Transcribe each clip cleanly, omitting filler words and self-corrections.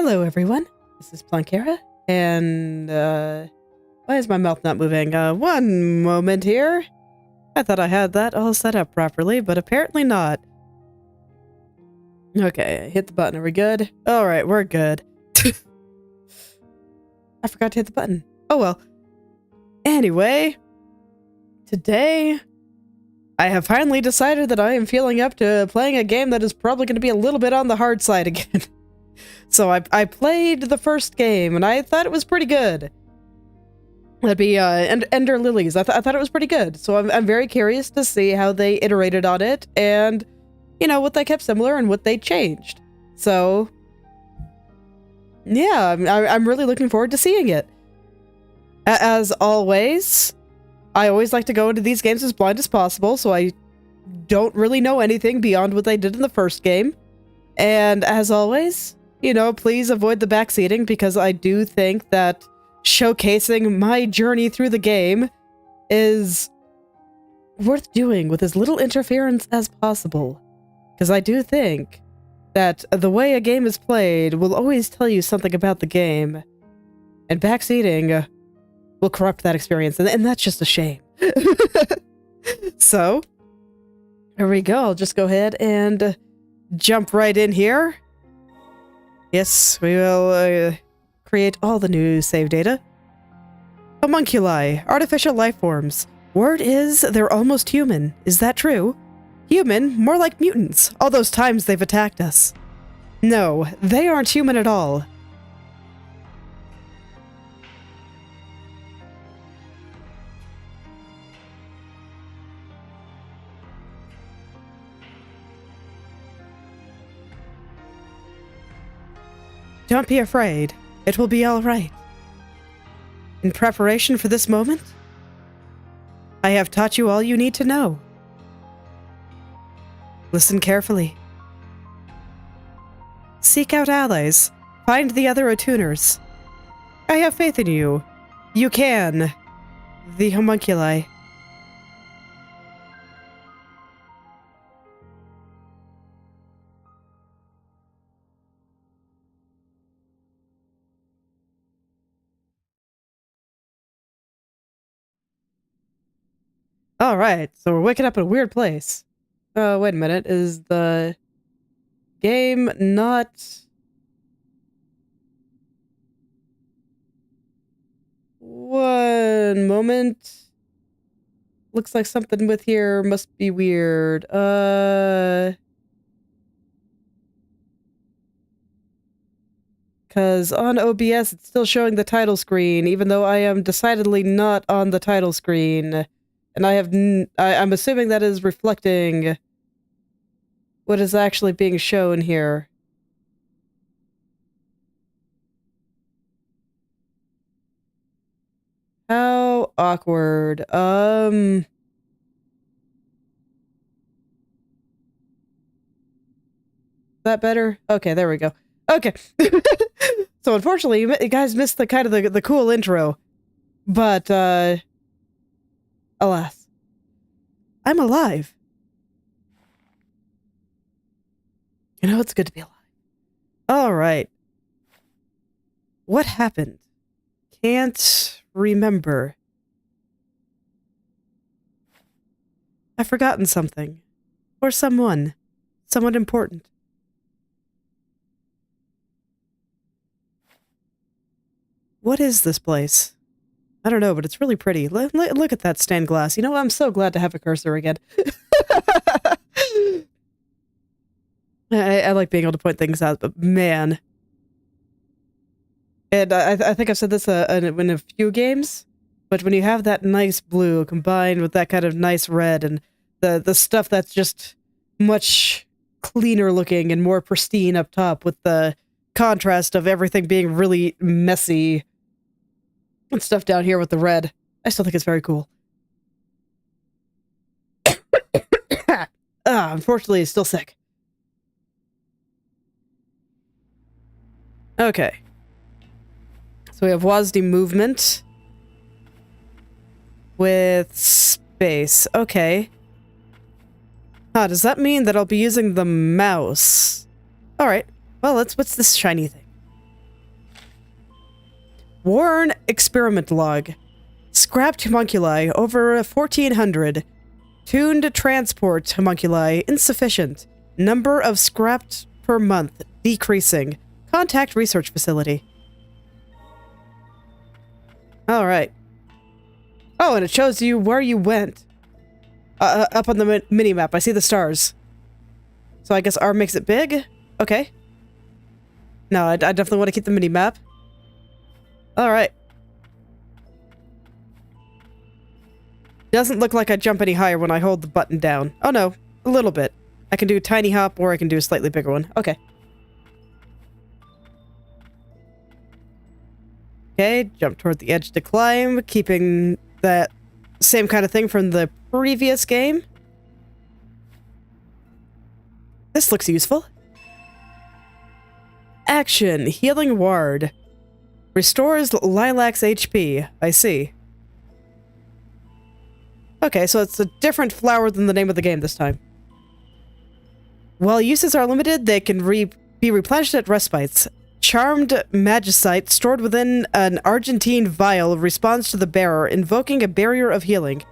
Hello, everyone. This is Planckera, and, why is my mouth not moving? One moment here. I thought I had that all set up properly, but apparently not. Okay, hit the button. Are we good? Alright, we're good. I forgot to hit the button. Oh well. Anyway, today, I have finally decided that I am feeling up to playing a game that is probably going to be a little bit on the hard side again. So I played the first game, and I thought it was pretty good. That'd be Ender Lilies. I thought it was pretty good. So I'm very curious to see how they iterated on it, and you know what they kept similar and what they changed. So yeah, I'm really looking forward to seeing it. As always, I always like to go into these games as blind as possible, so I don't really know anything beyond what they did in the first game. And as always, you know, please avoid the backseating, because I do think that showcasing my journey through the game is worth doing with as little interference as possible. Because I do think that the way a game is played will always tell you something about the game, and backseating will corrupt that experience, and that's just a shame. So, here we go. I'll just go ahead and jump right in here. Yes, we will create all the new save data. Homunculi, artificial life forms. Word is they're almost human. Is that true? Human? More like mutants. All those times they've attacked us. No, they aren't human at all. Don't be afraid. It will be all right. In preparation for this moment, I have taught you all you need to know. Listen carefully. Seek out allies. Find the other attuners. I have faith in you. You can. The homunculi. Alright, so we're waking up in a weird place. Wait a minute, is the game not... One moment. Looks like something with here must be weird. Because on OBS it's still showing the title screen, even though I am decidedly not on the title screen. And I'm assuming that is reflecting what is actually being shown here. How awkward. That better? Okay, there we go. Okay. So unfortunately, you guys missed the kind of the cool intro. But, alas. I'm alive. You know, it's good to be alive. Alright. What happened? Can't remember. I've forgotten something. Or someone. Someone important. What is this place? I don't know, but it's really pretty. Look at that stained glass. You know, I'm so glad to have a cursor again. I like being able to point things out, but man. And I think I've said this in a few games, but when you have that nice blue combined with that kind of nice red and the stuff that's just much cleaner looking and more pristine up top with the contrast of everything being really messy and stuff down here with the red. I still think it's very cool. Unfortunately, he's still sick. Okay. So we have WASD movement with space. Okay. Does that mean that I'll be using the mouse? Alright. Well, what's this shiny thing? Worn experiment log. Scrapped homunculi over 1400. Tuned transport homunculi insufficient. Number of scrapped per month decreasing. Contact research facility. Alright. Oh, and it shows you where you went. Up on the mini-map. I see the stars. So I guess R makes it big? Okay. No, I definitely want to keep the mini-map. Alright. Doesn't look like I jump any higher when I hold the button down. Oh no, a little bit. I can do a tiny hop or I can do a slightly bigger one. Okay. Okay, jump toward the edge to climb, keeping that same kind of thing from the previous game. This looks useful. Action, healing ward. Restores Lilac's HP. I see. Okay, so it's a different flower than the name of the game this time. While uses are limited, they can be replenished at respites. Charmed magicite stored within an Argentine vial responds to the bearer, invoking a barrier of healing.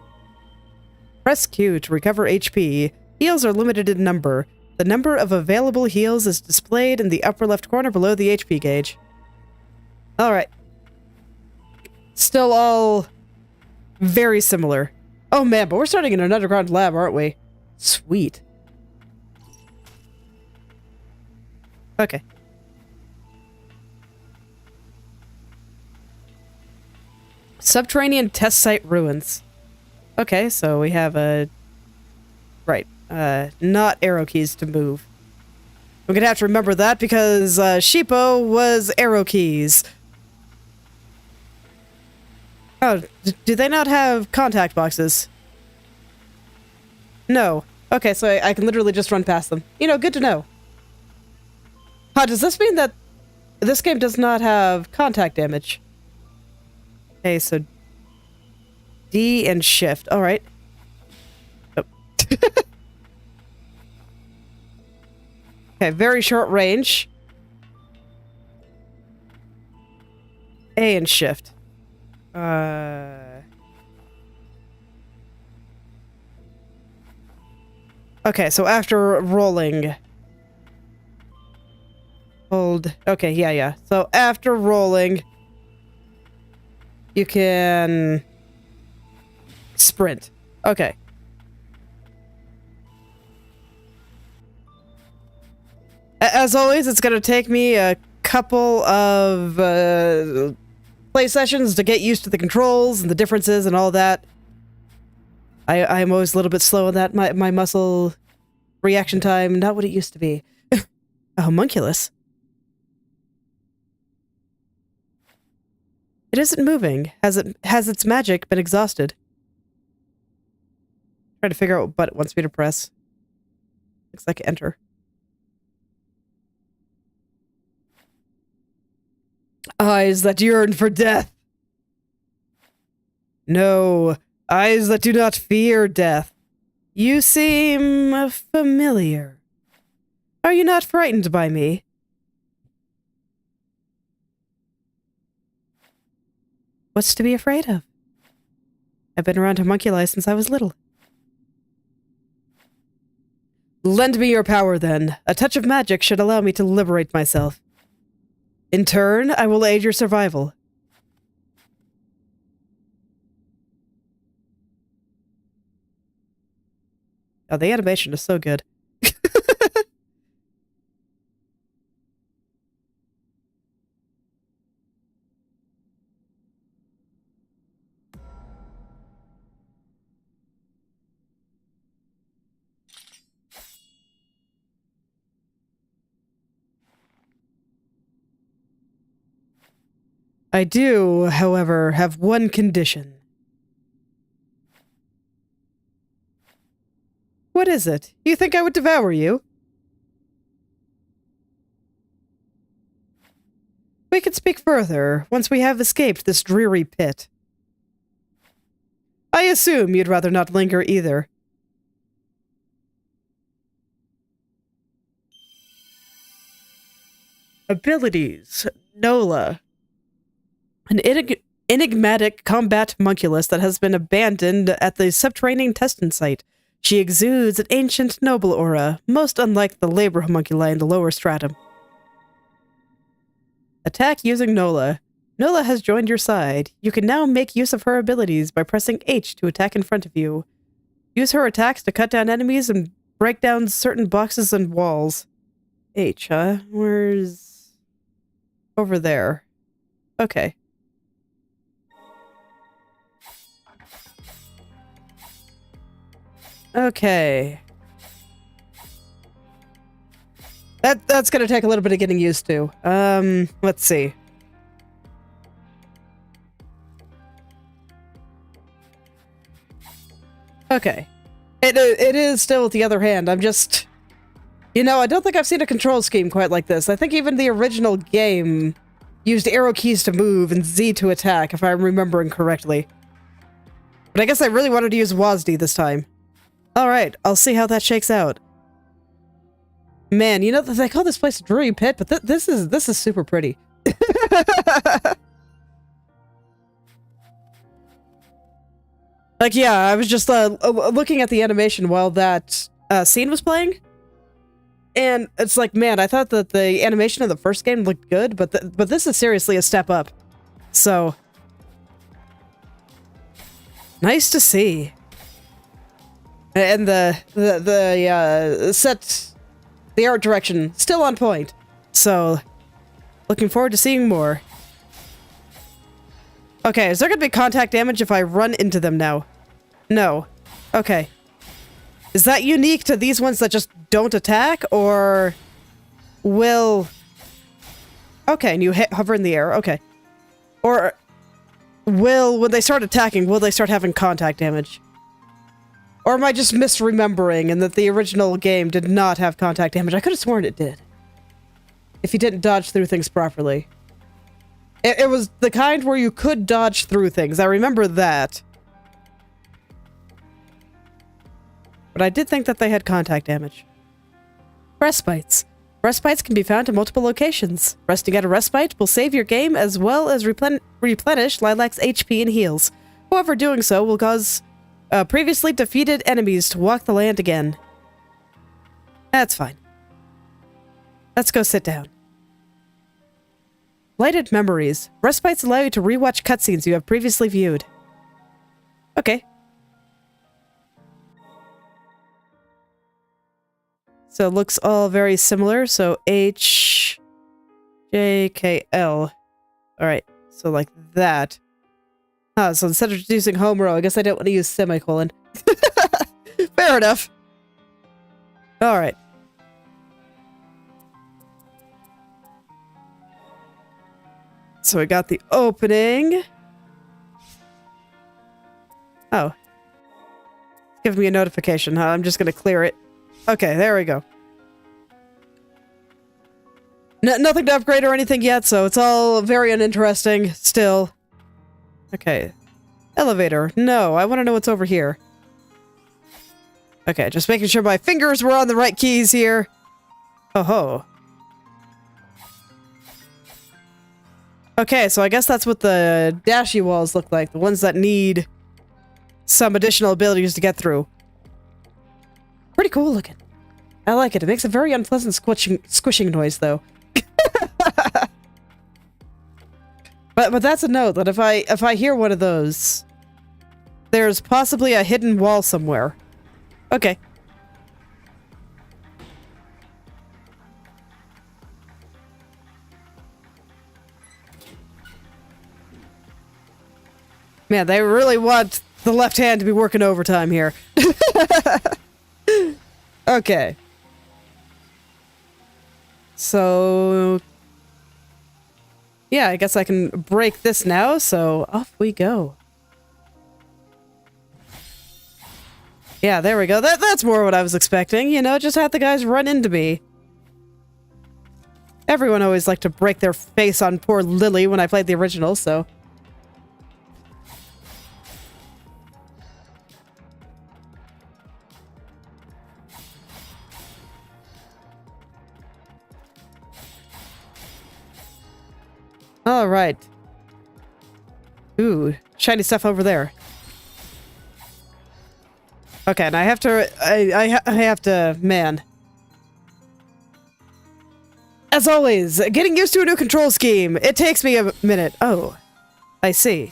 Press Q to recover HP. Heals are limited in number. The number of available heals is displayed in the upper left corner below the HP gauge. Alright. Still all very similar. Oh man, but we're starting in an underground lab, aren't we? Sweet. Okay. Subterranean test site ruins. Okay, so we have a... Right. Not arrow keys to move. I'm gonna have to remember that because Sheepo was arrow keys. Oh, do they not have contact boxes? No. Okay, so I can literally just run past them. You know, good to know. Huh, does this mean that this game does not have contact damage? Okay, so D and shift. Alright. Oh. Okay, very short range. A and shift. Okay, so after rolling... Hold... Okay, yeah. So after rolling... You can... sprint. Okay. As always, it's gonna take me a couple of play sessions to get used to the controls and the differences and all that. I'm always a little bit slow on that. My muscle reaction time, not what it used to be. A homunculus. It isn't moving. Has its magic been exhausted? Trying to figure out what button it wants me to press. Looks like enter. Eyes that yearn for death. No, eyes that do not fear death. You seem familiar. Are you not frightened by me? What's to be afraid of? I've been around homunculi since I was little. Lend me your power, then. A touch of magic should allow me to liberate myself. In turn, I will aid your survival. Oh, the animation is so good. I do, however, have one condition. What is it? You think I would devour you? We could speak further once we have escaped this dreary pit. I assume you'd rather not linger either. Abilities. Nola. An enigmatic combat homunculus that has been abandoned at the subterranean testing site. She exudes an ancient noble aura, most unlike the labor homunculi in the lower stratum. Attack using Nola. Nola has joined your side. You can now make use of her abilities by pressing H to attack in front of you. Use her attacks to cut down enemies and break down certain boxes and walls. H, huh? Where's... over there. Okay. Okay. That's gonna take a little bit of getting used to. Let's see. Okay. It is still, with the other hand, I'm just... You know, I don't think I've seen a control scheme quite like this. I think even the original game used arrow keys to move and Z to attack, if I'm remembering correctly. But I guess I really wanted to use WASD this time. Alright, I'll see how that shakes out. Man, you know, they call this place a dreary pit, but this is super pretty. Like, yeah, I was just looking at the animation while that scene was playing. And it's like, man, I thought that the animation of the first game looked good, but this is seriously a step up. So, nice to see. And the art direction still on point. So, looking forward to seeing more. Okay, is there gonna be contact damage if I run into them now? No. Okay. Is that unique to these ones that just don't attack, or will... Okay, and you hover in the air, okay. Or will, when they start attacking, will they start having contact damage? Or am I just misremembering and that the original game did not have contact damage? I could have sworn it did. If you didn't dodge through things properly. It was the kind where you could dodge through things. I remember that. But I did think that they had contact damage. Respites. Respites can be found in multiple locations. Resting at a respite will save your game as well as replenish Lilac's HP and heals. However, doing so will cause previously defeated enemies to walk the land again. That's fine. Let's go sit down. Lighted memories. Respites allow you to rewatch cutscenes you have previously viewed. Okay. So it looks all very similar. So H, J, K, L. Alright, so like that. Ah, so instead of using home row, I guess I don't want to use semicolon. Fair enough. Alright. So we got the opening. Oh. Give me a notification, huh? I'm just gonna clear it. Okay, there we go. Nothing to upgrade or anything yet, so it's all very uninteresting still. Okay. Elevator. No, I want to know what's over here. Okay, just making sure my fingers were on the right keys here. Oh ho. Okay, so I guess that's what the dashy walls look like. The ones that need some additional abilities to get through. Pretty cool looking. I like it. It makes a very unpleasant squishing noise, though. But that's a note that if I hear one of those, there's possibly a hidden wall somewhere. Okay. Man, they really want the left hand to be working overtime here. Okay. So... yeah, I guess I can break this now, so off we go. Yeah, there we go. That's more what I was expecting, you know, just have the guys run into me. Everyone always liked to break their face on poor Lily when I played the original, so... All right. Ooh, shiny stuff over there. Okay, and I have to... I have to... Man. As always, getting used to a new control scheme. It takes me a minute. Oh, I see.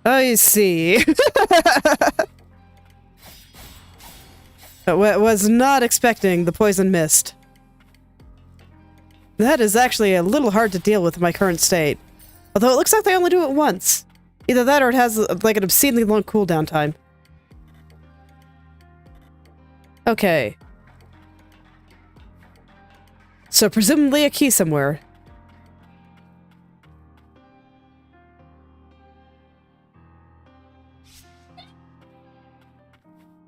I see. Was not expecting the poison mist. That is actually a little hard to deal with in my current state. Although it looks like they only do it once. Either that or it has like an obscenely long cooldown time. Okay. So presumably a key somewhere.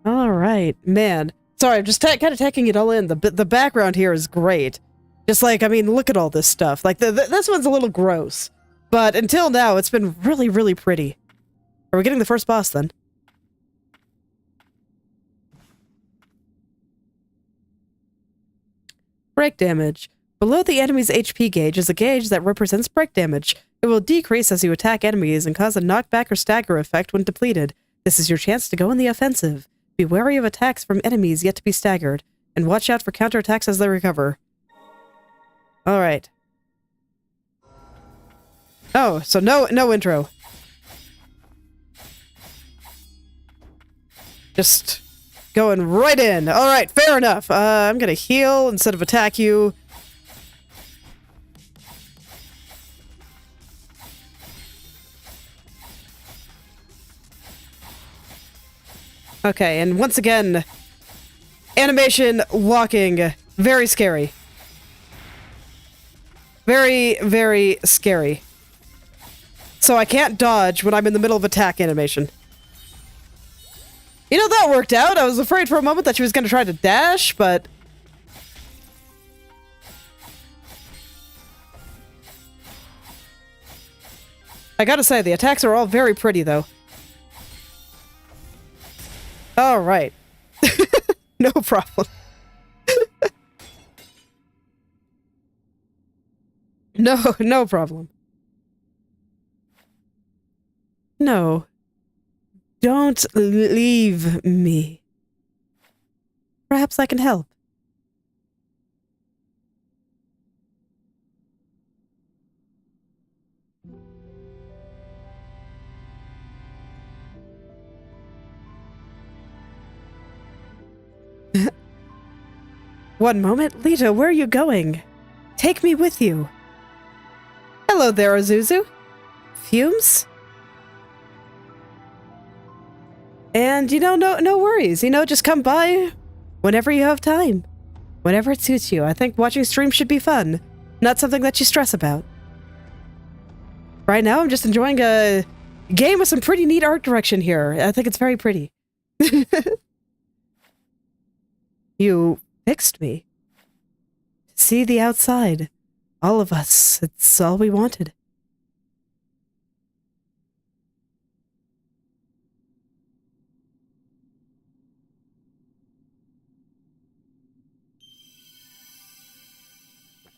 All right, man. Sorry, I'm just kind of taking it all in. The background here is great. Just like, I mean, look at all this stuff. Like, this one's a little gross. But until now, it's been really, really pretty. Are we getting the first boss, then? Break damage. Below the enemy's HP gauge is a gauge that represents break damage. It will decrease as you attack enemies and cause a knockback or stagger effect when depleted. This is your chance to go in the offensive. Be wary of attacks from enemies yet to be staggered, and watch out for counterattacks as they recover. Alright. Oh, so no intro. Just going right in. Alright, fair enough. I'm gonna heal instead of attack you. Okay, and once again, animation walking, very scary. Very, very scary. So I can't dodge when I'm in the middle of attack animation. You know, that worked out. I was afraid for a moment that she was going to try to dash, but... I gotta say, the attacks are all very pretty, though. All right. No problem. No problem. No. Don't leave me. Perhaps I can help. One moment, Lito, where are you going? Take me with you. Hello there, Azuzu. Fumes? And, you know, no worries. You know, just come by whenever you have time. Whenever it suits you. I think watching streams should be fun. Not something that you stress about. Right now, I'm just enjoying a game with some pretty neat art direction here. I think it's very pretty. You fixed me. To see the outside. All of us. It's all we wanted.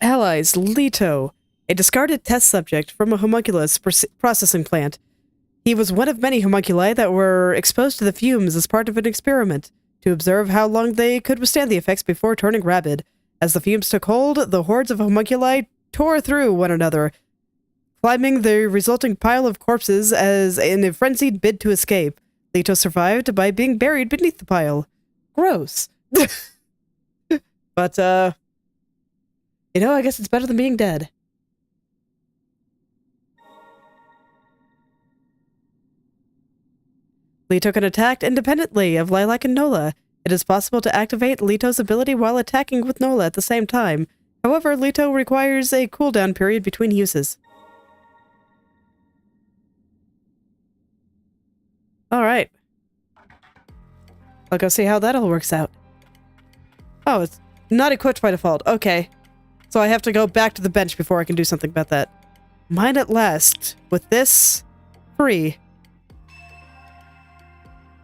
Allies, Lito, a discarded test subject from a homunculus processing plant. He was one of many homunculi that were exposed to the fumes as part of an experiment, to observe how long they could withstand the effects before turning rabid. As the fumes took hold, the hordes of homunculi tore through one another, climbing the resulting pile of corpses as in a frenzied bid to escape. Lito survived by being buried beneath the pile. Gross. But, you know, I guess it's better than being dead. Lito can attack independently of Lilac and Nola. It is possible to activate Lito's ability while attacking with Nola at the same time. However, Lito requires a cooldown period between uses. Alright. I'll go see how that all works out. Oh, it's not equipped by default. Okay. So I have to go back to the bench before I can do something about that. Mine at last. With this, free.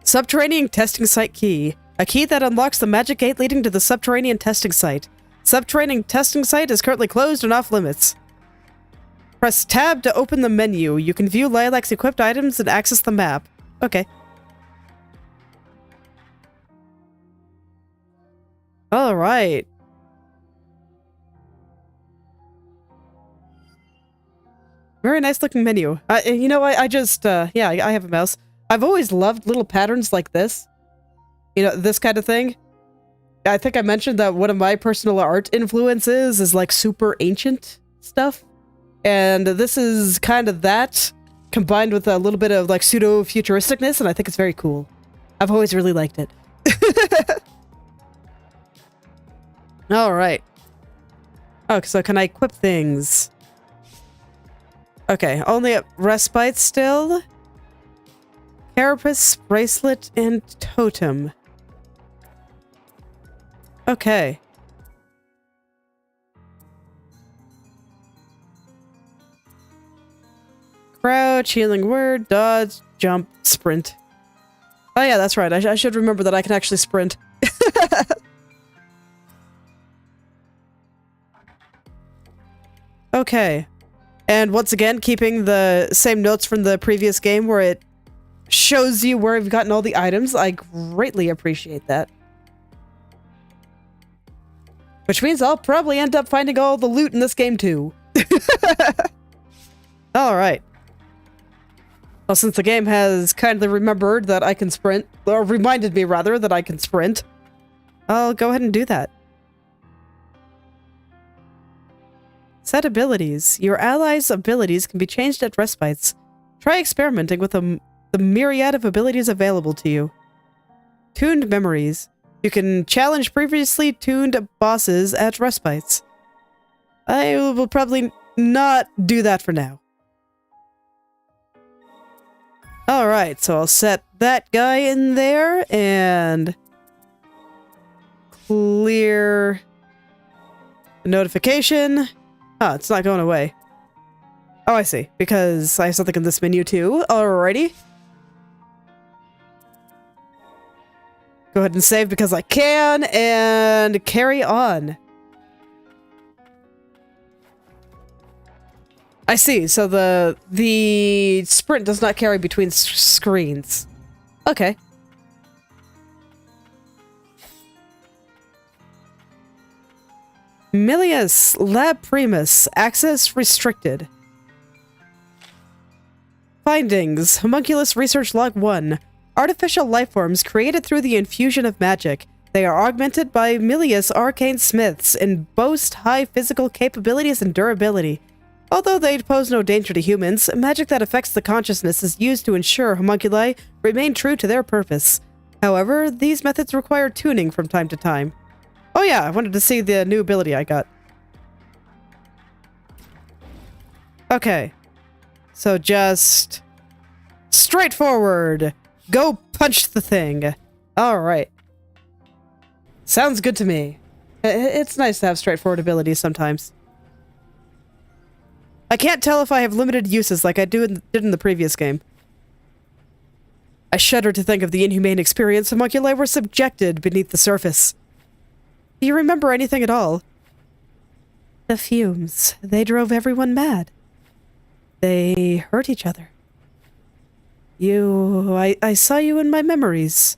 Subterranean testing site key. A key that unlocks the magic gate leading to the subterranean testing site. Subterranean testing site is currently closed and off limits. Press tab to open the menu. You can view Lilac's equipped items and access the map. Okay. All right. Very nice looking menu. You know, I just, yeah, I have a mouse. I've always loved little patterns like this. You know, this kind of thing. I think I mentioned that one of my personal art influences is like super ancient stuff. And this is kind of that, combined with a little bit of like pseudo-futuristicness, and I think it's very cool. I've always really liked it. Alright. Oh, so can I equip things? Okay, only at respite still. Carapace, bracelet, and totem. Okay. Crouch, healing word, dodge, jump, sprint. Oh yeah, that's right. I should remember that I can actually sprint. Okay. And once again, keeping the same notes from the previous game where it shows you where you've gotten all the items. I greatly appreciate that. Which means I'll probably end up finding all the loot in this game too. Alright. Well, since the game has kindly remembered that I can sprint, or reminded me rather that I can sprint, I'll go ahead and do that. Set abilities. Your allies' abilities can be changed at respites. Try experimenting with the myriad of abilities available to you. Tuned memories. You can challenge previously tuned bosses at respites. I will probably not do that for now. Alright, so I'll set that guy in there and clear the notification. Ah, it's not going away. Oh, I see. Because I have something in this menu too. Alrighty. Go ahead and save because I can, and carry on. I see. So the sprint does not carry between screens. Okay. Milius Lab Primus. Access restricted. Findings. Homunculus Research Log 1. Artificial lifeforms created through the infusion of magic. They are augmented by Milius arcane smiths and boast high physical capabilities and durability. Although they pose no danger to humans, magic that affects the consciousness is used to ensure homunculi remain true to their purpose. However, these methods require tuning from time to time. Oh yeah, I wanted to see the new ability I got. Okay. So just straightforward. Go punch the thing. Alright. Sounds good to me. It's nice to have straightforward abilities sometimes. I can't tell if I have limited uses like I did in the previous game. I shudder to think of the inhumane experience homunculi were subjected beneath the surface. Do you remember anything at all? The fumes. They drove everyone mad. They hurt each other. I saw you in my memories.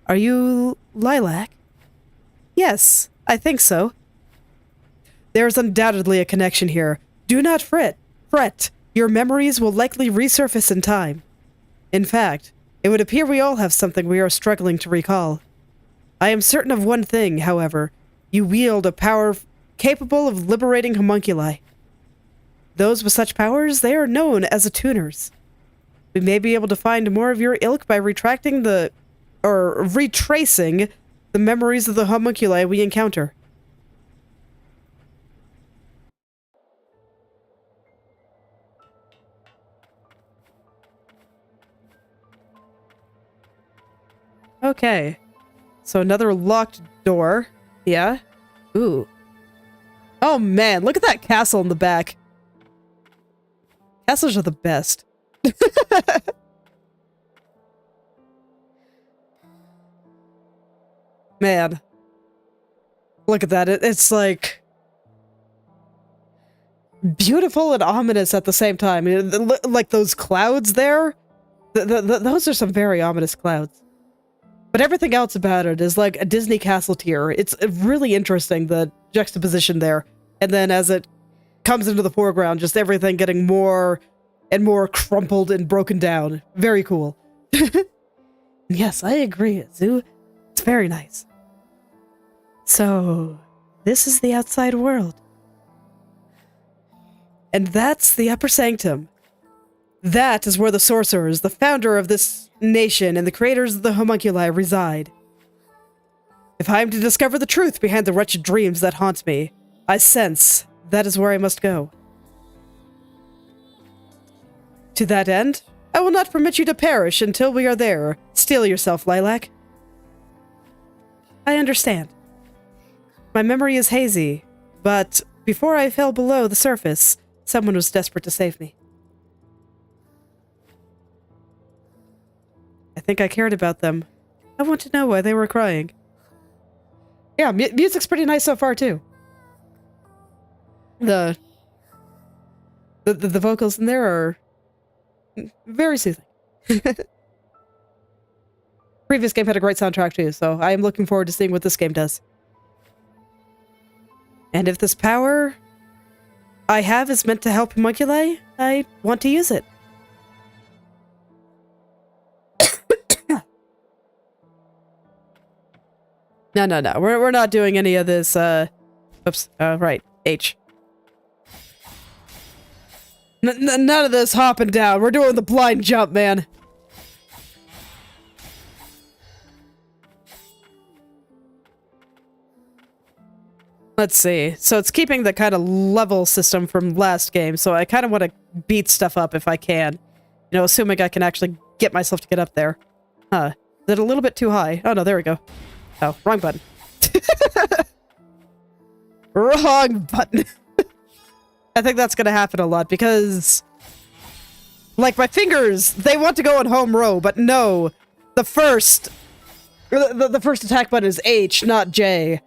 Are you Lilac? Yes, I think so. There's undoubtedly a connection here. Do not fret. Your memories will likely resurface in time. In fact, it would appear we all have something we are struggling to recall. I am certain of one thing, however. You wield a power capable of liberating homunculi. Those with such powers, they are known as attuners. We may be able to find more of your ilk by retracing the memories of the homunculi we encounter. Okay. So another locked door. Yeah. Ooh. Oh man, look at that castle in the back. Castles are the best. Man. Look at that. It's like... beautiful and ominous at the same time. Like those clouds there, those are some very ominous clouds. But everything else about it is like a Disney castle tier. It's really interesting, the juxtaposition there. And then as it comes into the foreground, just everything getting more and more crumpled and broken down. Very cool. Yes, I agree, Zoo. It's very nice. So, this is the outside world. And that's the upper sanctum. That is where the sorcerers, the founder of this nation, and the creators of the homunculi reside. If I am to discover the truth behind the wretched dreams that haunt me, I sense that is where I must go. To that end, I will not permit you to perish until we are there. Steel yourself, Lilac. I understand. My memory is hazy, but before I fell below the surface, someone was desperate to save me. I think I cared about them. I want to know why they were crying. Yeah, music's pretty nice so far, too. The vocals in there are very soothing. Previous game had a great soundtrack, too, so I am looking forward to seeing what this game does. And if this power I have is meant to help homunculi, I want to use it. No. We're not doing any of this, oops. Right. H. None of this hopping down. We're doing the blind jump, man. Let's see. So it's keeping the kind of level system from last game, so I kind of want to beat stuff up if I can. You know, assuming I can actually get myself to get up there. Huh. Is it a little bit too high? Oh, no, there we go. Oh, wrong button. Wrong button. I think that's gonna happen a lot because, like, my fingers, they want to go on home row, but no. The first attack button is H, not J.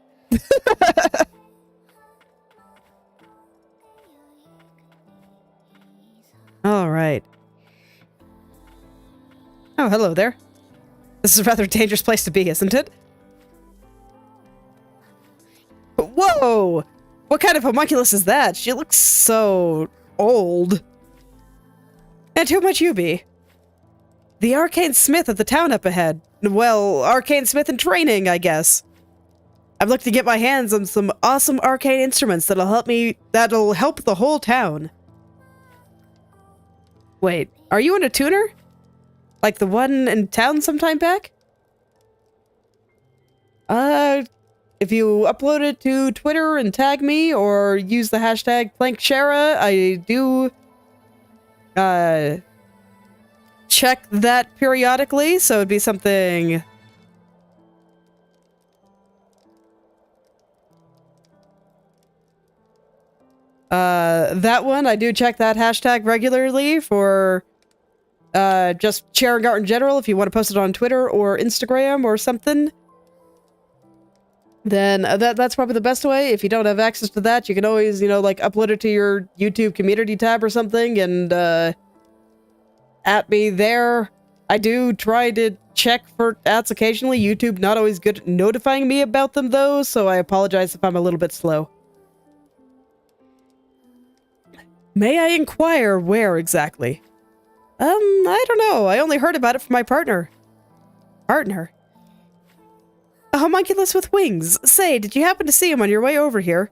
All right. Oh, hello there. This is a rather dangerous place to be, isn't it? Whoa! What kind of homunculus is that? She looks so old. And who might you be? The arcane smith at the town up ahead. Well, arcane smith in training, I guess. I'm looking to get my hands on some awesome arcane instruments that'll help the whole town. Wait, are you in a tuner? Like the one in town sometime back? If you upload it to Twitter and tag me, or use the hashtag Planckera, I do, check that periodically, so it'd be something... that one, I do check that hashtag regularly for, just sharing art in general. If you want to post it on Twitter or Instagram or something, then that's probably the best way. If you don't have access to that, you can always, you know, like, upload it to your YouTube community tab or something, and, at me there. I do try to check for ads occasionally. YouTube not always good at notifying me about them, though, so I apologize if I'm a little bit slow. May I inquire where exactly? I don't know. I only heard about it from my partner. Partner? A homunculus with wings. Say, did you happen to see him on your way over here?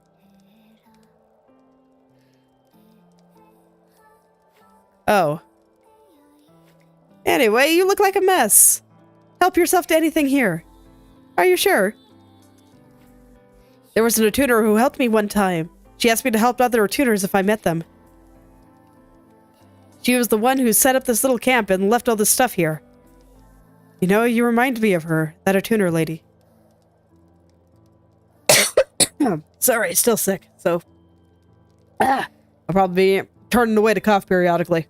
Oh. Anyway, you look like a mess. Help yourself to anything here. Are you sure? There was an attuner who helped me one time. She asked me to help other attuners if I met them. She was the one who set up this little camp and left all this stuff here. You know, you remind me of her, that attuner lady. Sorry, still sick, so... I'll probably be turning away to cough periodically.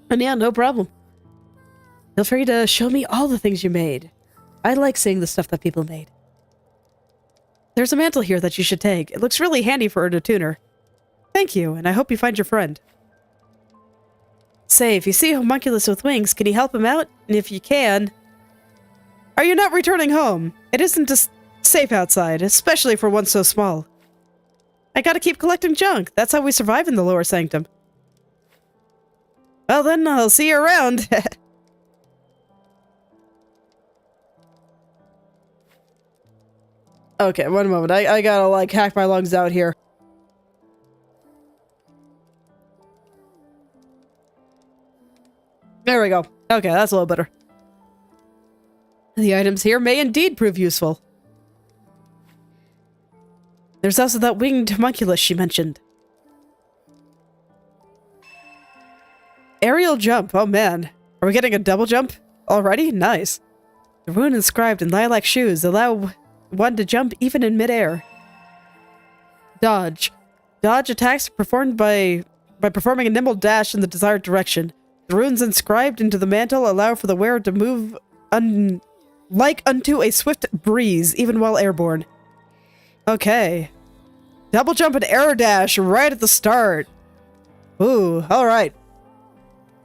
And yeah, no problem. Feel free to show me all the things you made. I like seeing the stuff that people made. There's a mantle here that you should take. It looks really handy for a tuner. Thank you, and I hope you find your friend. Say, if you see a homunculus with wings, can you help him out? And if you can... Are you not returning home? It isn't safe outside, especially for one so small. I gotta keep collecting junk. That's how we survive in the lower sanctum. Well then, I'll see you around. Okay, one moment. I gotta, like, hack my lungs out here. There we go. Okay, that's a little better. The items here may indeed prove useful. There's also that winged homunculus she mentioned. Aerial jump. Oh man. Are we getting a double jump already? Nice. The rune inscribed in lilac shoes allow one to jump even in midair. Dodge. Dodge attacks performed by performing a nimble dash in the desired direction. The runes inscribed into the mantle allow for the wearer to move like unto a swift breeze, even while airborne. Okay. Double jump and air dash right at the start. Ooh, alright.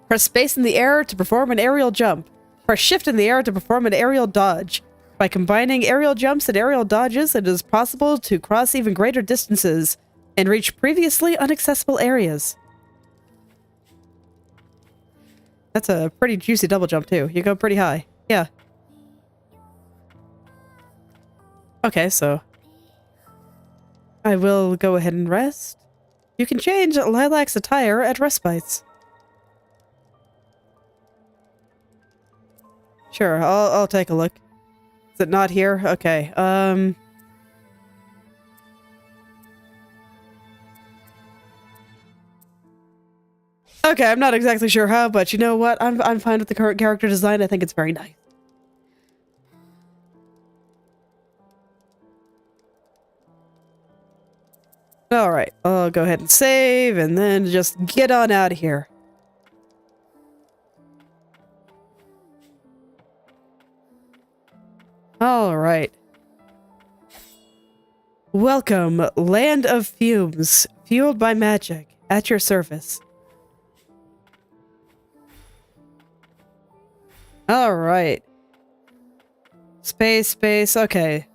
Press space in the air to perform an aerial jump. Press shift in the air to perform an aerial dodge. By combining aerial jumps and aerial dodges, it is possible to cross even greater distances and reach previously inaccessible areas. That's a pretty juicy double jump, too. You go pretty high. Yeah. Okay, so... I will go ahead and rest. You can change Lilac's attire at respites. Sure, I'll take a look. Is it not here? Okay, Okay, I'm not exactly sure how, but you know what? I'm fine with the current character design. I think it's very nice. Alright, I'll go ahead and save, and then just get on out of here. Alright. Welcome, land of fumes, fueled by magic, at your service. Alright. Space, okay.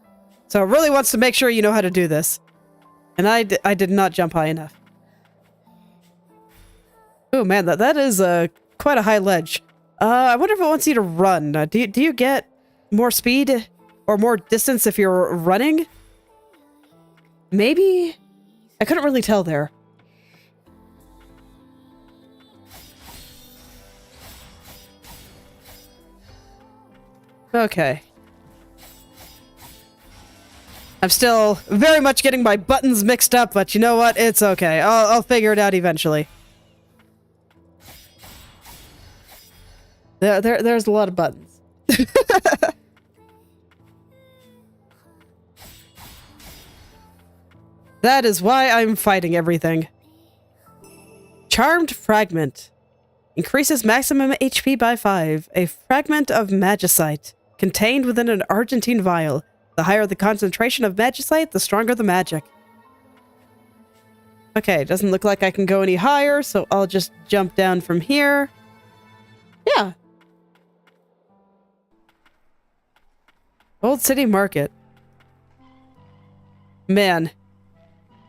So it really wants to make sure you know how to do this. And I did not jump high enough. Oh man, that is quite a high ledge. I wonder if it wants you to run. Do you get more speed or more distance if you're running? Maybe? I couldn't really tell there. Okay. I'm still very much getting my buttons mixed up, but you know what? It's okay. I'll figure it out eventually. There's a lot of buttons. That is why I'm fighting everything. Charmed Fragment. Increases maximum HP by 5. A fragment of magicite, contained within an Argentine vial. The higher the concentration of magicite, the stronger the magic. Okay, doesn't look like I can go any higher, so I'll just jump down from here. Yeah. Old City Market. Man.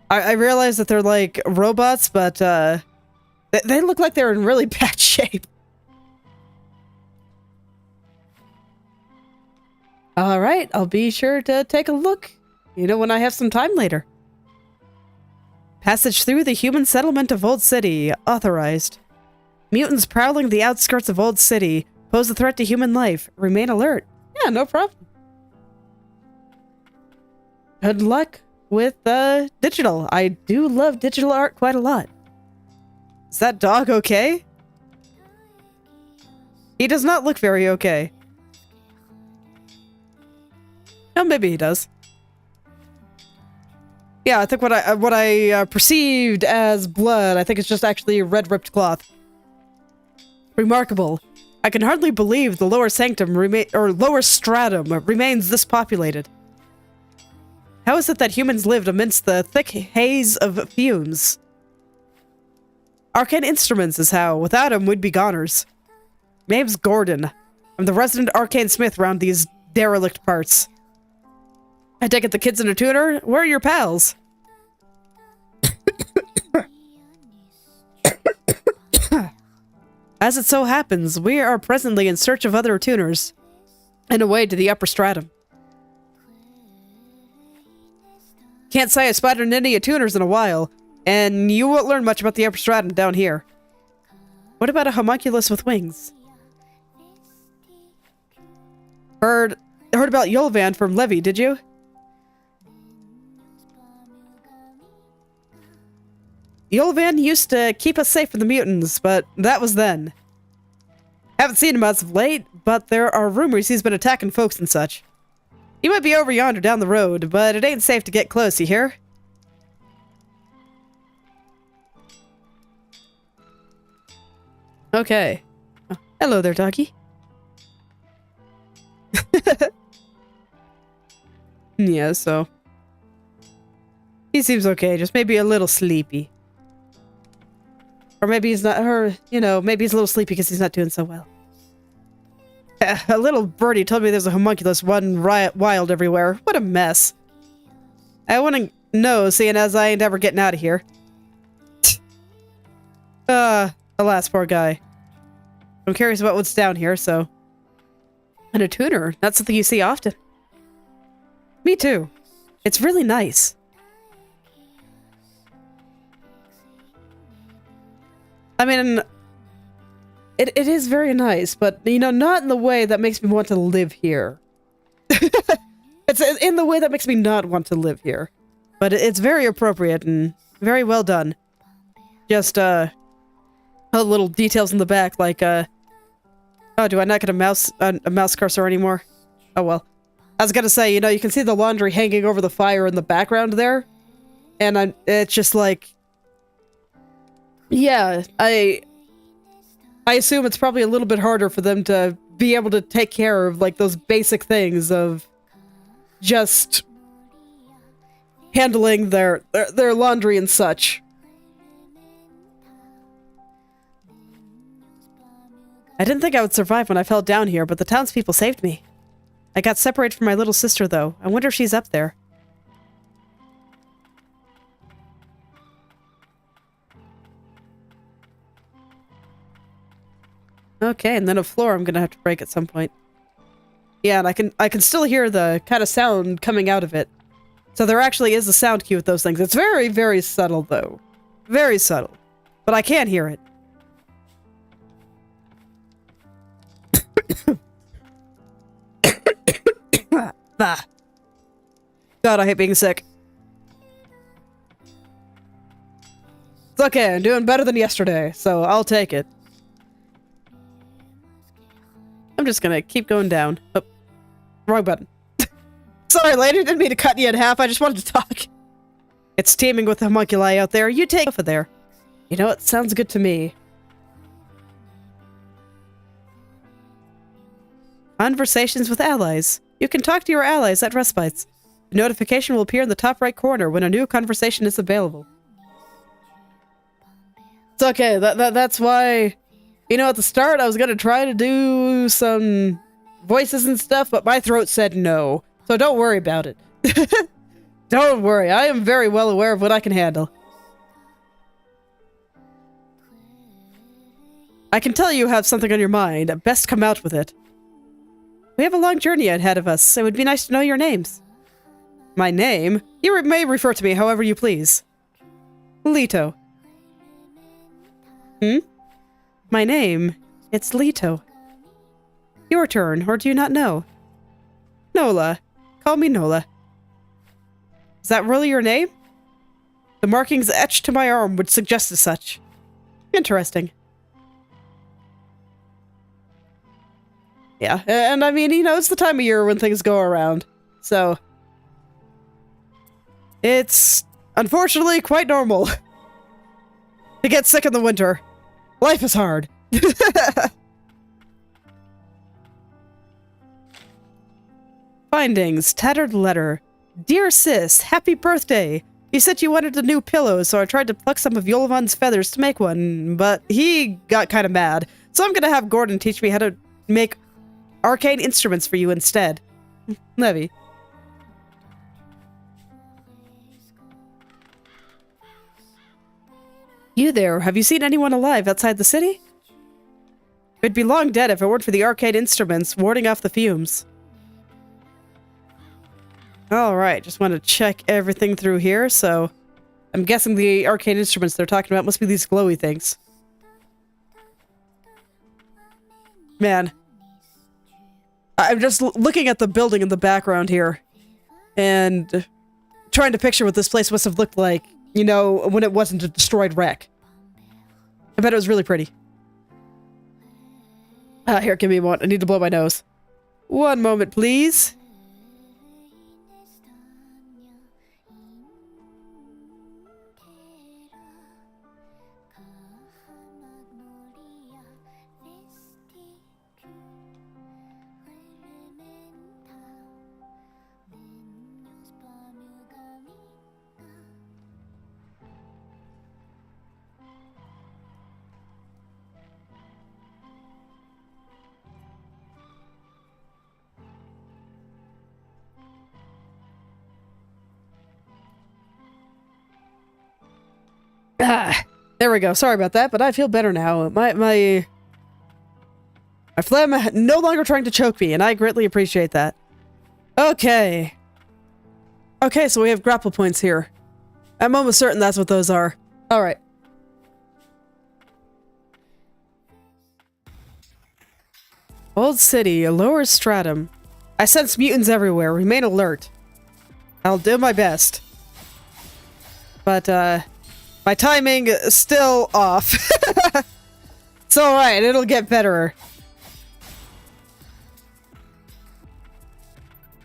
I realize that they're like robots, but they look like they're in really bad shape. Alright, I'll be sure to take a look. You know, when I have some time later. Passage through the human settlement of Old City. Authorized. Mutants prowling the outskirts of Old City pose a threat to human life. Remain alert. Yeah, no problem. Good luck with digital. I do love digital art quite a lot. Is that dog okay? He does not look very okay. No, maybe he does. Yeah, I think what I perceived as blood, I think it's just actually red ripped cloth. Remarkable. I can hardly believe the lower sanctum lower stratum remains this populated. How is it that humans lived amidst the thick haze of fumes? Arcane Instruments is how. Without him, we'd be goners. Name's Gordon. I'm the resident arcane smith around these derelict parts. I take it the kid's in a tuner? Where are your pals? As it so happens, we are presently in search of other tuners, and a way to the upper stratum. Can't say I've spotted any tuners in a while, and you won't learn much about the upper stratum down here. What about a homunculus with wings? Heard about Yolvan from Levy, did you? Yolvan used to keep us safe from the mutants, but that was then. Haven't seen him as of late, but there are rumors he's been attacking folks and such. He might be over yonder down the road, but it ain't safe to get close, you hear? Okay. Oh, hello there, doggy. Yeah, so... he seems okay, just maybe a little sleepy. Or maybe he's not, maybe he's a little sleepy because he's not doing so well. A little birdie told me there's a homunculus running wild everywhere. What a mess. I wouldn't know, seeing as I ain't ever getting out of here. Alas, poor guy. I'm curious about what's down here, so... And a tuner, that's something you see often. Me too. It's really nice. I mean, it is very nice, but, not in the way that makes me want to live here. It's in the way that makes me not want to live here. But it's very appropriate and very well done. Just, little details in the back, like, oh, do I not get a mouse cursor anymore? Oh well. I was gonna say, you can see the laundry hanging over the fire in the background there. And it's just like... yeah, I assume it's probably a little bit harder for them to be able to take care of, like, those basic things of just handling their laundry and such. I didn't think I would survive when I fell down here, but the townspeople saved me. I got separated from my little sister, though. I wonder if she's up there. Okay, and then a floor I'm gonna have to break at some point. Yeah, and I can still hear the kind of sound coming out of it. So there actually is a sound cue with those things. It's very, very subtle, though. Very subtle. But I can hear it. God, I hate being sick. It's okay, I'm doing better than yesterday, so I'll take it. I'm just gonna keep going down. Oh, wrong button. Sorry, lady, didn't mean to cut you in half, I just wanted to talk. It's teeming with homunculi out there, you take over there. You know what, sounds good to me. Conversations with allies. You can talk to your allies at respites. A notification will appear in the top right corner when a new conversation is available. It's okay, that's why... at the start I was gonna try to do some voices and stuff, but my throat said no. So don't worry about it. Don't worry, I am very well aware of what I can handle. I can tell you have something on your mind. Best come out with it. We have a long journey ahead of us. It would be nice to know your names. My name? You may refer to me however you please. Leto. My name? It's Leto. Your turn, or do you not know? Nola. Call me Nola. Is that really your name? The markings etched to my arm would suggest as such. Interesting. Yeah, and I mean, it's the time of year when things go around, so... It's, unfortunately, quite normal to get sick in the winter. Life is hard. Findings. Tattered letter. Dear sis, happy birthday. He said you wanted a new pillow, so I tried to pluck some of Yolovan's feathers to make one, but he got kind of mad. So I'm gonna have Gordon teach me how to make arcane instruments for you instead. Levy. You there, have you seen anyone alive outside the city? We'd be long dead if it weren't for the arcade instruments warding off the fumes. Alright, just want to check everything through here, so... I'm guessing the arcade instruments they're talking about must be these glowy things. Man. I'm just looking at the building in the background here. And... trying to picture what this place must have looked like, you know, when it wasn't a destroyed wreck. I bet it was really pretty. Here, give me one. I need to blow my nose. One moment, please. There we go. Sorry about that, but I feel better now. My phlegm no longer trying to choke me, and I greatly appreciate that. Okay. Okay, so we have grapple points here. I'm almost certain that's what those are. Alright. Old city, a lower stratum. I sense mutants everywhere. Remain alert. I'll do my best. But, my timing is still off. It's alright, it'll get better.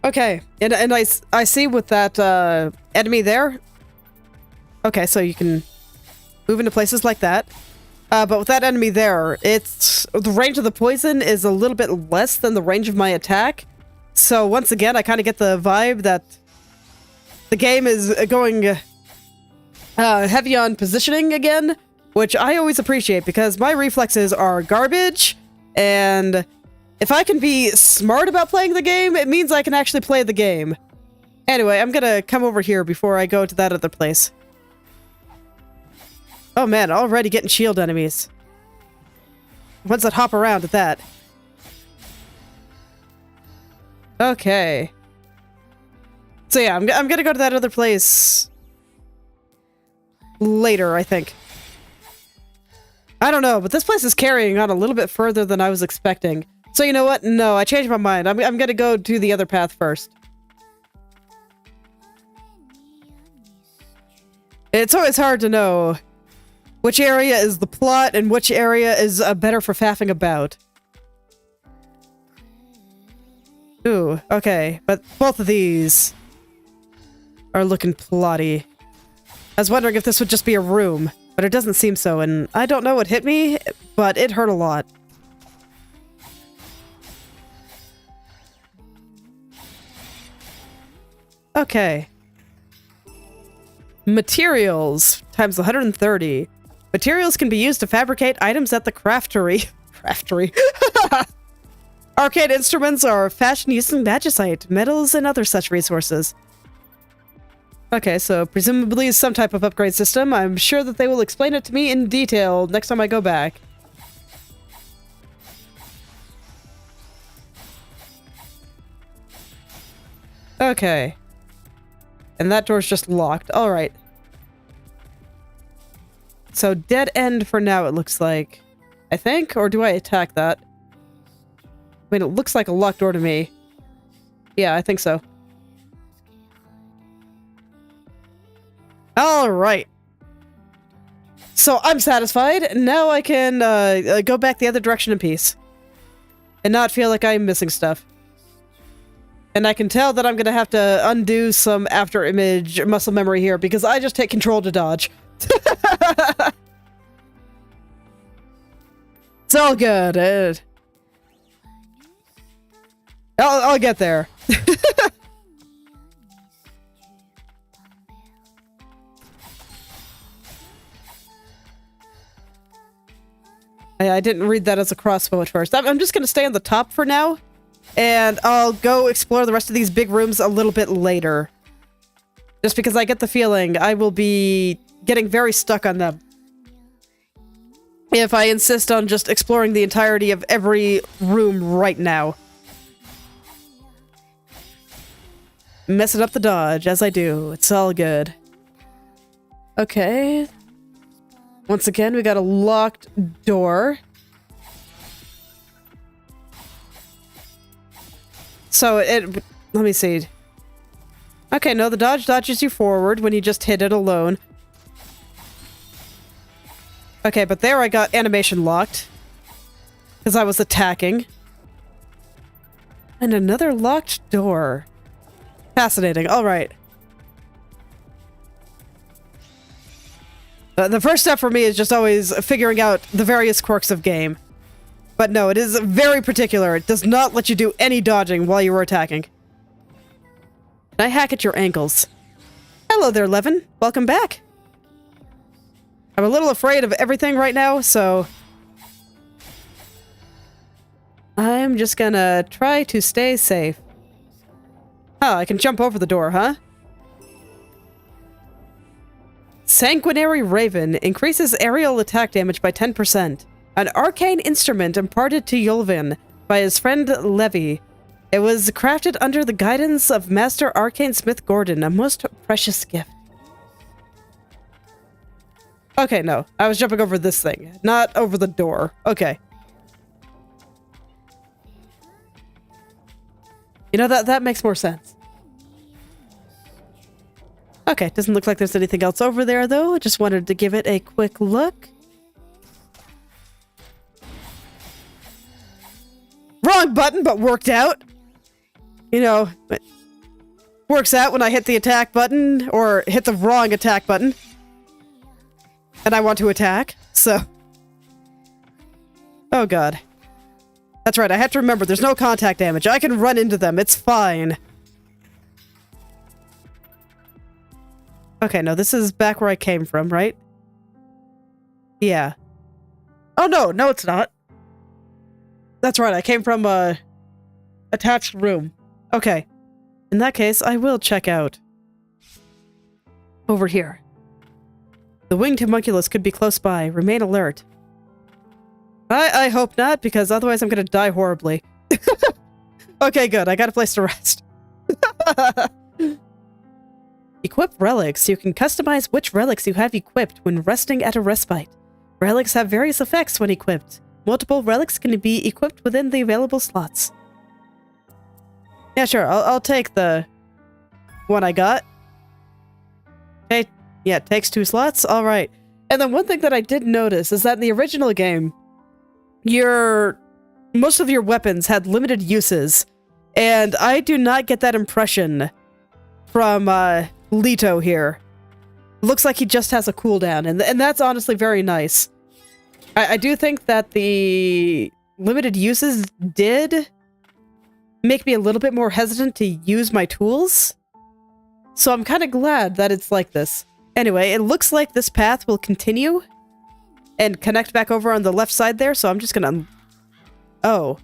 Okay, and I see with that enemy there. Okay, so you can move into places like that. But with that enemy there, the range of the poison is a little bit less than the range of my attack. So once again, I kind of get the vibe that the game is going heavy on positioning again, which I always appreciate because my reflexes are garbage, and if I can be smart about playing the game, it means I can actually play the game. Anyway, I'm gonna come over here before I go to that other place. Oh man, already getting shield enemies. Ones that hop around at that. Okay. So yeah, I'm gonna go to that other place later, I think. I don't know, but this place is carrying on a little bit further than I was expecting. So you know what? No, I changed my mind. I'm gonna go to the other path first. It's always hard to know which area is the plot and which area is better for faffing about. Ooh, okay, but both of these are looking plotty. I was wondering if this would just be a room, but it doesn't seem so, and I don't know what hit me, but it hurt a lot. Okay. Materials times 130. Materials can be used to fabricate items at the craftery. Craftery. Arcade instruments are fashioned using magicite, metals, and other such resources. Okay, so presumably some type of upgrade system. I'm sure that they will explain it to me in detail next time I go back. Okay. And that door's just locked. Alright. So dead end for now, it looks like. I think? Or do I attack that? I mean, it looks like a locked door to me. Yeah, I think so. Alright. So I'm satisfied. Now I can go back the other direction in peace. And not feel like I'm missing stuff. And I can tell that I'm gonna have to undo some after image muscle memory here because I just hit control to dodge. It's all good. I'll get there. I didn't read that as a crossbow at first. I'm just going to stay on the top for now, and I'll go explore the rest of these big rooms a little bit later. Just because I get the feeling I will be getting very stuck on them if I insist on just exploring the entirety of every room right now. Messing up the dodge, as I do. It's all good. Okay. Once again, we got a locked door. So let me see. Okay, no, the dodge dodges you forward when you just hit it alone. Okay, but there I got animation locked. Because I was attacking. And another locked door. Fascinating, alright. The first step for me is just always figuring out the various quirks of game. But no, it is very particular. It does not let you do any dodging while you are attacking. Can I hack at your ankles? Hello there, Levin. Welcome back. I'm a little afraid of everything right now, so I'm just gonna try to stay safe. Oh, I can jump over the door, huh? Sanguinary Raven increases aerial attack damage by 10%. An arcane instrument imparted to Yulvin by his friend Levi. It was crafted under the guidance of Master Arcane Smith Gordon, a most precious gift. Okay, no. I was jumping over this thing, not over the door. Okay. You know, that makes more sense. Okay, doesn't look like there's anything else over there, though. I just wanted to give it a quick look. Wrong button, but worked out. You know, it works out when I hit the attack button, or hit the wrong attack button. And I want to attack, so... Oh god. That's right, I have to remember, there's no contact damage. I can run into them, it's fine. Okay, no, this is back where I came from, right? Yeah. Oh no, no it's not. That's right, I came from a attached room. Okay. In that case, I will check out over here. The winged homunculus could be close by. Remain alert. I hope not, because otherwise I'm gonna die horribly. Okay, good. I got a place to rest. Equip relics. You can customize which relics you have equipped when resting at a respite. Relics have various effects when equipped. Multiple relics can be equipped within the available slots. Yeah, sure. I'll take the one I got. Okay. Yeah, it takes 2 slots. All right. And then one thing that I did notice is that in the original game, most of your weapons had limited uses, and I do not get that impression from Leto here. Looks like he just has a cooldown, and that's honestly very nice. I do think that the limited uses did make me a little bit more hesitant to use my tools, so I'm kind of glad that it's like this. Anyway, it looks like this path will continue and connect back over on the left side there, so I'm just gonna... Oh.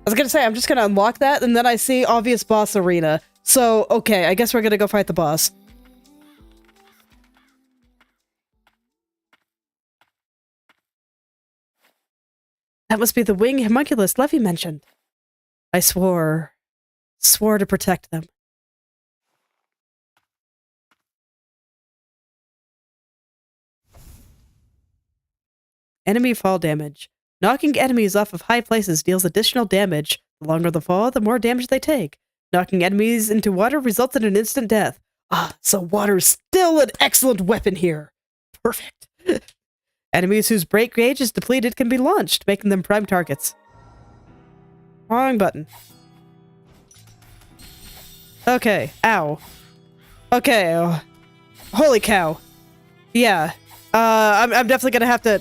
I was gonna say, I'm just gonna unlock that, and then I see obvious boss arena. So, okay, I guess we're gonna go fight the boss. That must be the wing homunculus Levy mentioned. I swore to protect them. Enemy fall damage. Knocking enemies off of high places deals additional damage. The longer the fall, the more damage they take. Knocking enemies into water results in an instant death. Ah, so water's still an excellent weapon here. Perfect. Enemies whose break gauge is depleted can be launched, making them prime targets. Wrong button. Okay. Ow. Okay. Holy cow. Yeah. I'm definitely gonna have to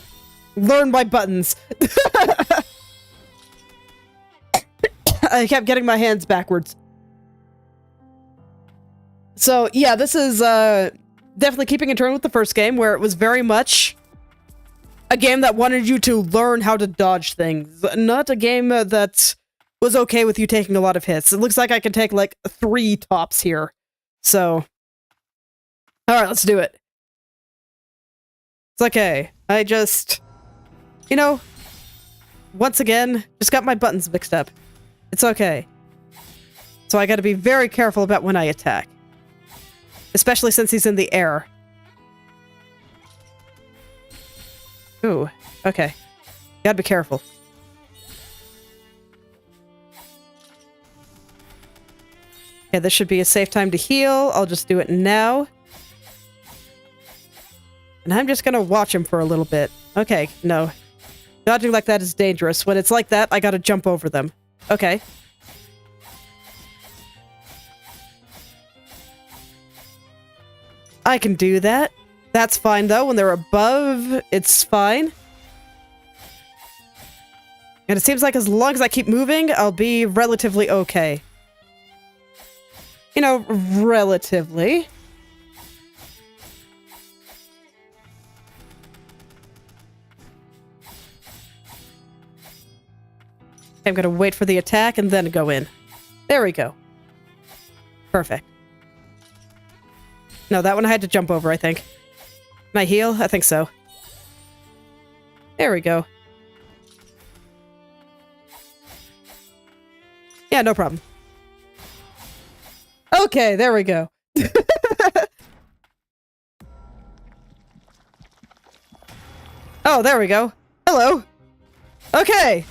learn my buttons. I kept getting my hands backwards. So, yeah, this is definitely keeping in turn with the first game, where it was very much a game that wanted you to learn how to dodge things, not a game that was okay with you taking a lot of hits. It looks like I can take like 3 tops here. So, alright, let's do it. It's okay. I just, you know, once again, just got my buttons mixed up. It's okay. So I gotta be very careful about when I attack. Especially since he's in the air. Ooh, okay. Gotta be careful. Okay, this should be a safe time to heal. I'll just do it now. And I'm just gonna watch him for a little bit. Okay, no. Dodging like that is dangerous. When it's like that, I gotta jump over them. Okay. I can do that. That's fine, though. When they're above, it's fine. And it seems like as long as I keep moving, I'll be relatively okay. You know, relatively. I'm gonna wait for the attack and then go in. There we go. Perfect. No, that one I had to jump over, I think. Can I heal? I think so. There we go. Yeah, no problem. Okay, there we go. Oh, there we go. Hello. Okay.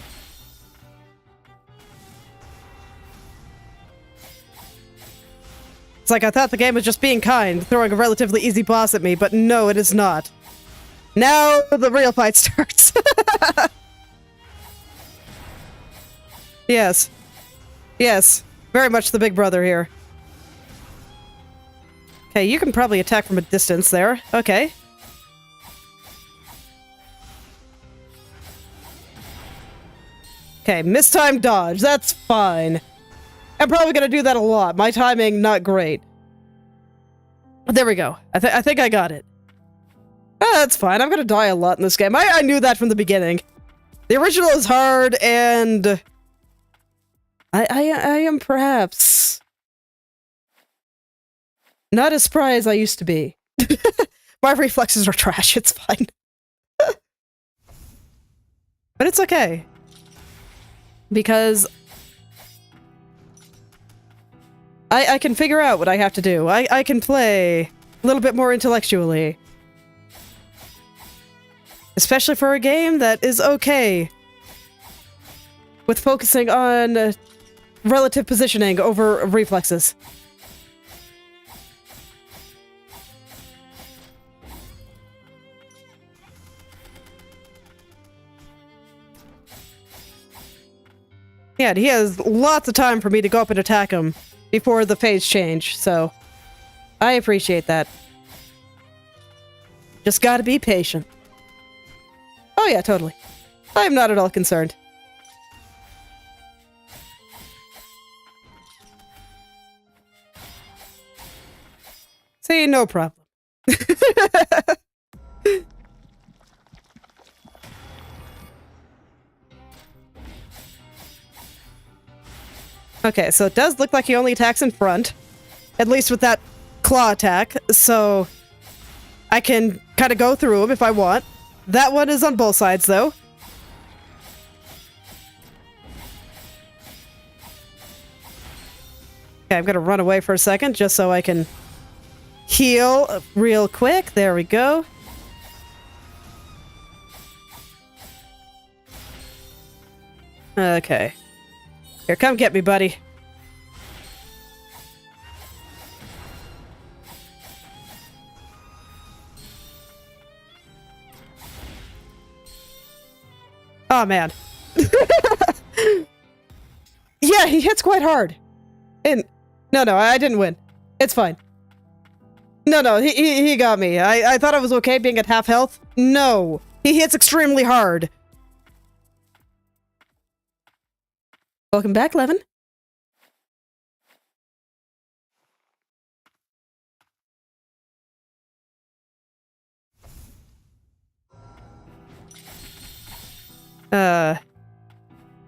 It's like I thought the game was just being kind, throwing a relatively easy boss at me, but no, it is not. Now the real fight starts. Yes. Yes. Very much the big brother here. Okay, you can probably attack from a distance there. Okay. Okay, mistimed dodge. That's fine. I'm probably gonna do that a lot. My timing, not great. There we go. I think I got it. Oh, that's fine. I'm gonna die a lot in this game. I knew that from the beginning. The original is hard, and... I am perhaps... not as spry as I used to be. My reflexes are trash. It's fine. But it's okay. Because... I can figure out what I have to do. I can play a little bit more intellectually. Especially for a game that is okay with focusing on relative positioning over reflexes. Yeah, he has lots of time for me to go up and attack him before the phase change, so I appreciate that. Just gotta be patient. Oh yeah, totally. I'm not at all concerned. See, no problem. Okay, so it does look like he only attacks in front. At least with that claw attack, so I can kind of go through him if I want. That one is on both sides, though. Okay, I'm gonna run away for a second just so I can heal real quick. There we go. Okay. Here, come get me, buddy. Oh, man. Yeah, he hits quite hard. And no, I didn't win. It's fine. No, he got me. I thought I was okay being at half health. No, he hits extremely hard. Welcome back, Levin.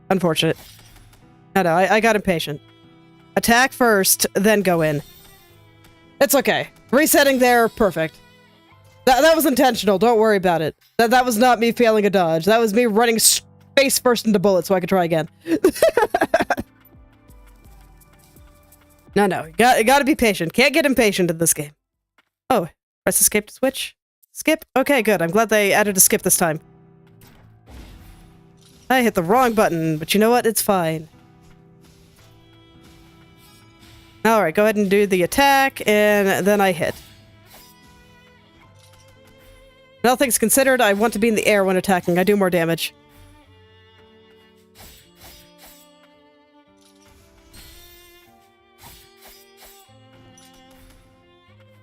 Unfortunate. No, I got impatient. Attack first, then go in. It's okay. Resetting there, perfect. That was intentional, don't worry about it. That was not me failing a dodge. That was me running face first into bullets so I could try again. No, you gotta be patient. Can't get impatient in this game. Oh, press escape to switch. Skip? Okay, good. I'm glad they added a skip this time. I hit the wrong button, but you know what? It's fine. Alright, go ahead and do the attack, and then I hit. All things considered, I want to be in the air when attacking. I do more damage.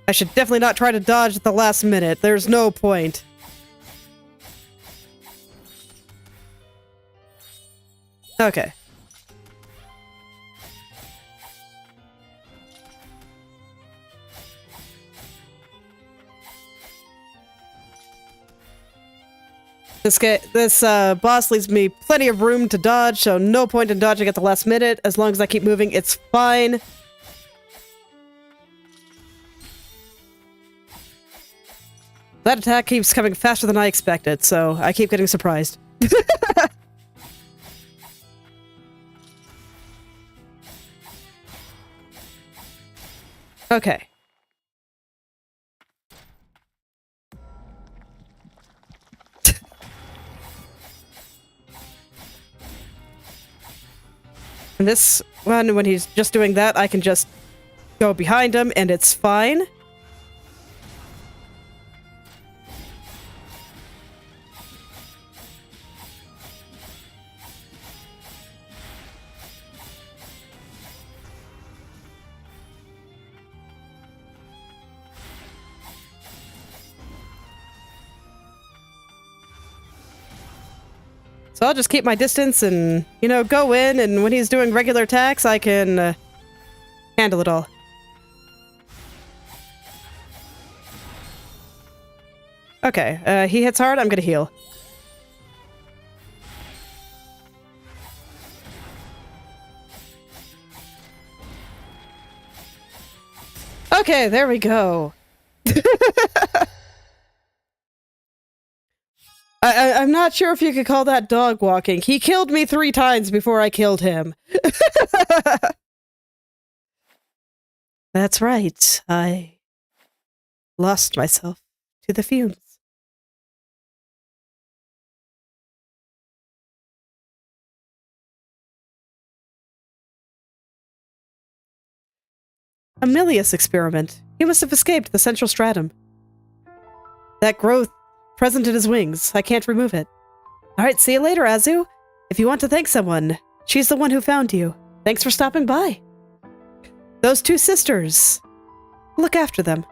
I should definitely not try to dodge at the last minute. There's no point. Okay. This boss leaves me plenty of room to dodge, so no point in dodging at the last minute. As long as I keep moving, it's fine. That attack keeps coming faster than I expected, so I keep getting surprised. Okay. And this one, when he's just doing that, I can just go behind him and it's fine. So I'll just keep my distance and, you know, go in, and when he's doing regular attacks, I can handle it all. Okay, he hits hard, I'm gonna heal. Okay, there we go. I'm not sure if you could call that dog walking. He killed me 3 times before I killed him. That's right. I lost myself to the fumes. A Milius experiment. He must have escaped the central stratum. That growth present in his wings. I can't remove it. Alright, see you later, Azu. If you want to thank someone, she's the one who found you. Thanks for stopping by. Those 2 sisters. Look after them.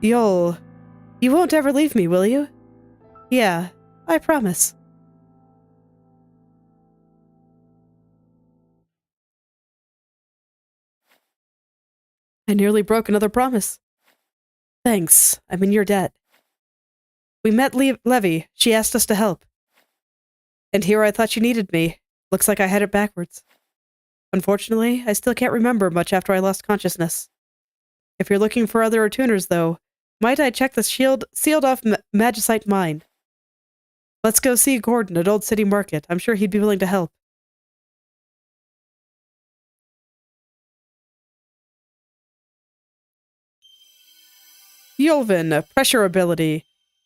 You won't ever leave me, will you? Yeah, I promise. I nearly broke another promise. Thanks. I'm in your debt. We met Levy. She asked us to help. And here I thought you needed me. Looks like I had it backwards. Unfortunately, I still can't remember much after I lost consciousness. If you're looking for other attuners, though, might I check the sealed-off magicite mine? Let's go see Gordon at Old City Market. I'm sure he'd be willing to help. Yulvin, pressure ability.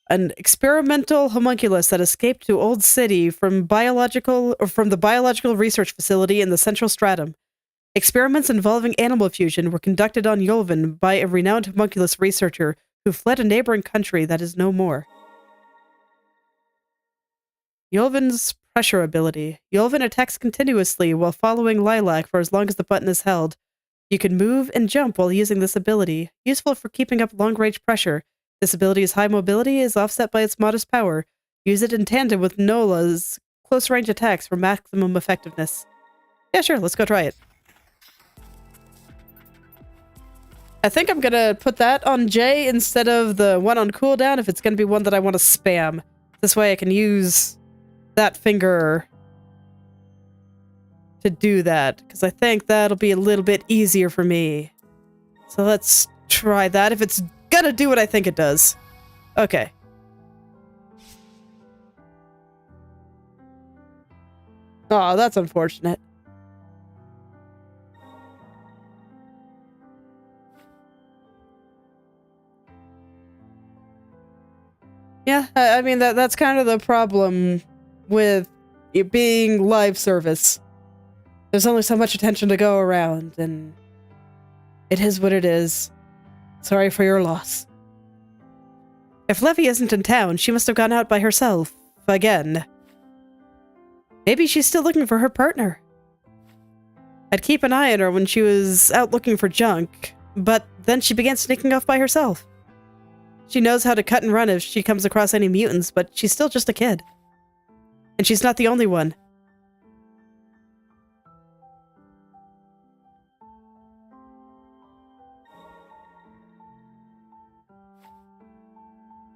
An experimental homunculus that escaped to Old City from the biological research facility in the central stratum. Experiments involving animal fusion were conducted on Yulvin by a renowned homunculus researcher who fled a neighboring country that is no more. Yulvin's pressure ability. Yulvin attacks continuously while following Lilac for as long as the button is held. You can move and jump while using this ability, useful for keeping up long-range pressure. This ability's high mobility is offset by its modest power. Use it in tandem with Nola's close-range attacks for maximum effectiveness. Yeah, sure, let's go try it. I think I'm gonna put that on J instead of the one on cooldown if it's gonna be one that I want to spam. This way I can use that finger to do that, because I think that'll be a little bit easier for me. So let's try that, if it's gonna do what I think it does. Okay. Oh, that's unfortunate. Yeah, I mean, that's kind of the problem with it being live service. There's only so much attention to go around, and it is what it is. Sorry for your loss. If Levy isn't in town, she must have gone out by herself. Again. Maybe she's still looking for her partner. I'd keep an eye on her when she was out looking for junk, but then she began sneaking off by herself. She knows how to cut and run if she comes across any mutants, but she's still just a kid. And she's not the only one.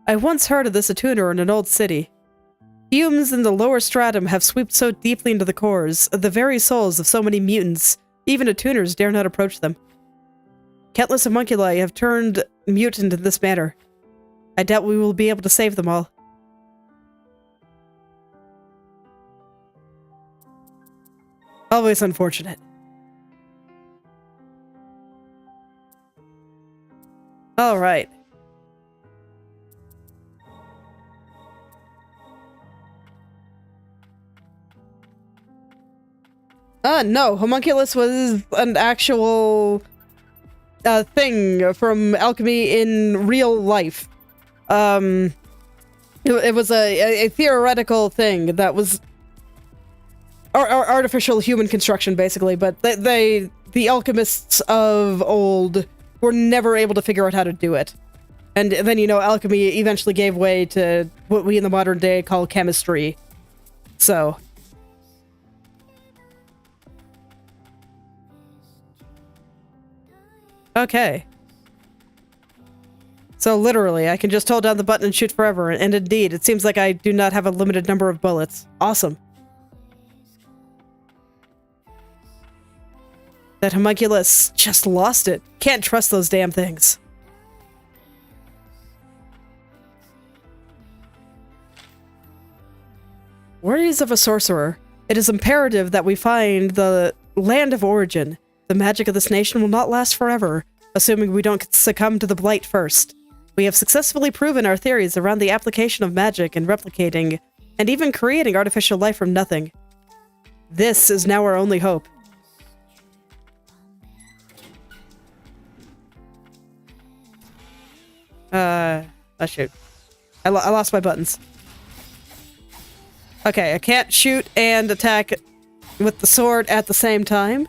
I once heard of this attuner in an old city. Fumes in the lower stratum have swept so deeply into the cores, the very souls of so many mutants, even attuners dare not approach them. Countless homunculi have turned mutant in this manner. I doubt we will be able to save them all. Always unfortunate. All right. No, homunculus was an actual thing from alchemy in real life. It was a theoretical thing that was artificial human construction, basically, but the alchemists of old were never able to figure out how to do it. And then, you know, alchemy eventually gave way to what we in the modern day call chemistry. So... Okay. So literally, I can just hold down the button and shoot forever, and indeed, it seems like I do not have a limited number of bullets. Awesome. That homunculus just lost it. Can't trust those damn things. Worries of a sorcerer. It is imperative that we find the land of origin. The magic of this nation will not last forever, assuming we don't succumb to the blight first. We have successfully proven our theories around the application of magic and replicating, and even creating artificial life from nothing. This is now our only hope. Oh shoot. I lost my buttons. Okay, I can't shoot and attack with the sword at the same time.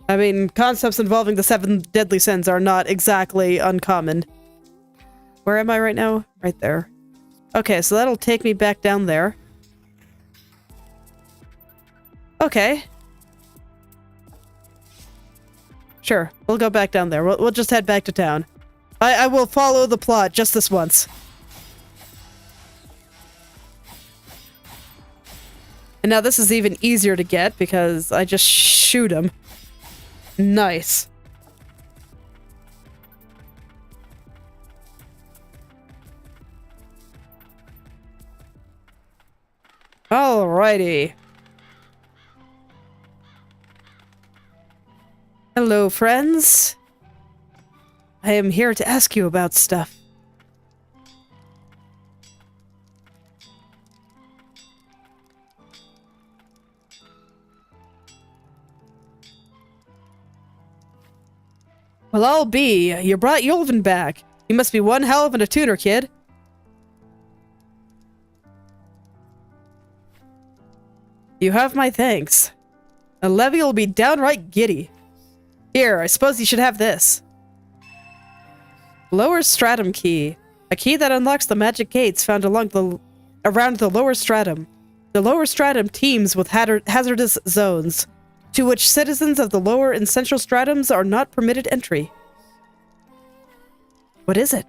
I mean, concepts involving the 7 deadly sins are not exactly uncommon. Where am I right now? Right there. Okay, so that'll take me back down there. Okay. Sure, we'll go back down there. We'll just head back to town. I will follow the plot just this once. And now this is even easier to get because I just shoot him. Nice. Alrighty. Hello, friends. I am here to ask you about stuff. Well, I'll be. You brought Yulvin back. You must be one hell of an attuner, kid. You have my thanks. And Levy will be downright giddy. Here, I suppose you should have this. Lower stratum key. A key that unlocks the magic gates found around the lower stratum. The lower stratum teems with hazardous zones, to which citizens of the lower and central stratums are not permitted entry. What is it?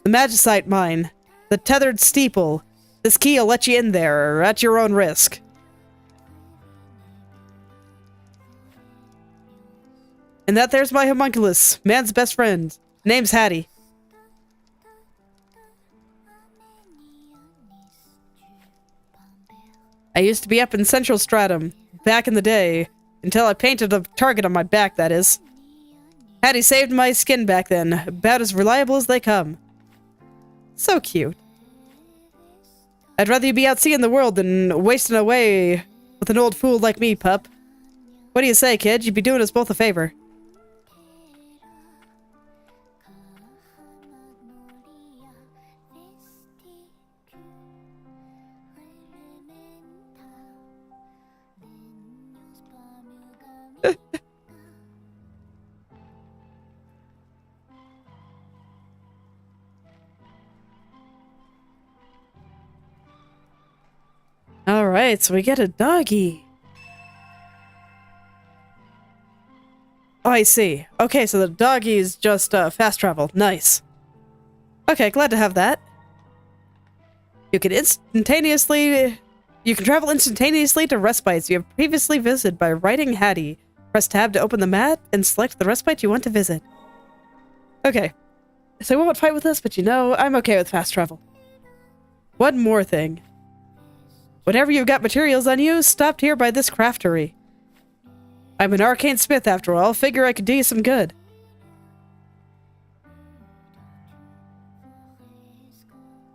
The Magicite mine. The tethered steeple. This key'll let you in there, at your own risk. And that there's my homunculus, man's best friend. Name's Hattie. I used to be up in Central Stratum, back in the day, until I painted a target on my back, that is. Hattie saved my skin back then, about as reliable as they come. So cute. I'd rather you be out seeing the world than wasting away with an old fool like me, pup. What do you say, kid? You'd be doing us both a favor. Alright, so we get a doggy. Oh, I see. Okay, so the doggy is just fast travel. Nice. Okay, glad to have that. You can travel instantaneously to respites you have previously visited by writing Hattie. Press tab to open the map and select the respite you want to visit. Okay. So we won't fight with us, but you know, I'm okay with fast travel. One more thing. Whenever you've got materials on you, stopped here by this craftery. I'm an arcane smith after all, figure I could do you some good.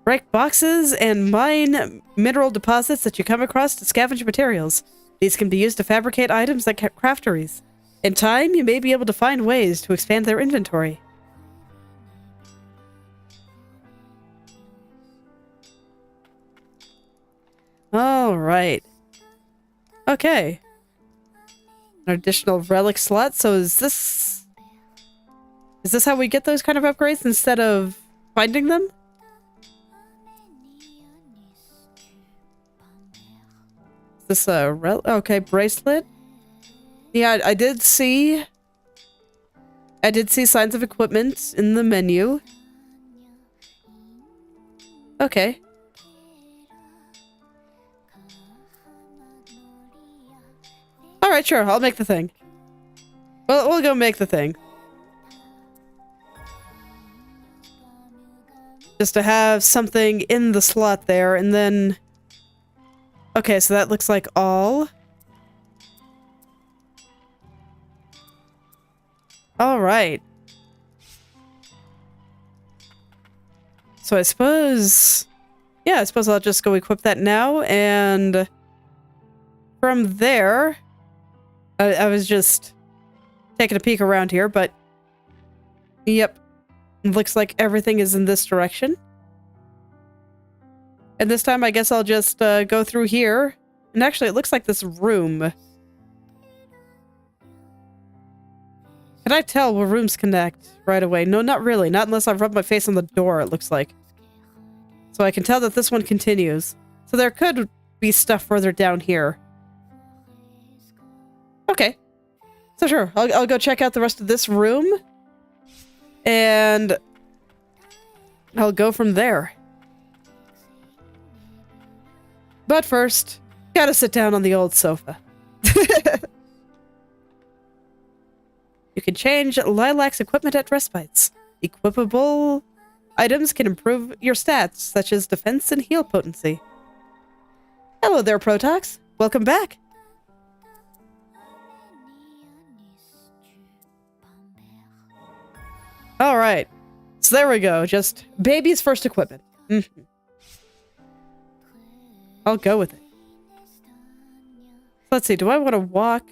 Break boxes and mine mineral deposits that you come across to scavenge materials. These can be used to fabricate items like crafteries. In time, you may be able to find ways to expand their inventory. Alright. Okay. An additional relic slot, so is this how we get those kind of upgrades instead of finding them? Is this a okay, bracelet? Yeah, I did see signs of equipment in the menu. Okay. Alright, sure, I'll make the thing. Well, we'll go make the thing. Just to have something in the slot there, and then... Okay, so that looks like all. Alright. So I suppose... Yeah, I suppose I'll just go equip that now, and... From there... I was just taking a peek around here, but... Yep. Looks like everything is in this direction. And this time I guess I'll just go through here. And actually it looks like this room. Can I tell where rooms connect right away? No, not really. Not unless I've rubbed my face on the door, it looks like. So I can tell that this one continues. So there could be stuff further down here. Okay. So sure, I'll go check out the rest of this room. And I'll go from there. But first, gotta sit down on the old sofa. You can change Lilac's equipment at respites. Equipable items can improve your stats, such as defense and heal potency. Hello there, Protox. Welcome back. Alright. So there we go. Just baby's first equipment. I'll go with it. Let's see, do I want to walk?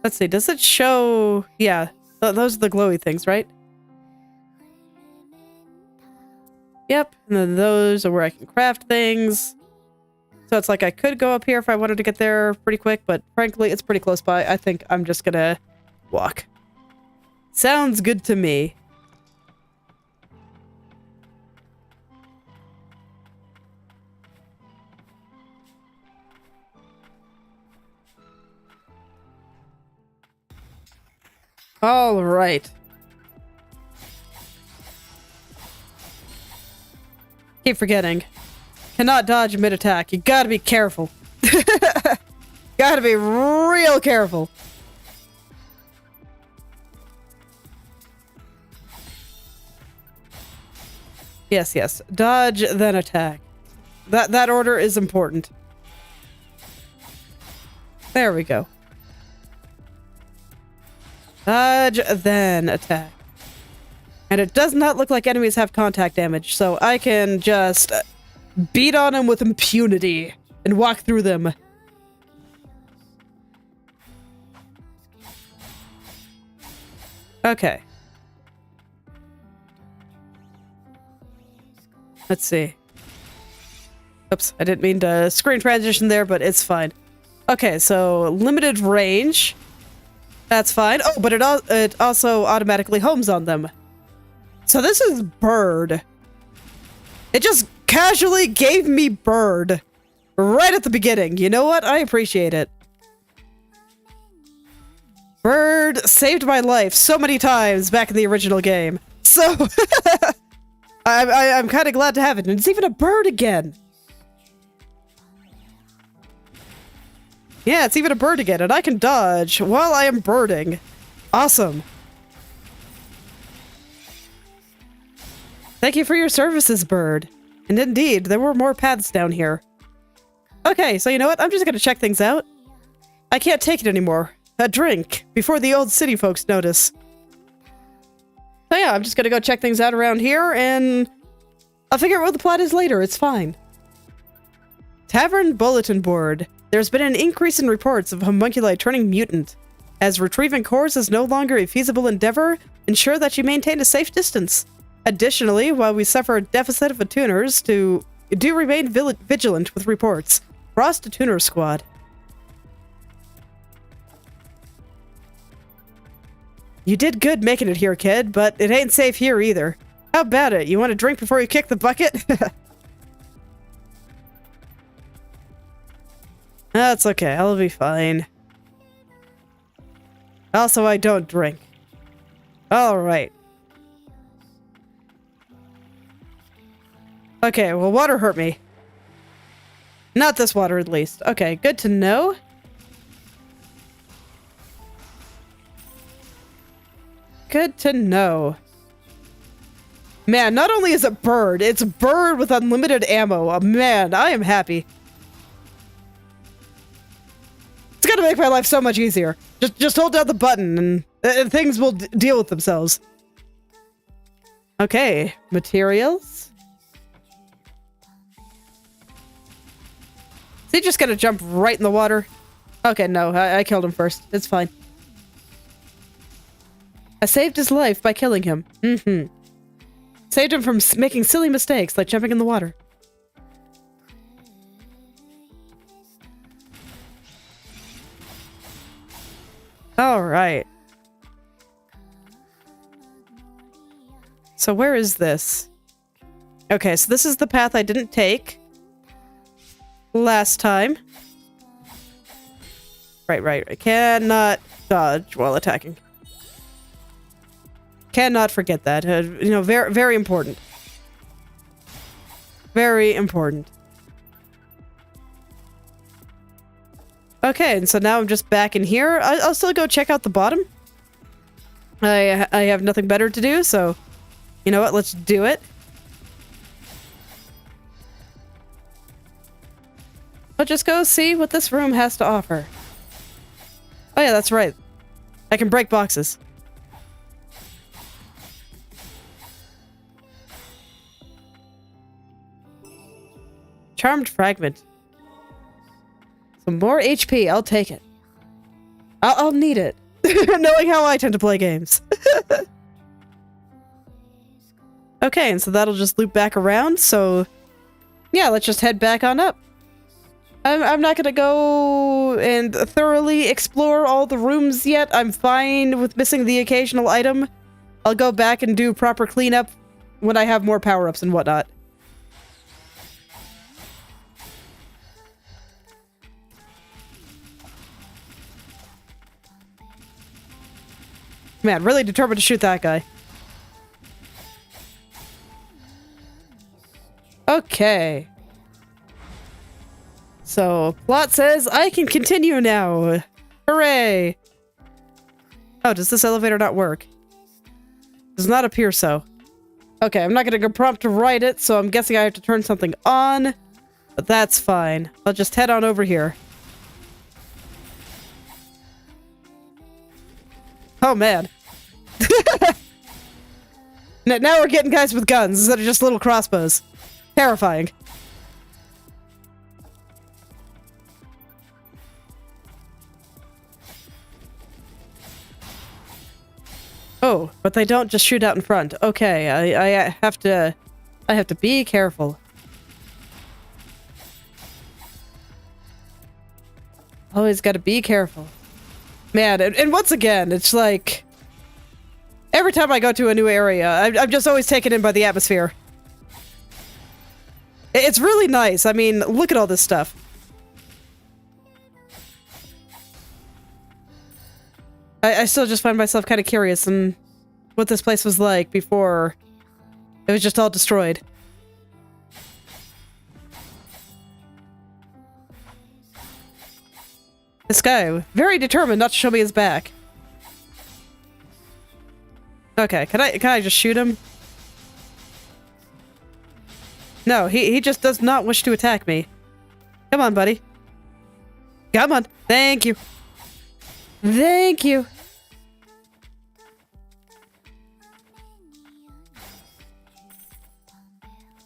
Let's see, does it show... Yeah, those are the glowy things, right? Yep, and then those are where I can craft things. So it's like I could go up here if I wanted to get there pretty quick, but frankly, it's pretty close by. I think I'm just gonna walk. Sounds good to me. All right. Keep forgetting. Cannot dodge mid-attack. You gotta be careful. Gotta be real careful. Yes, yes. Dodge, then attack. That order is important. There we go. Dodge, then attack. And it does not look like enemies have contact damage, so I can just beat on them with impunity and walk through them. Okay. Let's see. Oops, I didn't mean to screen transition there, but it's fine. Okay, so limited range. That's fine. Oh, but it also automatically homes on them. So this is bird. It just casually gave me bird right at the beginning. You know what? I appreciate it. Bird saved my life so many times back in the original game. So I'm kind of glad to have it. And it's even a bird again. Yeah, it's even a bird again, and I can dodge while I am birding. Awesome. Thank you for your services, bird. And indeed, there were more paths down here. Okay, so you know what? I'm just gonna check things out. I can't take it anymore. A drink, before the old city folks notice. So yeah, I'm just gonna go check things out around here, and I'll figure out what the plot is later. It's fine. Tavern Bulletin Board. There's been an increase in reports of homunculi turning mutant. As retrieving cores is no longer a feasible endeavor, ensure that you maintain a safe distance. Additionally, while we suffer a deficit of attuners, do remain vigilant with reports. Frost Attuner Squad. You did good making it here, kid, but it ain't safe here either. How about it? You want a drink before you kick the bucket? That's okay, I'll be fine. Also, I don't drink. Alright. Okay, well, water hurt me. Not this water, at least. Okay, good to know. Good to know. Man, not only is it bird, it's bird with unlimited ammo. Oh, man, I am happy. It's gonna make my life so much easier. Just hold down the button and things will deal with themselves. Okay, materials. Is he just gonna jump right in the water? Okay, no, I killed him first. It's fine. I saved his life by killing him. Mm-hmm. Saved him from making silly mistakes like jumping in the water. Alright. So where is this? Okay, so this is the path I didn't take last time. Right. I cannot dodge while attacking. Cannot forget that. You know, very, very important. Very important. Okay, and so now I'm just back in here. I'll still go check out the bottom. I have nothing better to do, so you know what? Let's do it. I'll just go see what this room has to offer. Oh yeah, that's right. I can break boxes. Charmed fragment. Some more HP, I'll take it. I'll need it. Knowing how I tend to play games. Okay, and so that'll just loop back around, so yeah, let's just head back on up. I'm not gonna go and thoroughly explore all the rooms yet. I'm fine with missing the occasional item. I'll go back and do proper cleanup when I have more power-ups and whatnot. Man, really determined to shoot that guy. Okay. So, plot says I can continue now. Hooray! Oh, does this elevator not work? Does not appear so. Okay, I'm not gonna go prompt to write it, so I'm guessing I have to turn something on. But that's fine. I'll just head on over here. Oh, man. Now we're getting guys with guns instead of just little crossbows. Terrifying. Oh, but they don't just shoot out in front. Okay, I have to be careful. Always gotta be careful. Man, and once again, it's like... Every time I go to a new area, I'm just always taken in by the atmosphere. It's really nice. I mean, look at all this stuff. I still just find myself kind of curious in what this place was like before it was just all destroyed. This guy, very determined not to show me his back. Okay, can I just shoot him? No, he just does not wish to attack me. Come on, buddy. Come on. Thank you. Thank you.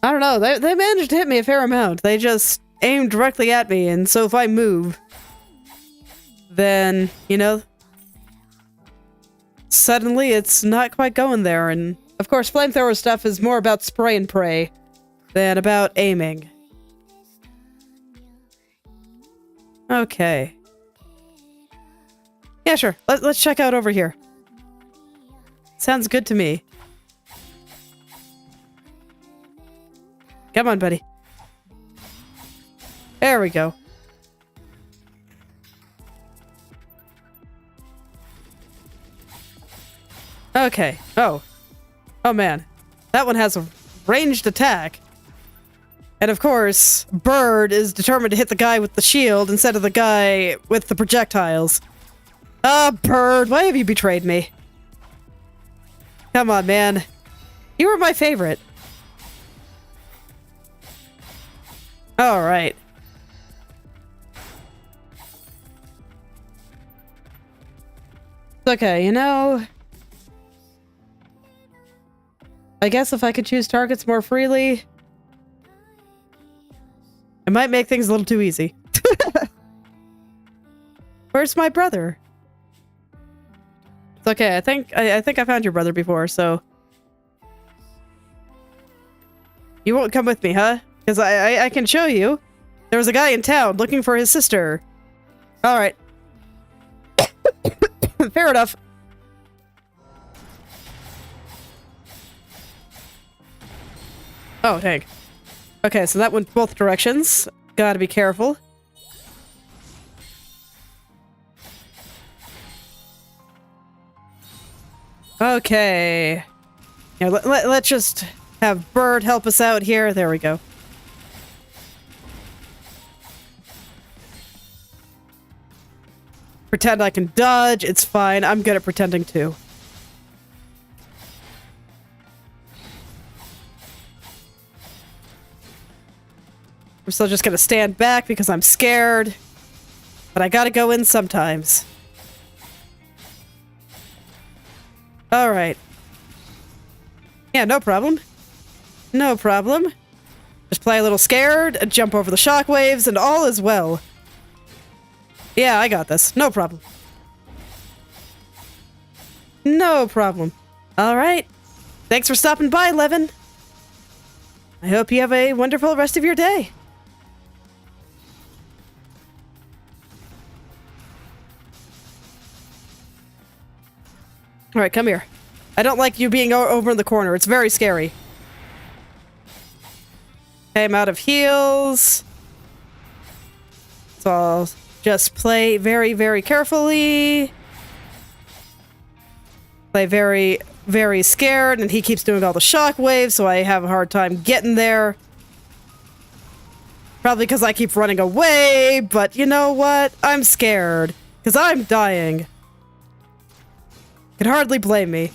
I don't know, they managed to hit me a fair amount. They just aim directly at me, and so if I move, then, you know, suddenly it's not quite going there. And of course, flamethrower stuff is more about spray and pray than about aiming. Okay. Yeah, sure. Let's check out over here. Sounds good to me. Come on, buddy. There we go. Okay. Oh. Oh, man. That one has a ranged attack. And of course, Bird is determined to hit the guy with the shield instead of the guy with the projectiles. Ah, Bird, why have you betrayed me? Come on, man. You were my favorite. Alright. Okay, you know... I guess if I could choose targets more freely... it might make things a little too easy. Where's my brother? It's okay, I think I found your brother before, so... You won't come with me, huh? Because I can show you. There was a guy in town looking for his sister. Alright. Fair enough. Oh, dang. Okay, so that went both directions. Gotta be careful. Okay. Yeah, let's just have Bird help us out here. There we go. Pretend I can dodge. It's fine. I'm good at pretending too. I'm still just gonna stand back because I'm scared. But I gotta go in sometimes. Alright. Yeah, no problem. No problem. Just play a little scared, and jump over the shockwaves, and all is well. Yeah, I got this. No problem. No problem. Alright. Thanks for stopping by, Levin. I hope you have a wonderful rest of your day. Alright, come here. I don't like you being over in the corner. It's very scary. Okay, I'm out of heals. So I'll just play very, very carefully. Play very, very scared, and he keeps doing all the shockwaves, so I have a hard time getting there. Probably because I keep running away, but you know what? I'm scared. Because I'm dying. Can hardly blame me.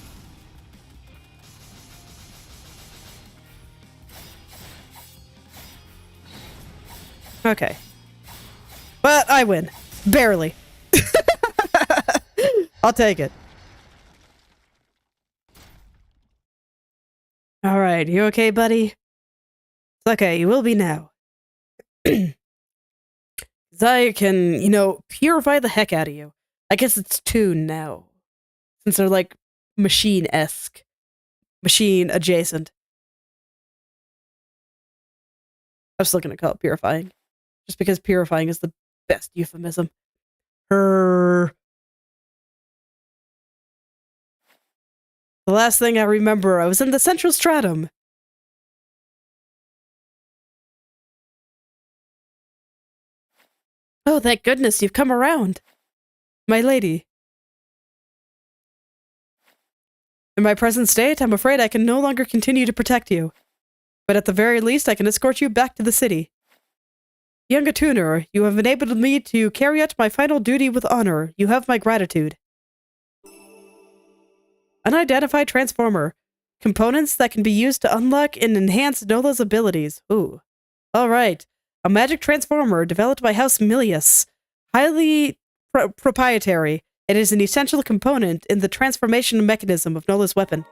Okay. But I win. Barely. I'll take it. Alright, you okay, buddy? It's okay, you will be now. I can, you know, purify the heck out of you. I guess it's tuned now. Since they're like machine-esque. Machine adjacent. I'm still gonna call it purifying. Just because purifying is the best euphemism. The last thing I remember, I was in the central stratum. Oh, thank goodness you've come around. My lady. In my present state, I'm afraid I can no longer continue to protect you. But at the very least, I can escort you back to the city. Young Attuner, you have enabled me to carry out my final duty with honor. You have my gratitude. Unidentified Transformer. Components that can be used to unlock and enhance Nola's abilities. Ooh. Alright. A magic transformer developed by House Milius. Highly proprietary. It is an essential component in the transformation mechanism of Nola's weapon.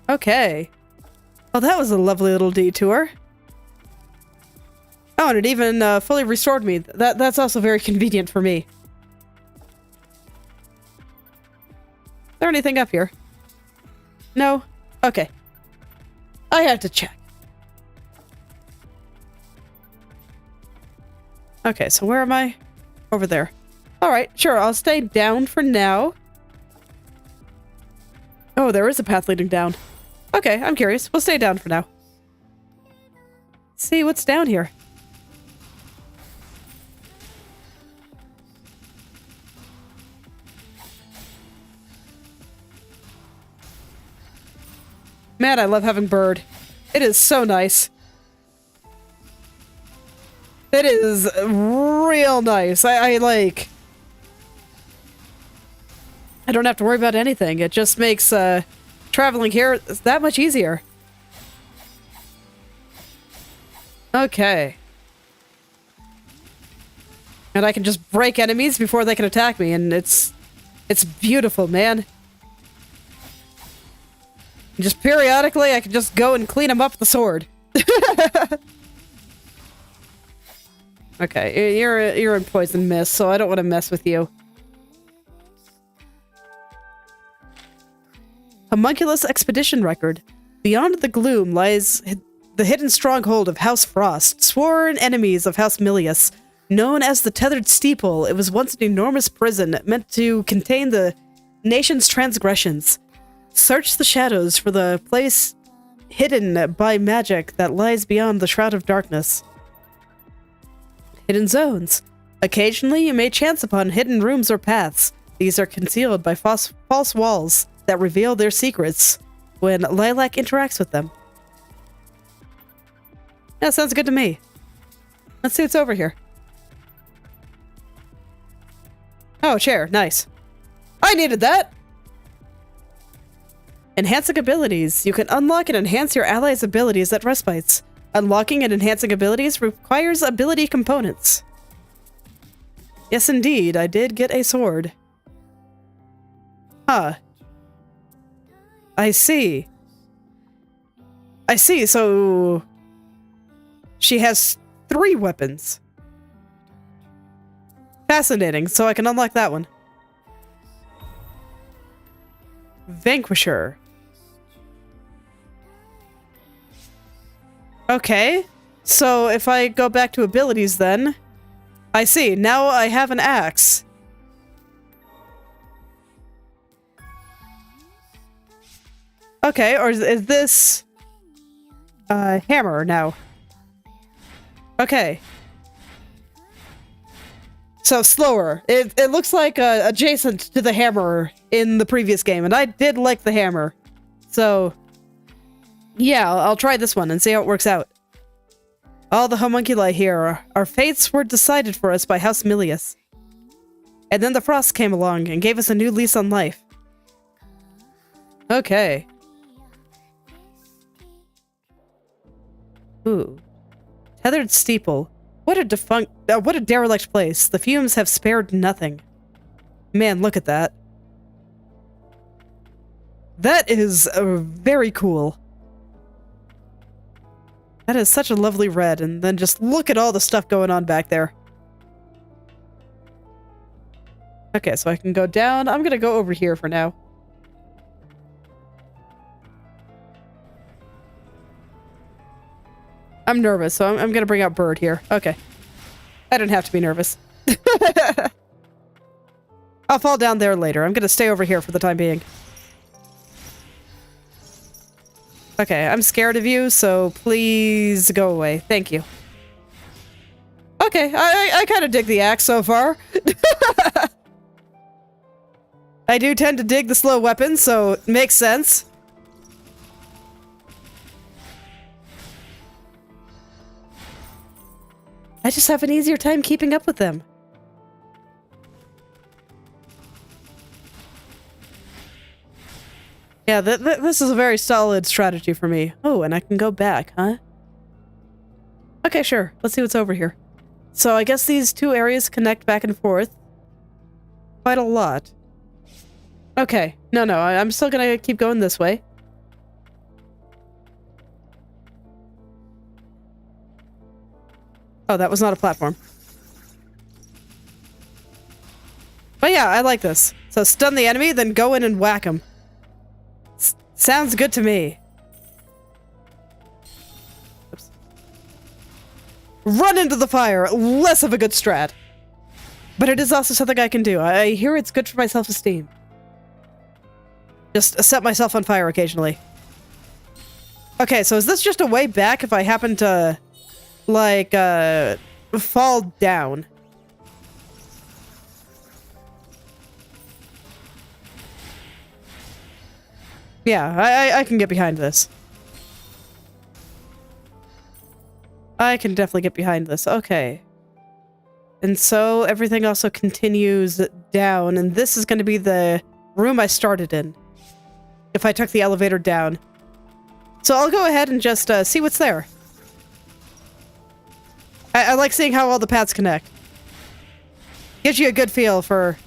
Okay. Well, that was a lovely little detour. Oh, and it even fully restored me. That's also very convenient for me. Is there anything up here? No? Okay. I have to check. Okay, so where am I? Over there. Alright, sure, I'll stay down for now. Oh, there is a path leading down. Okay, I'm curious. We'll stay down for now. See what's down here. Man, I love having bird. It is so nice. It is real nice. I like... I don't have to worry about anything. It just makes traveling here that much easier. Okay. And I can just break enemies before they can attack me, and it's beautiful, man. Just periodically, I can just go and clean them up with the sword. Okay, you're in poison mist, so I don't want to mess with you. Homunculus expedition record. Beyond the gloom lies the hidden stronghold of House Frost, sworn enemies of House Milius. Known as the Tethered Steeple, it was once an enormous prison meant to contain the nation's transgressions. Search the shadows for the place hidden by magic that lies beyond the Shroud of Darkness. Hidden zones. Occasionally, you may chance upon hidden rooms or paths. These are concealed by false walls that reveal their secrets when Lilac interacts with them. That sounds good to me. Let's see what's over here. Oh, chair. Nice. I needed that! Enhancing abilities. You can unlock and enhance your allies' abilities at respites. Unlocking and enhancing abilities requires ability components. Yes, indeed. I did get a sword. Huh. I see. I see, so... She has 3 weapons. Fascinating, so I can unlock that one. Vanquisher. Okay, so if I go back to abilities then... I see, now I have an axe. Okay, or is this... hammer now? Okay. So slower. It looks like adjacent to the hammer in the previous game, and I did like the hammer. So, yeah, I'll try this one and see how it works out. All the homunculi here, our fates were decided for us by House Milius. And then the frost came along and gave us a new lease on life. Okay. Ooh. Tethered steeple. What a derelict place. The fumes have spared nothing. Man, look at that. That is very cool. That is such a lovely red, and then just look at all the stuff going on back there. Okay, so I can go down. I'm gonna go over here for now. I'm nervous, so I'm gonna bring out Bird here. Okay. I don't have to be nervous. I'll fall down there later. I'm gonna stay over here for the time being. Okay, I'm scared of you, so please go away. Thank you. Okay, I kind of dig the axe so far. I do tend to dig the slow weapons, so it makes sense. I just have an easier time keeping up with them. Yeah, this is a very solid strategy for me. Oh, and I can go back, huh? Okay, sure. Let's see what's over here. So I guess these two areas connect back and forth quite a lot. Okay. No, I'm still gonna keep going this way. Oh, that was not a platform. But yeah, I like this. So stun the enemy, then go in and whack him. Sounds good to me. Oops. Run into the fire! Less of a good strat. But it is also something I can do. I hear it's good for my self-esteem. Just set myself on fire occasionally. Okay, so is this just a way back if I happen to, like, fall down? Yeah, I can get behind this. I can definitely get behind this. Okay. And so everything also continues down, and this is going to be the room I started in. If I took the elevator down. So I'll go ahead and just see what's there. I like seeing how all the paths connect. Gives you a good feel for...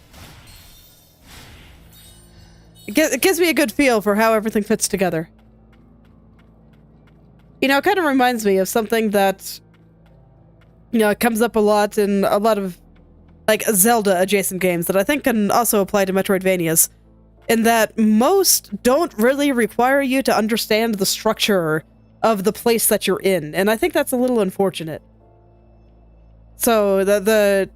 It gives me a good feel for how everything fits together. You know, it kind of reminds me of something that, you know, it comes up a lot in a lot of, like, Zelda-adjacent games that I think can also apply to Metroidvanias, in that most don't really require you to understand the structure of the place that you're in, and I think that's a little unfortunate. So, the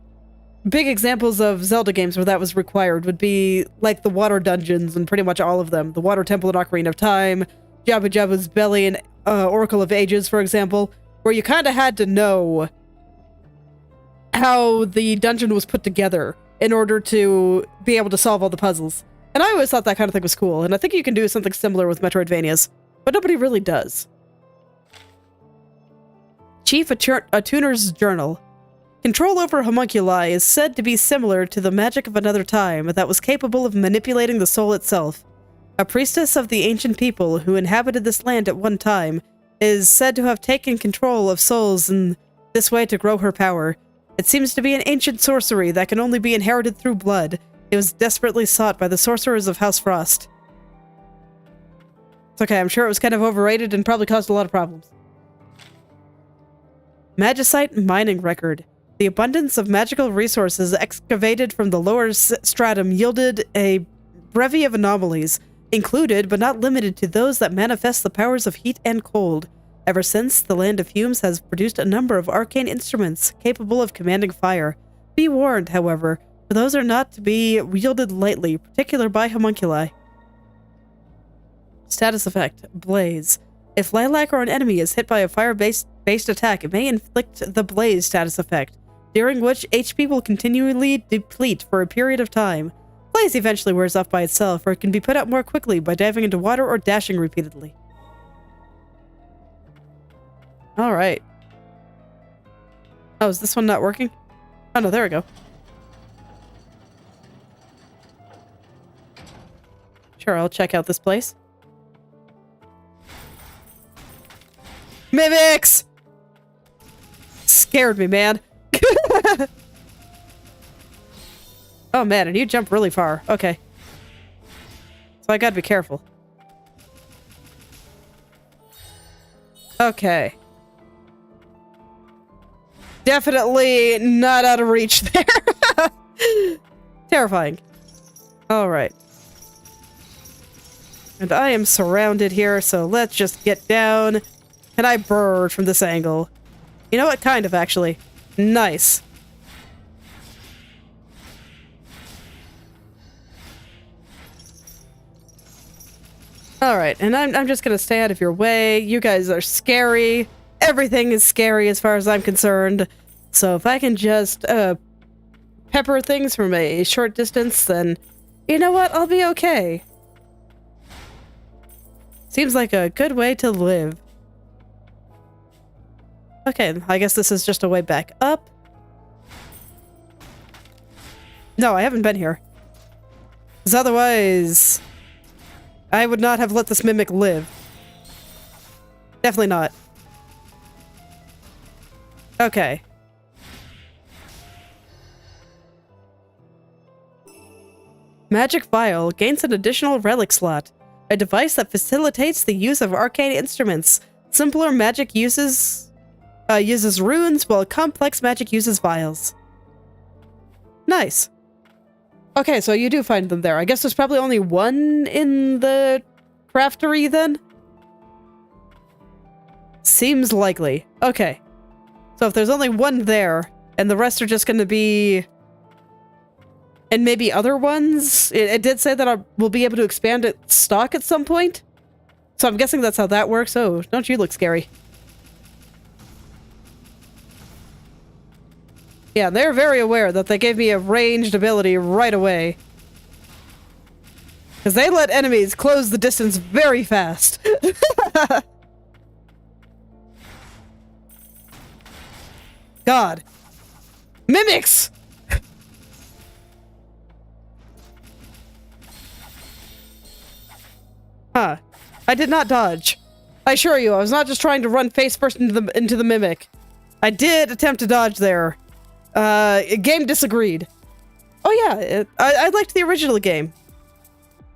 big examples of Zelda games where that was required would be like the water dungeons and pretty much all of them. The Water Temple in Ocarina of Time, Jabu Jabu's Belly and Oracle of Ages, for example, where you kind of had to know how the dungeon was put together in order to be able to solve all the puzzles. And I always thought that kind of thing was cool, and I think you can do something similar with Metroidvanias, but nobody really does. Chief Attuner's Journal. Control over homunculi is said to be similar to the magic of another time that was capable of manipulating the soul itself. A priestess of the ancient people who inhabited this land at one time is said to have taken control of souls in this way to grow her power. It seems to be an ancient sorcery that can only be inherited through blood. It was desperately sought by the sorcerers of House Frost. It's okay, I'm sure it was kind of overrated and probably caused a lot of problems. Magicite mining record. The abundance of magical resources excavated from the lower stratum yielded a bevy of anomalies, included but not limited to those that manifest the powers of heat and cold. Ever since, the Land of Fumes has produced a number of arcane instruments capable of commanding fire. Be warned, however, for those are not to be wielded lightly, particularly by homunculi. Status effect: Blaze. If Lilac or an enemy is hit by a fire-based attack, it may inflict the Blaze status effect. during which HP will continually deplete for a period of time. Blaze eventually wears off by itself, or it can be put out more quickly by diving into water or dashing repeatedly. Alright. Oh, is this one not working? Oh no, there we go. Sure, I'll check out this place. Mimics! Scared me, man. Oh man, and you jump really far. Okay. So I gotta be careful. Okay. Definitely not out of reach there. Terrifying. Alright. And I am surrounded here, so let's just get down. Can I bird from this angle? You know what? Kind of, actually. Nice. Alright, and I'm just gonna stay out of your way. You guys are scary. Everything is scary as far as I'm concerned. So if I can just, pepper things from a short distance, then you know what? I'll be okay. Seems like a good way to live. Okay, I guess this is just a way back up. No, I haven't been here. Because otherwise, I would not have let this mimic live. Definitely not. Okay. Magic Vial gains an additional relic slot. A device that facilitates the use of arcane instruments. Simpler magic uses runes, while complex magic uses vials. Nice. Okay, so you do find them there. I guess there's probably only one in the craftery then? Seems likely. Okay. So if there's only one there, and the rest are just going to be... And maybe other ones? It did say that I will be able to expand its stock at some point. So I'm guessing that's how that works. Oh, don't you look scary. Yeah, they're very aware that they gave me a ranged ability right away. Because they let enemies close the distance very fast. God. Mimics! Huh. I did not dodge. I assure you, I was not just trying to run face first into the mimic. I did attempt to dodge there. Game disagreed. Oh yeah, I liked the original game.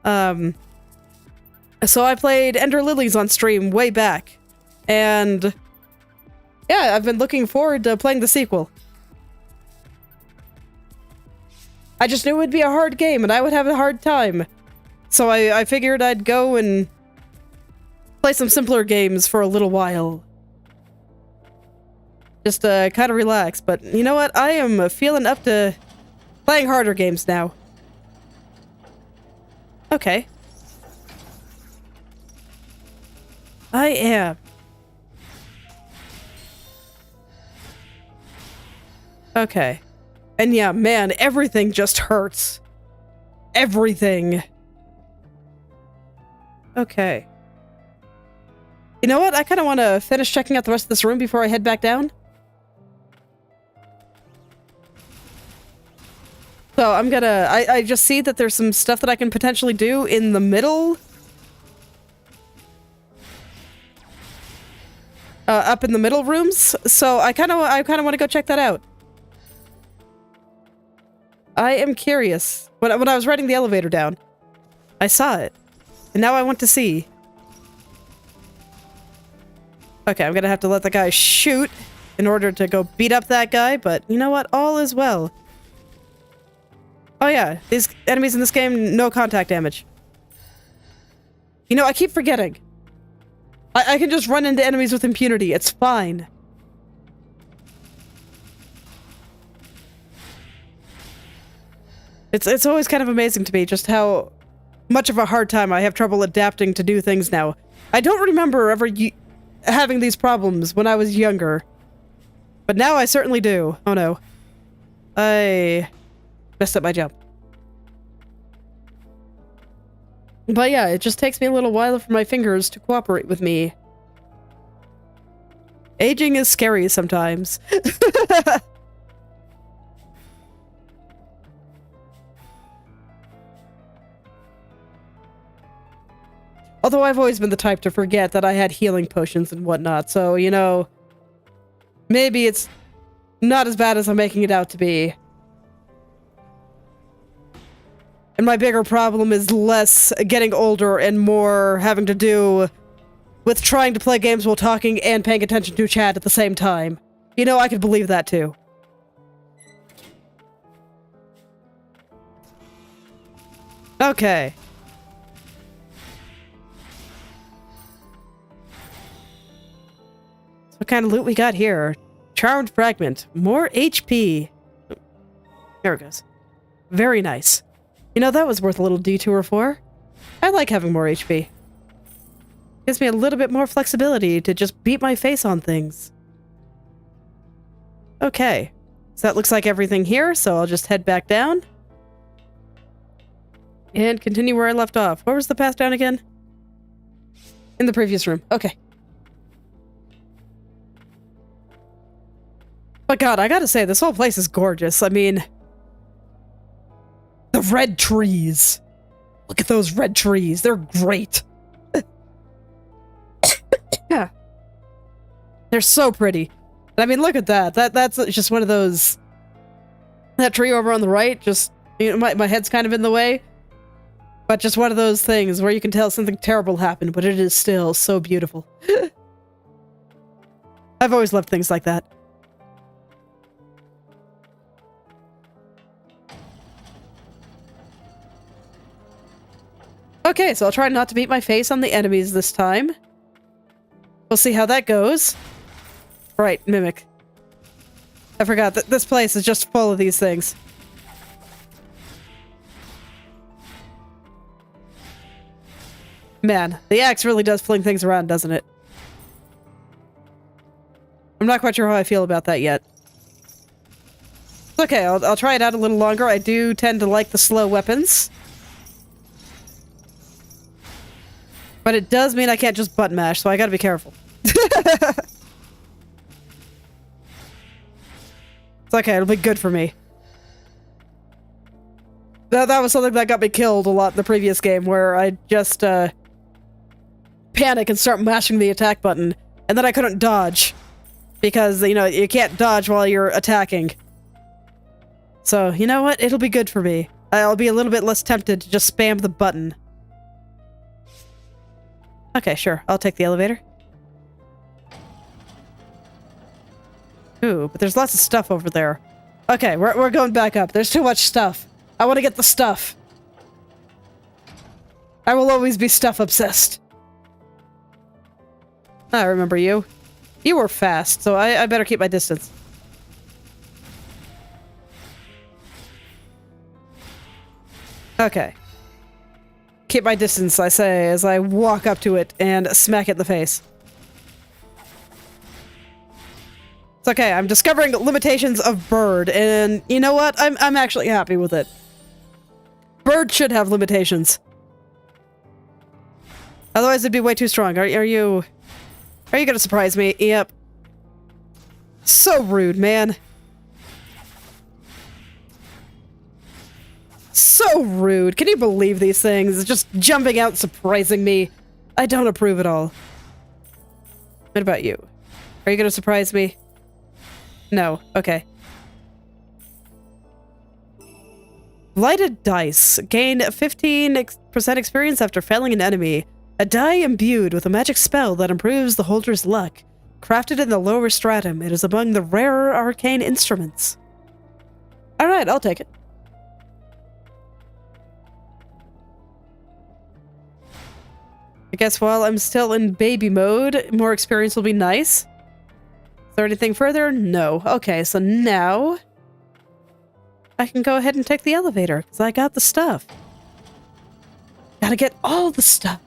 So I played Ender Lilies on stream way back. And yeah, I've been looking forward to playing the sequel. I just knew it would be a hard game and I would have a hard time. So I figured I'd go and play some simpler games for a little while. Just kind of relax, but you know what? I am feeling up to playing harder games now. Okay. I am. Okay. And yeah, man, everything just hurts. Everything. Okay. You know what? I kind of want to finish checking out the rest of this room before I head back down. So I'm gonna... I just see that there's some stuff that I can potentially do in the middle. Up in the middle rooms. So I kind of want to go check that out. I am curious. When I was riding the elevator down, I saw it. And now I want to see. Okay, I'm gonna have to let the guy shoot in order to go beat up that guy, but you know what? All is well. Oh yeah, these enemies in this game, no contact damage. You know, I keep forgetting. I can just run into enemies with impunity. It's fine. It's always kind of amazing to me just how much of a hard time I have trouble adapting to new things now. I don't remember ever having these problems when I was younger. But now I certainly do. Oh no. I messed up my jump. But yeah, it just takes me a little while for my fingers to cooperate with me. Aging is scary sometimes. Although I've always been the type to forget that I had healing potions and whatnot, so, you know, maybe it's not as bad as I'm making it out to be. And my bigger problem is less getting older and more having to do with trying to play games while talking and paying attention to chat at the same time. You know, I could believe that too. Okay. So what kind of loot we got here? Charmed fragment. More HP. There it goes. Very nice. You know, that was worth a little detour for. I like having more HP. Gives me a little bit more flexibility to just beat my face on things. Okay. So that looks like everything here, so I'll just head back down. And continue where I left off. Where was the path down again? In the previous room. Okay. But God, I gotta say, this whole place is gorgeous. I mean, the red trees. Look at those red trees. They're great. Yeah. They're so pretty. I mean, look at that. That's just one of those... That tree over on the right, just... You know, my head's kind of in the way. But just one of those things where you can tell something terrible happened, but it is still so beautiful. I've always loved things like that. Okay, so I'll try not to beat my face on the enemies this time. We'll see how that goes. Right, Mimic. I forgot that this place is just full of these things. Man, the axe really does fling things around, doesn't it? I'm not quite sure how I feel about that yet. It's okay, I'll try it out a little longer. I do tend to like the slow weapons. But it does mean I can't just button mash, so I gotta be careful. It's okay, it'll be good for me. That was something that got me killed a lot in the previous game, where I just, panic and start mashing the attack button, and then I couldn't dodge. Because, you know, you can't dodge while you're attacking. So, you know what? It'll be good for me. I'll be a little bit less tempted to just spam the button. Okay, sure. I'll take the elevator. Ooh, but there's lots of stuff over there. Okay, we're going back up. There's too much stuff. I want to get the stuff. I will always be stuff obsessed. I remember you. You were fast, so I better keep my distance. Okay. Keep my distance, I say, as I walk up to it and smack it in the face. It's okay, I'm discovering limitations of Bird, and you know what? I'm actually happy with it. Bird should have limitations. Otherwise it'd be way too strong. Are you gonna surprise me? Yep. So rude, man. So rude. Can you believe these things? Just jumping out and surprising me. I don't approve at all. What about you? Are you gonna surprise me? No. Okay. Lighted dice. Gain 15% experience after felling an enemy. A die imbued with a magic spell that improves the holder's luck. Crafted in the lower stratum, it is among the rarer arcane instruments. Alright, I'll take it. I guess while I'm still in baby mode, more experience will be nice. Is there anything further? No. Okay, so now I can go ahead and take the elevator, because I got the stuff. Gotta get all the stuff.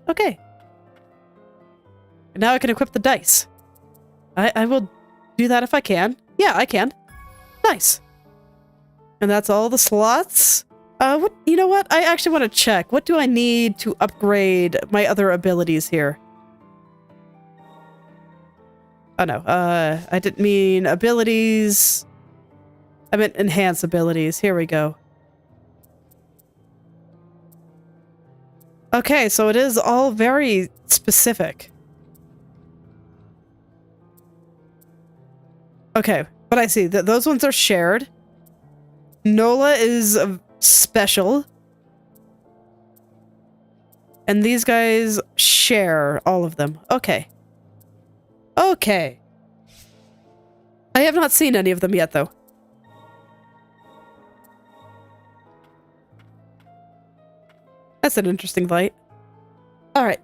Okay. Now I can equip the dice. I will do that if I can. Yeah, I can. Nice. And that's all the slots. You know what? I actually want to check. What do I need to upgrade my other abilities here? Oh no, I didn't mean abilities. I meant enhance abilities. Here we go. Okay, so it is all very specific. Okay, but I see that those ones are shared. Nola is special. And these guys share all of them. Okay. Okay. I have not seen any of them yet, though. That's an interesting light. Alright.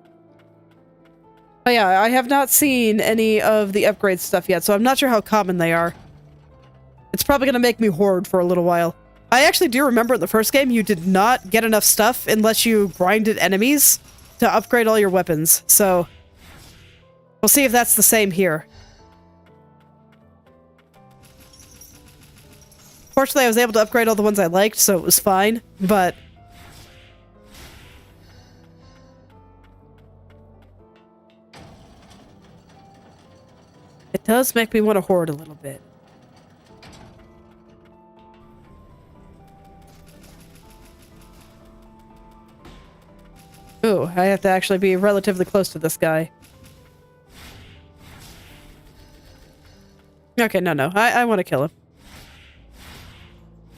Oh yeah, I have not seen any of the upgrade stuff yet, so I'm not sure how common they are. It's probably gonna make me hoard for a little while. I actually do remember in the first game you did not get enough stuff unless you grinded enemies to upgrade all your weapons, so we'll see if that's the same here. Fortunately, I was able to upgrade all the ones I liked, so it was fine, but it does make me want to hoard a little bit. Ooh, I have to actually be relatively close to this guy. Okay, no. I want to kill him.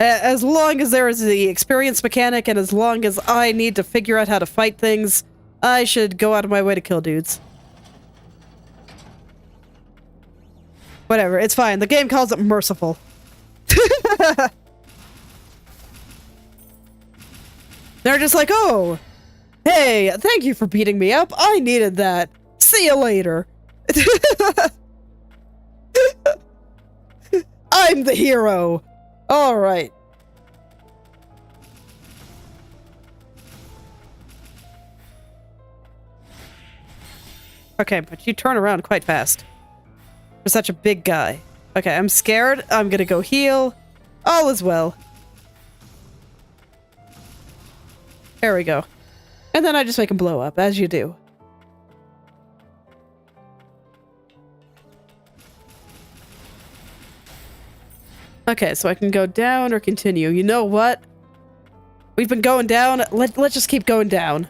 As long as there is the experience mechanic and as long as I need to figure out how to fight things, I should go out of my way to kill dudes. Whatever, it's fine. The game calls it merciful. They're just like, oh, hey, thank you for beating me up. I needed that. See you later. I'm the hero. All right. Okay, but you turn around quite fast. You're such a big guy. Okay, I'm scared. I'm gonna go heal. All is well. There we go. And then I just make him blow up, as you do. Okay, so I can go down or continue. You know what? We've been going down. Let's just keep going down.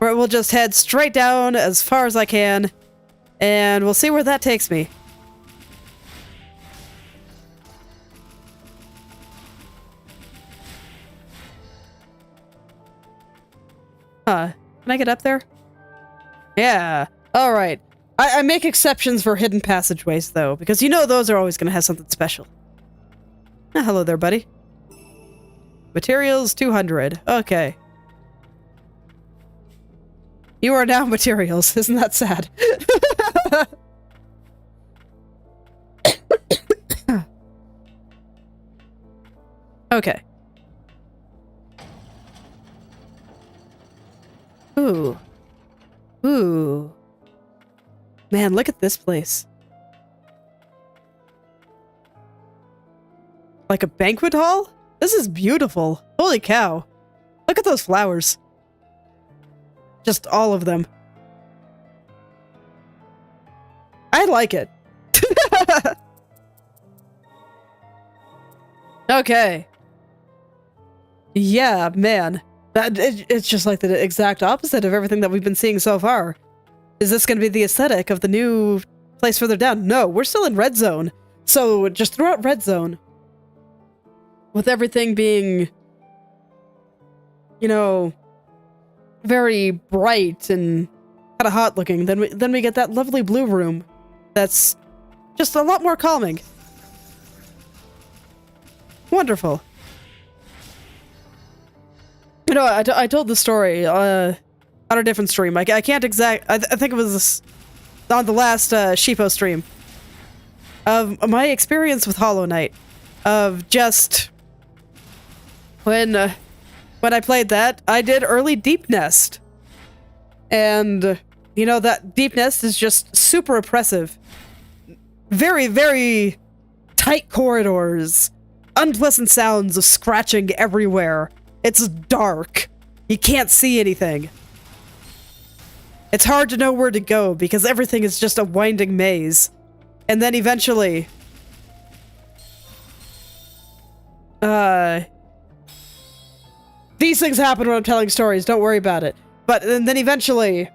Or we'll just head straight down as far as I can. And we'll see where that takes me. Huh. Can I get up there? Yeah. Alright. I make exceptions for hidden passageways, though, because you know those are always going to have something special. Oh, hello there, buddy. Materials 200. Okay. You are now materials. Isn't that sad? Okay. Ooh. Ooh. Man, look at this place. Like a banquet hall? This is beautiful. Holy cow. Look at those flowers. Just all of them. I like it. Okay. Yeah, man. It's just like the exact opposite of everything that we've been seeing so far. Is this going to be the aesthetic of the new place further down? No, we're still in red zone. So just throw out red zone. With everything being, you know, very bright and kind of hot looking, then we get that lovely blue room that's just a lot more calming. Wonderful. You know, I told the story on a different stream. I can't I think it was on the last Sheepo stream of my experience with Hollow Knight, of just when I played that, I did early Deep Nest. And, you know, that Deep Nest is just super oppressive. very, very tight corridors, unpleasant sounds of scratching everywhere. It's dark. You can't see anything. It's hard to know where to go because everything is just a winding maze. And then eventually... these things happen when I'm telling stories, don't worry about it. But and then eventually,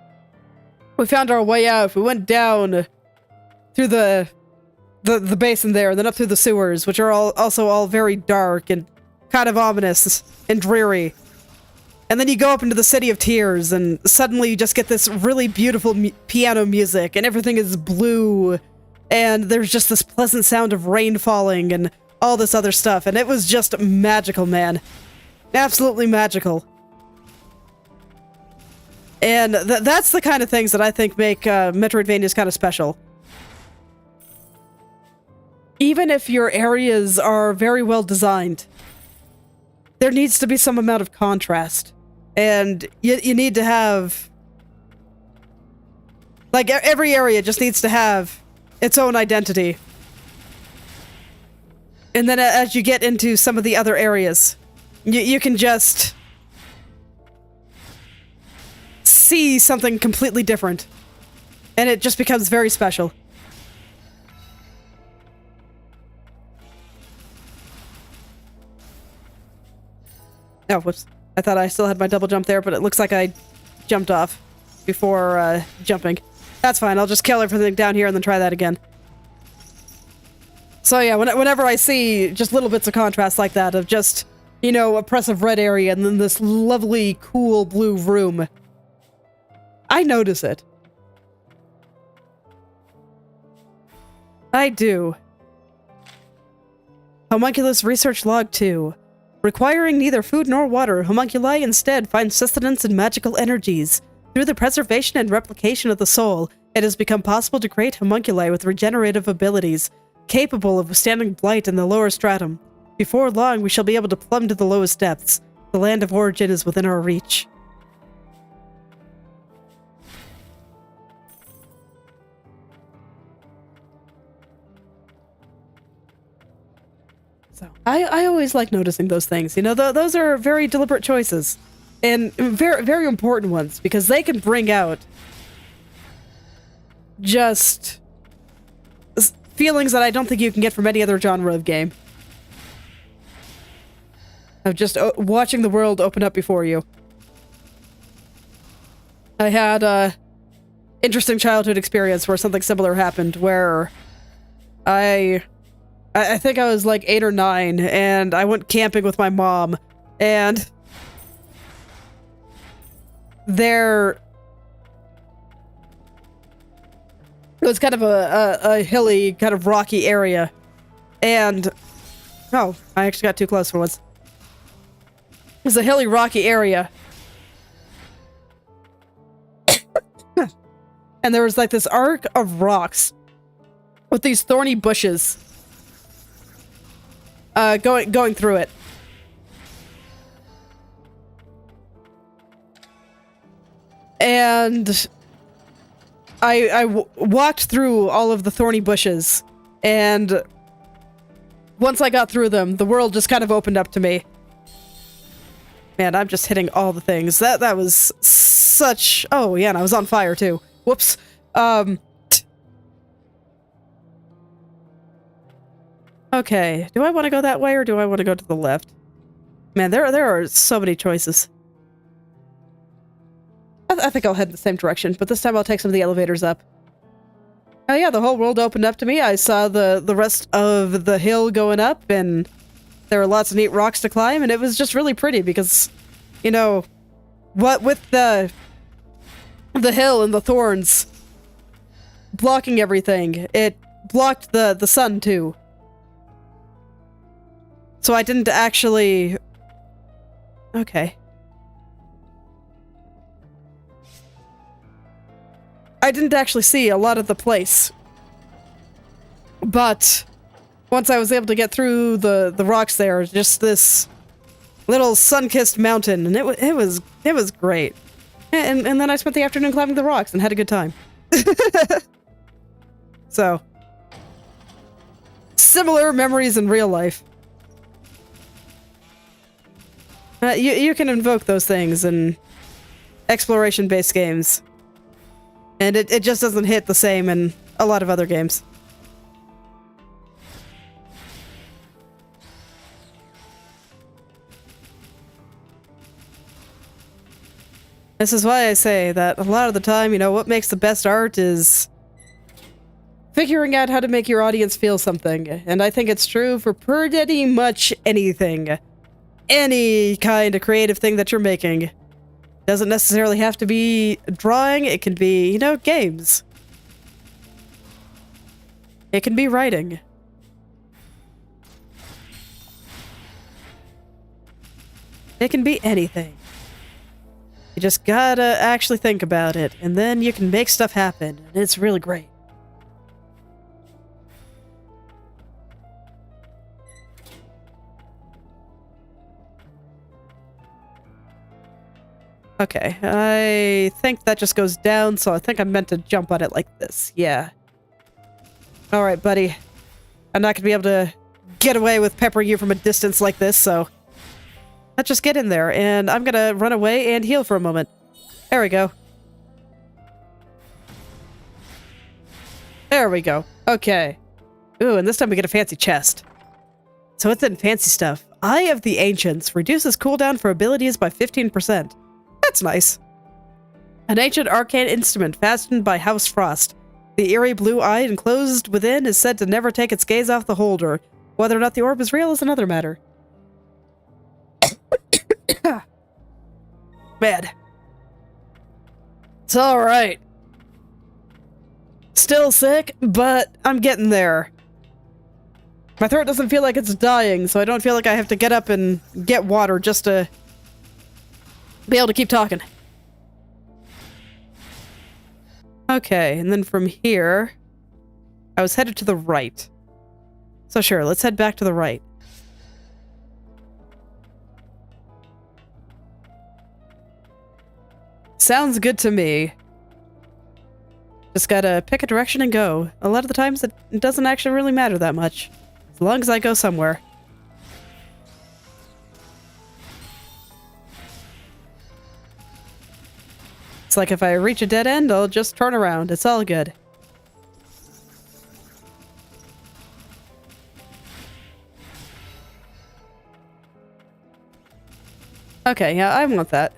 we found our way out. We went down through the basin there, and then up through the sewers, which are also all very dark and kind of ominous and dreary. And then you go up into the City of Tears, and suddenly you just get this really beautiful piano music, and everything is blue, and there's just this pleasant sound of rain falling, and all this other stuff, and it was just magical, man. Absolutely magical. And that's the kind of things that I think make Metroidvanias kind of special. Even if your areas are very well designed, there needs to be some amount of contrast. And you need to have... like, every area just needs to have its own identity. And then as you get into some of the other areas, you can just see something completely different. And it just becomes very special. Oh, whoops. I thought I still had my double jump there, but it looks like I jumped off before jumping. That's fine, I'll just kill everything down here and then try that again. So yeah, whenever I see just little bits of contrast like that, of just, you know, oppressive red area and then this lovely, cool blue room, I notice it. I do. Homunculus Research Log 2. Requiring neither food nor water, homunculi instead find sustenance in magical energies. Through the preservation and replication of the soul, it has become possible to create homunculi with regenerative abilities, capable of withstanding blight in the lower stratum. Before long, we shall be able to plumb to the lowest depths. The land of origin is within our reach. So I always like noticing those things. You know, those are very deliberate choices. And very, very important ones, because they can bring out just feelings that I don't think you can get from any other genre of game. Of just watching the world open up before you. I had a interesting childhood experience where something similar happened, where I think I was like 8 or 9, and I went camping with my mom, and it was kind of a hilly, kind of rocky area. And... oh, I actually got too close for once. It was a hilly, rocky area. And there was like this arc of rocks with these thorny bushes going through it. And I walked through all of the thorny bushes, and once I got through them, the world just kind of opened up to me. Man, I'm just hitting all the things. That was such... oh, yeah, and I was on fire, too. Whoops. Okay, do I want to go that way, or do I want to go to the left? Man, there are so many choices. I think I'll head in the same direction, but this time I'll take some of the elevators up. Oh yeah, the whole world opened up to me. I saw the rest of the hill going up, and there were lots of neat rocks to climb, and it was just really pretty because, you know, what with the hill and the thorns blocking everything, it blocked the sun too. So I didn't actually... okay. I didn't actually see a lot of the place. But once I was able to get through the rocks there, just this little sun-kissed mountain, and it was great. And then I spent the afternoon climbing the rocks and had a good time. So, similar memories in real life. You can invoke those things in exploration-based games. And it just doesn't hit the same in a lot of other games. This is why I say that a lot of the time, you know, what makes the best art is figuring out how to make your audience feel something. And I think it's true for pretty much anything. Any kind of creative thing that you're making. Doesn't necessarily have to be drawing, it can be, you know, games. It can be writing. It can be anything. You just gotta actually think about it, and then you can make stuff happen, and it's really great. Okay, I think that just goes down, so I think I'm meant to jump on it like this. Yeah. Alright, buddy. I'm not gonna be able to get away with peppering you from a distance like this, so let's just get in there, and I'm gonna run away and heal for a moment. There we go. There we go. Okay. Ooh, and this time we get a fancy chest. So it's in fancy stuff. Eye of the Ancients reduces cooldown for abilities by 15%. That's nice. An ancient arcane instrument fashioned by House Frost. The eerie blue eye enclosed within is said to never take its gaze off the holder. Whether or not the orb is real is another matter. Man. It's alright. Still sick, but I'm getting there. My throat doesn't feel like it's dying, so I don't feel like I have to get up and get water just to be able to keep talking. Okay, and then from here, I was headed to the right. So sure, let's head back to the right. Sounds good to me. Just gotta pick a direction and go. A lot of the times it doesn't actually really matter that much. As long as I go somewhere. It's like if I reach a dead end, I'll just turn around. It's all good. Okay, yeah, I want that.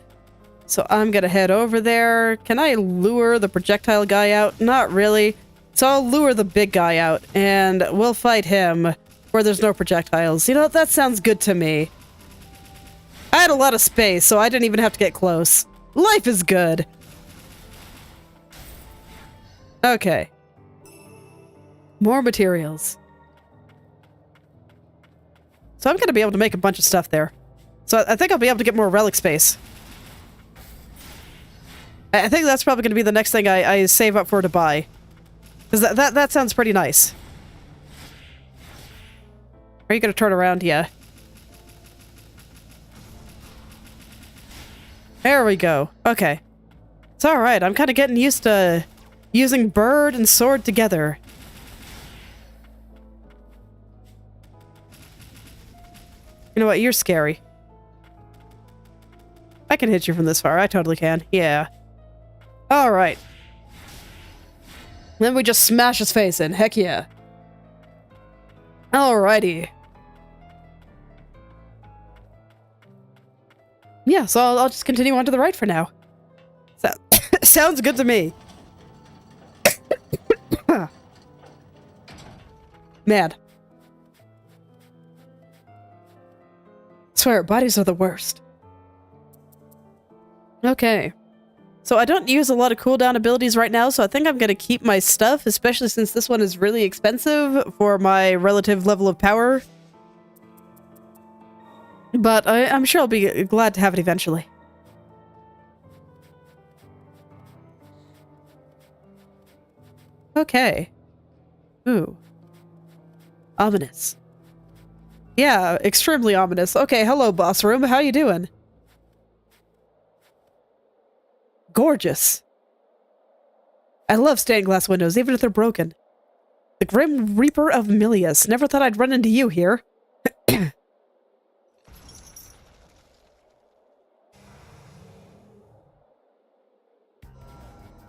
So I'm gonna head over there. Can I lure the projectile guy out? Not really. So I'll lure the big guy out, and we'll fight him where there's no projectiles. You know, that sounds good to me. I had a lot of space, so I didn't even have to get close. Life is good. Okay. More materials. So I'm gonna be able to make a bunch of stuff there. So I think I'll be able to get more relic space. I think that's probably going to be the next thing I save up for to buy. Because that sounds pretty nice. Are you going to turn around? Yeah. There we go. Okay. It's alright. I'm kind of getting used to using bird and sword together. You know what? You're scary. I can hit you from this far. I totally can. Yeah. Alright. Then we just smash his face in. Heck yeah. Alrighty. Yeah, so I'll just continue on to the right for now. So, sounds good to me. Man. Swear, bodies are the worst. Okay. So I don't use a lot of cooldown abilities right now, so I think I'm going to keep my stuff, especially since this one is really expensive for my relative level of power. But I'm sure I'll be glad to have it eventually. Okay. Ooh. Ominous. Yeah, extremely ominous. Okay, hello, boss room. How you doing? Gorgeous. I love stained glass windows, even if they're broken. The Grim Reaper of Milius. Never thought I'd run into you here.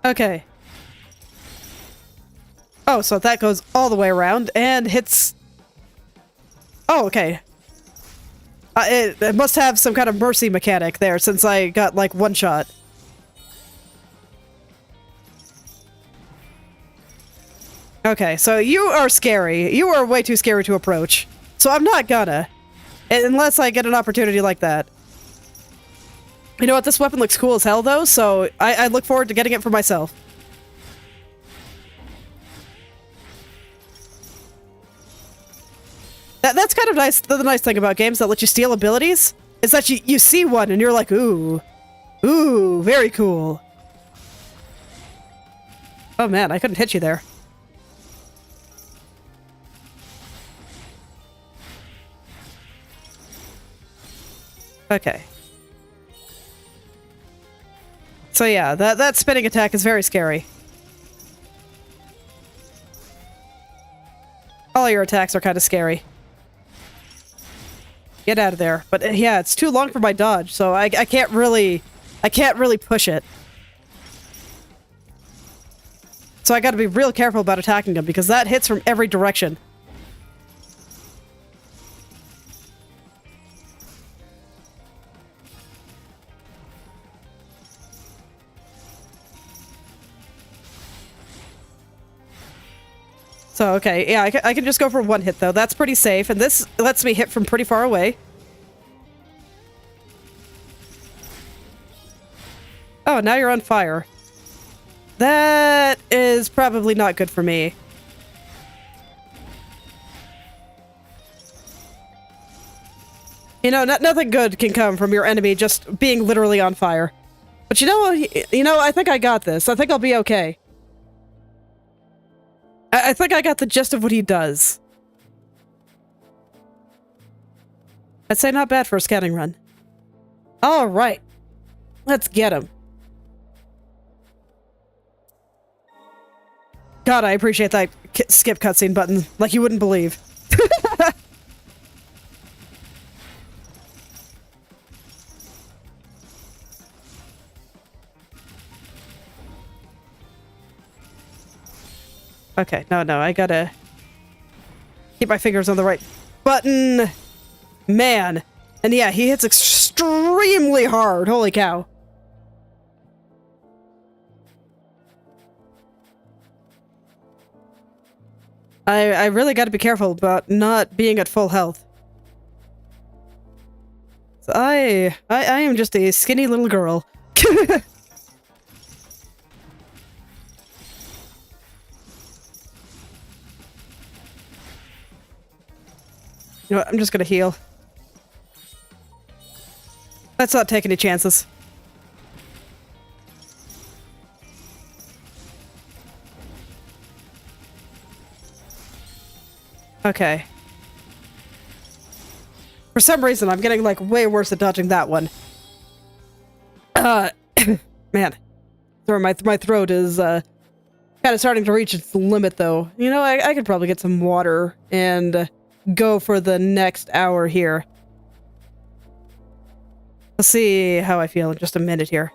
Okay. Oh, so that goes all the way around and hits... Oh, okay. It must have some kind of mercy mechanic there, since I got, like, one shot. Okay, so you are scary. You are way too scary to approach. So I'm not gonna. Unless I get an opportunity like that. You know what? This weapon looks cool as hell, though, so I look forward to getting it for myself. That's kind of nice. The nice thing about games that let you steal abilities is that you see one and you're like, ooh. Ooh, very cool. Oh man, I couldn't hit you there. Okay. So yeah, that spinning attack is very scary. All your attacks are kind of scary. Get out of there. But yeah, it's too long for my dodge, so I can't really push it. So I gotta be real careful about attacking him, because that hits from every direction. So, okay, yeah, I can just go for one hit, though. That's pretty safe, and this lets me hit from pretty far away. Oh, now you're on fire. That is probably not good for me. You know, nothing good can come from your enemy just being literally on fire. But you know, I think I got this. I think I'll be okay. I think I got the gist of what he does. I'd say not bad for a scouting run. All right. Let's get him. God, I appreciate that skip cutscene button like you wouldn't believe. Okay, no, I gotta keep my fingers on the right button. Man. And yeah, he hits extremely hard. Holy cow. I really gotta be careful about not being at full health. So I am just a skinny little girl. You know what, I'm just gonna heal. Let's not take any chances. Okay. For some reason, I'm getting, like, way worse at dodging that one. Man. My throat is, kind of starting to reach its limit, though. You know, I could probably get some water and go for the next hour here. Let's see how I feel in just a minute here.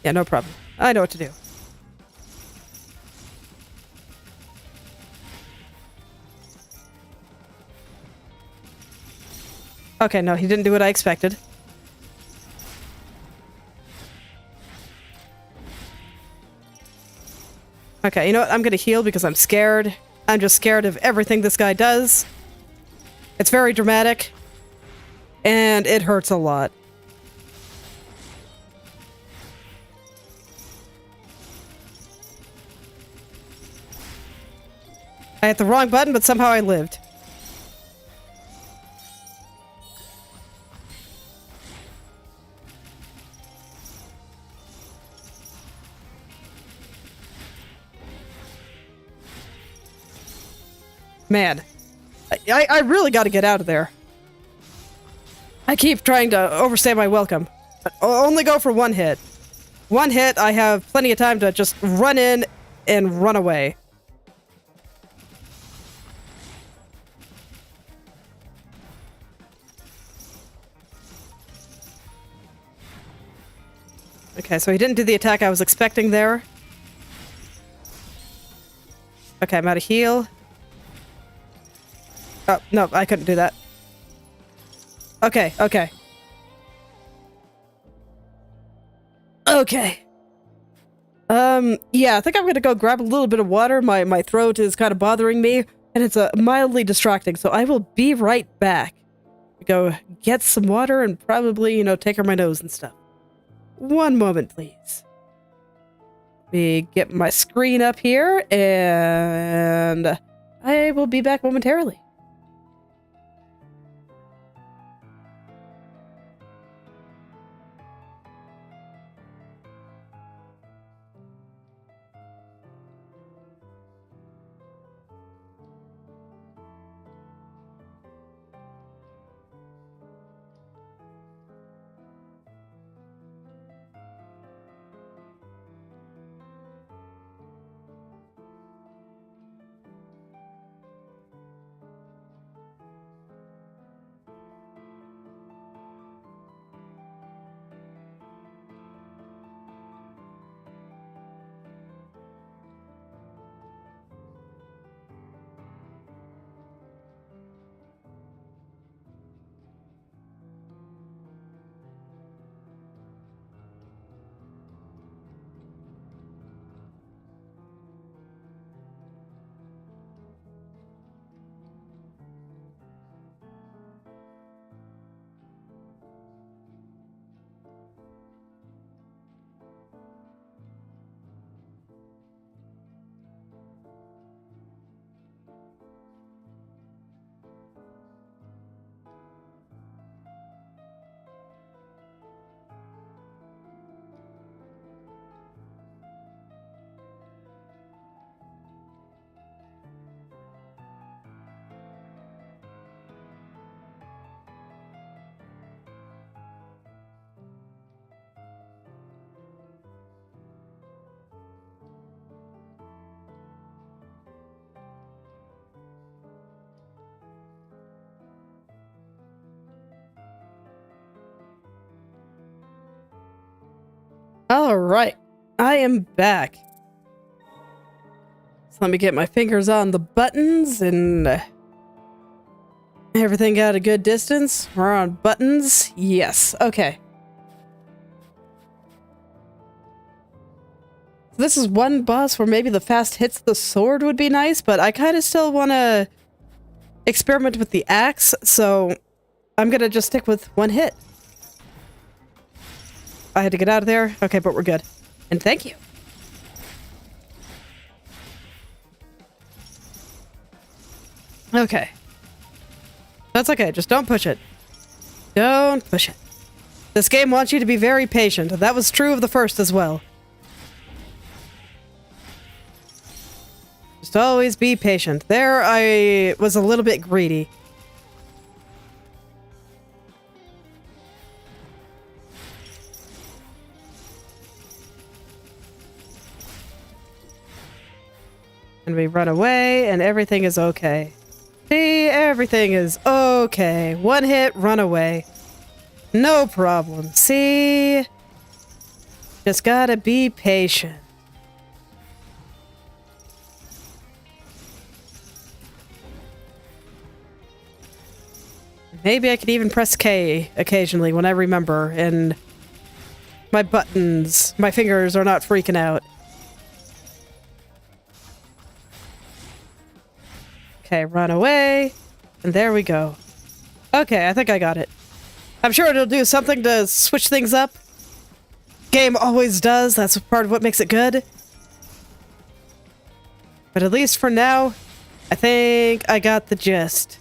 Yeah, no problem. I know what to do. Okay, no, he didn't do what I expected. Okay, you know what? I'm gonna heal because I'm scared. I'm just scared of everything this guy does. It's very dramatic. And it hurts a lot. I hit the wrong button, but somehow I lived. Man, I really gotta get out of there. I keep trying to overstay my welcome. I'll only go for one hit. One hit, I have plenty of time to just run in and run away. Okay, so he didn't do the attack I was expecting there. Okay, I'm out of heal. Oh, no, I couldn't do that. Okay, okay. Okay. Yeah, I think I'm gonna go grab a little bit of water. My throat is kind of bothering me, and it's mildly distracting, so I will be right back. Go get some water and probably, you know, take out my nose and stuff. One moment, please. Let me get my screen up here, and I will be back momentarily. All right, I am back. So let me get my fingers on the buttons and everything at a good distance. We're on buttons. Yes. Okay. This is one boss where maybe the fast hits of the sword would be nice, but I kind of still want to experiment with the axe, so I'm going to just stick with one hit. I had to get out of there. Okay, but we're good. And thank you. Okay. That's okay. Just don't push it. Don't push it. This game wants you to be very patient. That was true of the first as well. Just always be patient. There, I was a little bit greedy. And we run away, and everything is okay. See, everything is okay. One hit, run away. No problem. See? Just gotta be patient. Maybe I could even press K occasionally when I remember, and my buttons, my fingers are not freaking out. Okay, run away. And there we go. Okay, I think I got it. I'm sure it'll do something to switch things up. Game always does. That's part of what makes it good. But at least for now, I think I got the gist.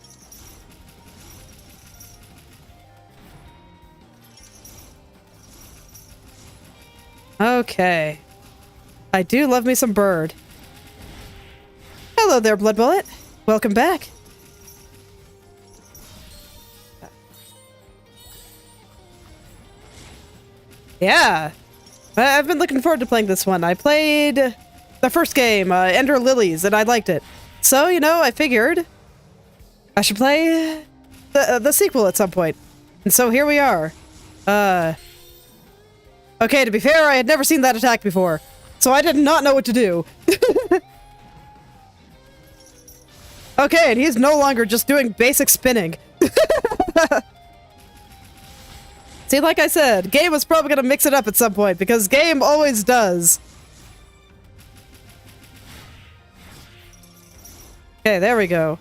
Okay. I do love me some bird. Hello there, Blood Bullet. Welcome back. Yeah. I've been looking forward to playing this one. I played the first game, Ender Lilies, and I liked it. So, you know, I figured I should play the sequel at some point. And so here we are. Okay, to be fair, I had never seen that attack before, so I did not know what to do. Okay, and he's no longer just doing basic spinning. See, like I said, Game was probably gonna mix it up at some point, because Game always does. Okay, there we go.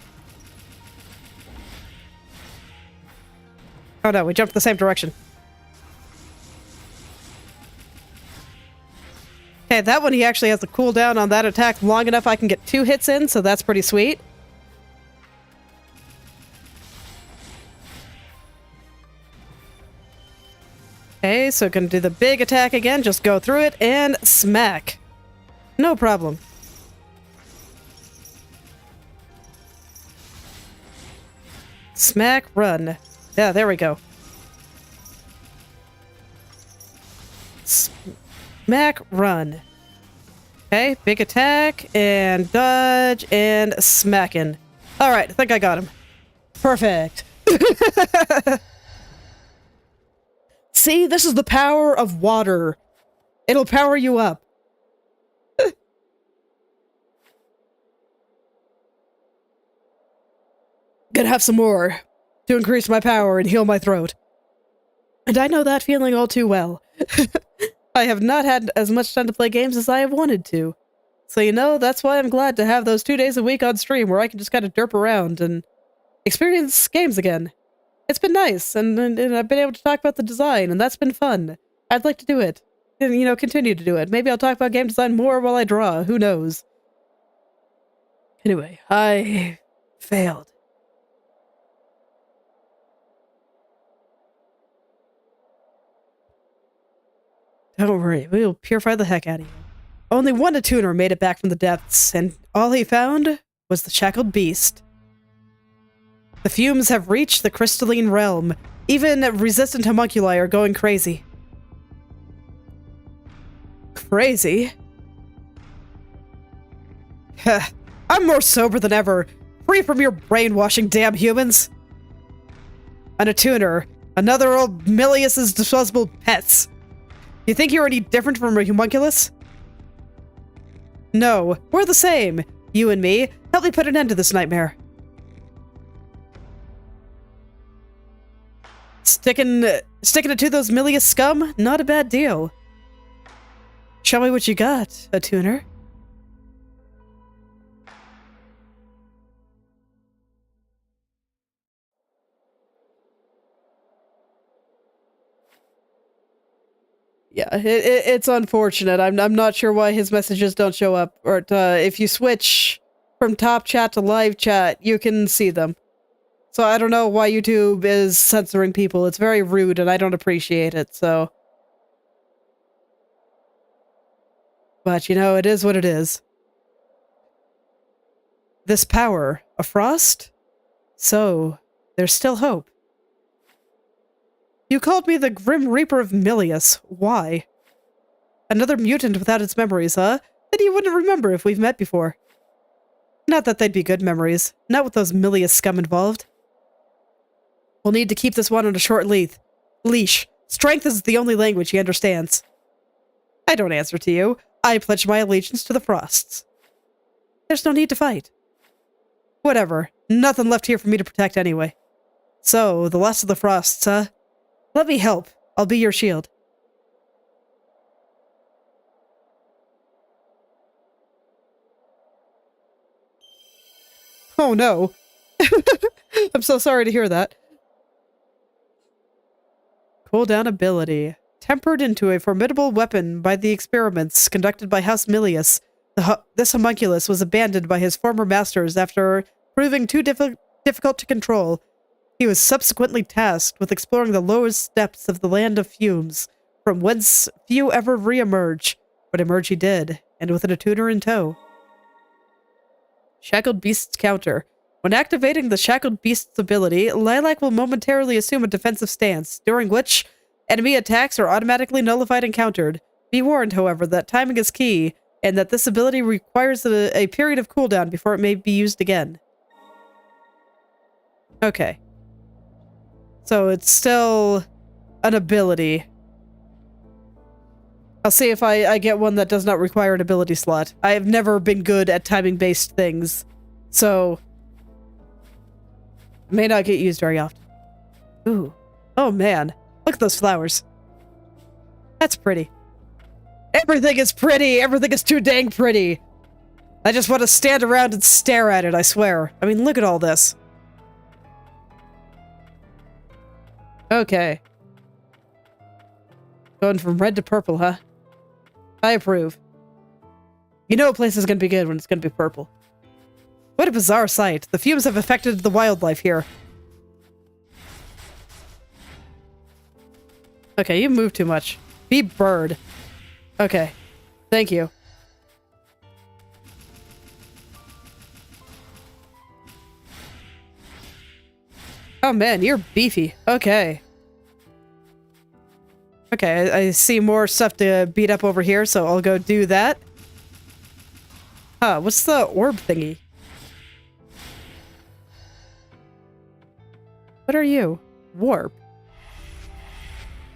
Oh no, we jumped the same direction. Okay, that one he actually has a cooldown on that attack long enough I can get 2 hits in, so that's pretty sweet. Okay, so gonna do the big attack again, just go through it, and smack. No problem. Smack, run. Yeah, there we go. Smack, run. Okay, big attack, and dodge, and smacking. Alright, I think I got him. Perfect. See, this is the power of water. It'll power you up. Gonna have some more to increase my power and heal my throat. And I know that feeling all too well. I have not had as much time to play games as I have wanted to. So, you know, that's why I'm glad to have those 2 days a week on stream where I can just kind of derp around and experience games again. It's been nice, and I've been able to talk about the design, and that's been fun. I'd like to do it. And, you know, continue to do it. Maybe I'll talk about game design more while I draw. Who knows? Anyway, I failed. Don't worry, we'll purify the heck out of you. Only one attuner made it back from the depths, and all he found was the shackled beast. The fumes have reached the crystalline realm. Even resistant homunculi are going crazy. Crazy? I'm more sober than ever. Free from your brainwashing, damn humans. An attuner. Another old Milius's disposable pets. You think you're any different from a homunculus? No, we're the same. You and me. Help me put an end to this nightmare. Sticking it to those Milius scum? Not a bad deal. Show me what you got, attuner. Yeah, it's unfortunate. I'm not sure why his messages don't show up. Or if you switch from top chat to live chat, you can see them. So I don't know why YouTube is censoring people. It's very rude and I don't appreciate it, so. But, you know, it is what it is. This power, a frost? So, there's still hope. You called me the Grim Reaper of Milius. Why? Another mutant without its memories, huh? Then you wouldn't remember if we've met before. Not that they'd be good memories. Not with those Milius scum involved. We'll need to keep this one on a short leash. Strength is the only language he understands. I don't answer to you. I pledge my allegiance to the Frosts. There's no need to fight. Whatever. Nothing left here for me to protect anyway. So, the last of the Frosts, huh? Let me help. I'll be your shield. Oh no. I'm so sorry to hear that. Cooldown ability. Tempered into a formidable weapon by the experiments conducted by House Milius, this homunculus was abandoned by his former masters after proving too difficult to control. He was subsequently tasked with exploring the lowest depths of the Land of Fumes, from whence few ever re-emerge, but emerge he did, and with an attuner in tow. Shackled Beast's counter. When activating the Shackled Beast's ability, Lilac will momentarily assume a defensive stance, during which Enemy attacks are automatically nullified and countered. Be warned, however, that timing is key, and that this ability requires a period of cooldown before it may be used again. Okay. So it's still an ability. I'll see if I get one that does not require an ability slot. I have never been good at timing-based things, so it may not get used very often. Ooh. Oh man. Look at those flowers. That's pretty. Everything is pretty! Everything is too dang pretty! I just want to stand around and stare at it, I swear. I mean, look at all this. Okay. Going from red to purple, huh? I approve. You know a place is gonna be good when it's gonna be purple. What a bizarre sight. The fumes have affected the wildlife here. Okay, you move too much. Be bird. Okay. Thank you. Oh man, you're beefy. Okay. Okay, I see more stuff to beat up over here, so I'll go do that. Huh, what's the orb thingy? What are you? Warp.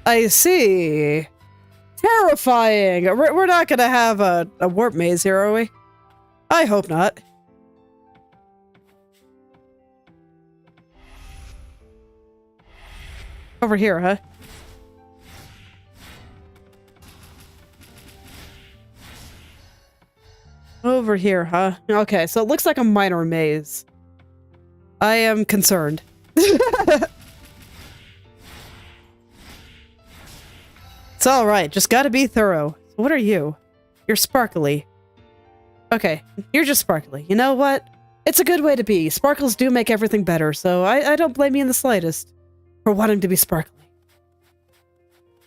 I see. Terrifying! We're not gonna have a warp maze here, are we? I hope not. Over here, huh? Over here, huh? Okay, so it looks like a minor maze. I am concerned. It's alright, just gotta be thorough. What are you? You're sparkly. Okay, you're just sparkly. You know what? It's a good way to be. Sparkles do make everything better, so I don't blame you in the slightest for wanting to be sparkly.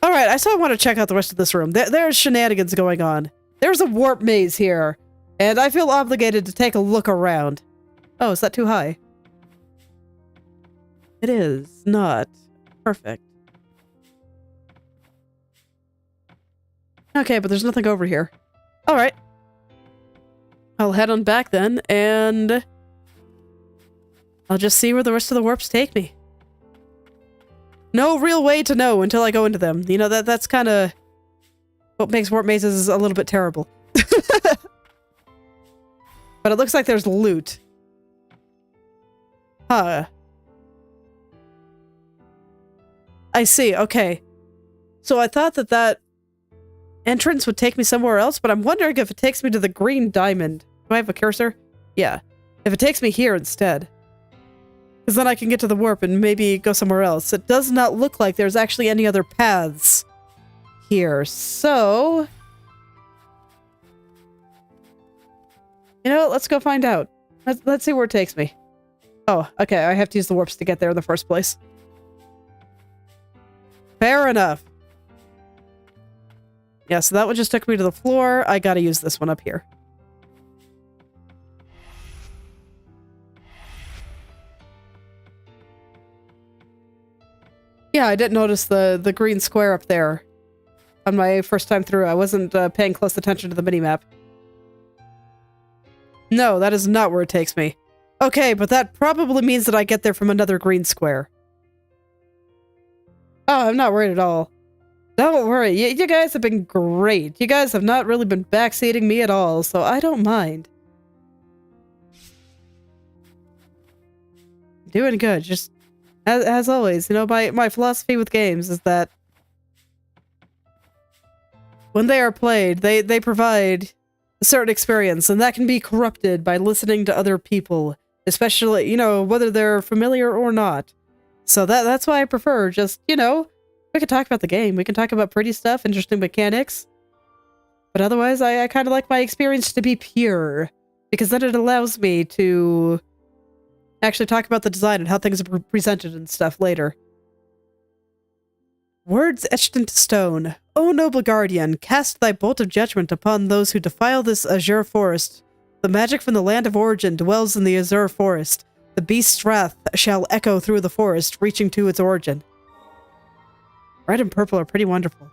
Alright, I still want to check out the rest of this room. There's shenanigans going on. There's a warp maze here. And I feel obligated to take a look around. Oh, is that too high? It is not. Perfect. Okay, but there's nothing over here. Alright. I'll head on back then, and I'll just see where the rest of the warps take me. No real way to know until I go into them. You know, that's kind of what makes warp mazes a little bit terrible. But it looks like there's loot. Huh. I see, okay. So I thought that entrance would take me somewhere else, but I'm wondering if it takes me to the green diamond. Do I have a cursor? Yeah. If it takes me here instead. Because then I can get to the warp and maybe go somewhere else. It does not look like there's actually any other paths here, so you know, let's go find out. Let's see where it takes me. Oh, okay, I have to use the warps to get there in the first place. Fair enough. Yeah, so that one just took me to the floor. I gotta use this one up here. Yeah, I didn't notice the green square up there on my first time through. I wasn't paying close attention to the minimap. No, that is not where it takes me. Okay, but that probably means that I get there from another green square. Oh, I'm not worried at all. Don't worry, you guys have been great. You guys have not really been backseating me at all, so I don't mind. Doing good, just as always. You know, my philosophy with games is that when they are played, they provide a certain experience, and that can be corrupted by listening to other people, especially, you know, whether they're familiar or not. So that's why I prefer just, you know, we can talk about the game, we can talk about pretty stuff, interesting mechanics, but otherwise I kind of like my experience to be pure, because then it allows me to actually talk about the design and how things are presented and stuff later. Words etched into stone. O noble guardian, cast thy bolt of judgment upon those who defile this azure forest. The magic from the land of origin dwells in the azure forest. The beast's wrath shall echo through the forest, reaching to its origin. Red and purple are pretty wonderful.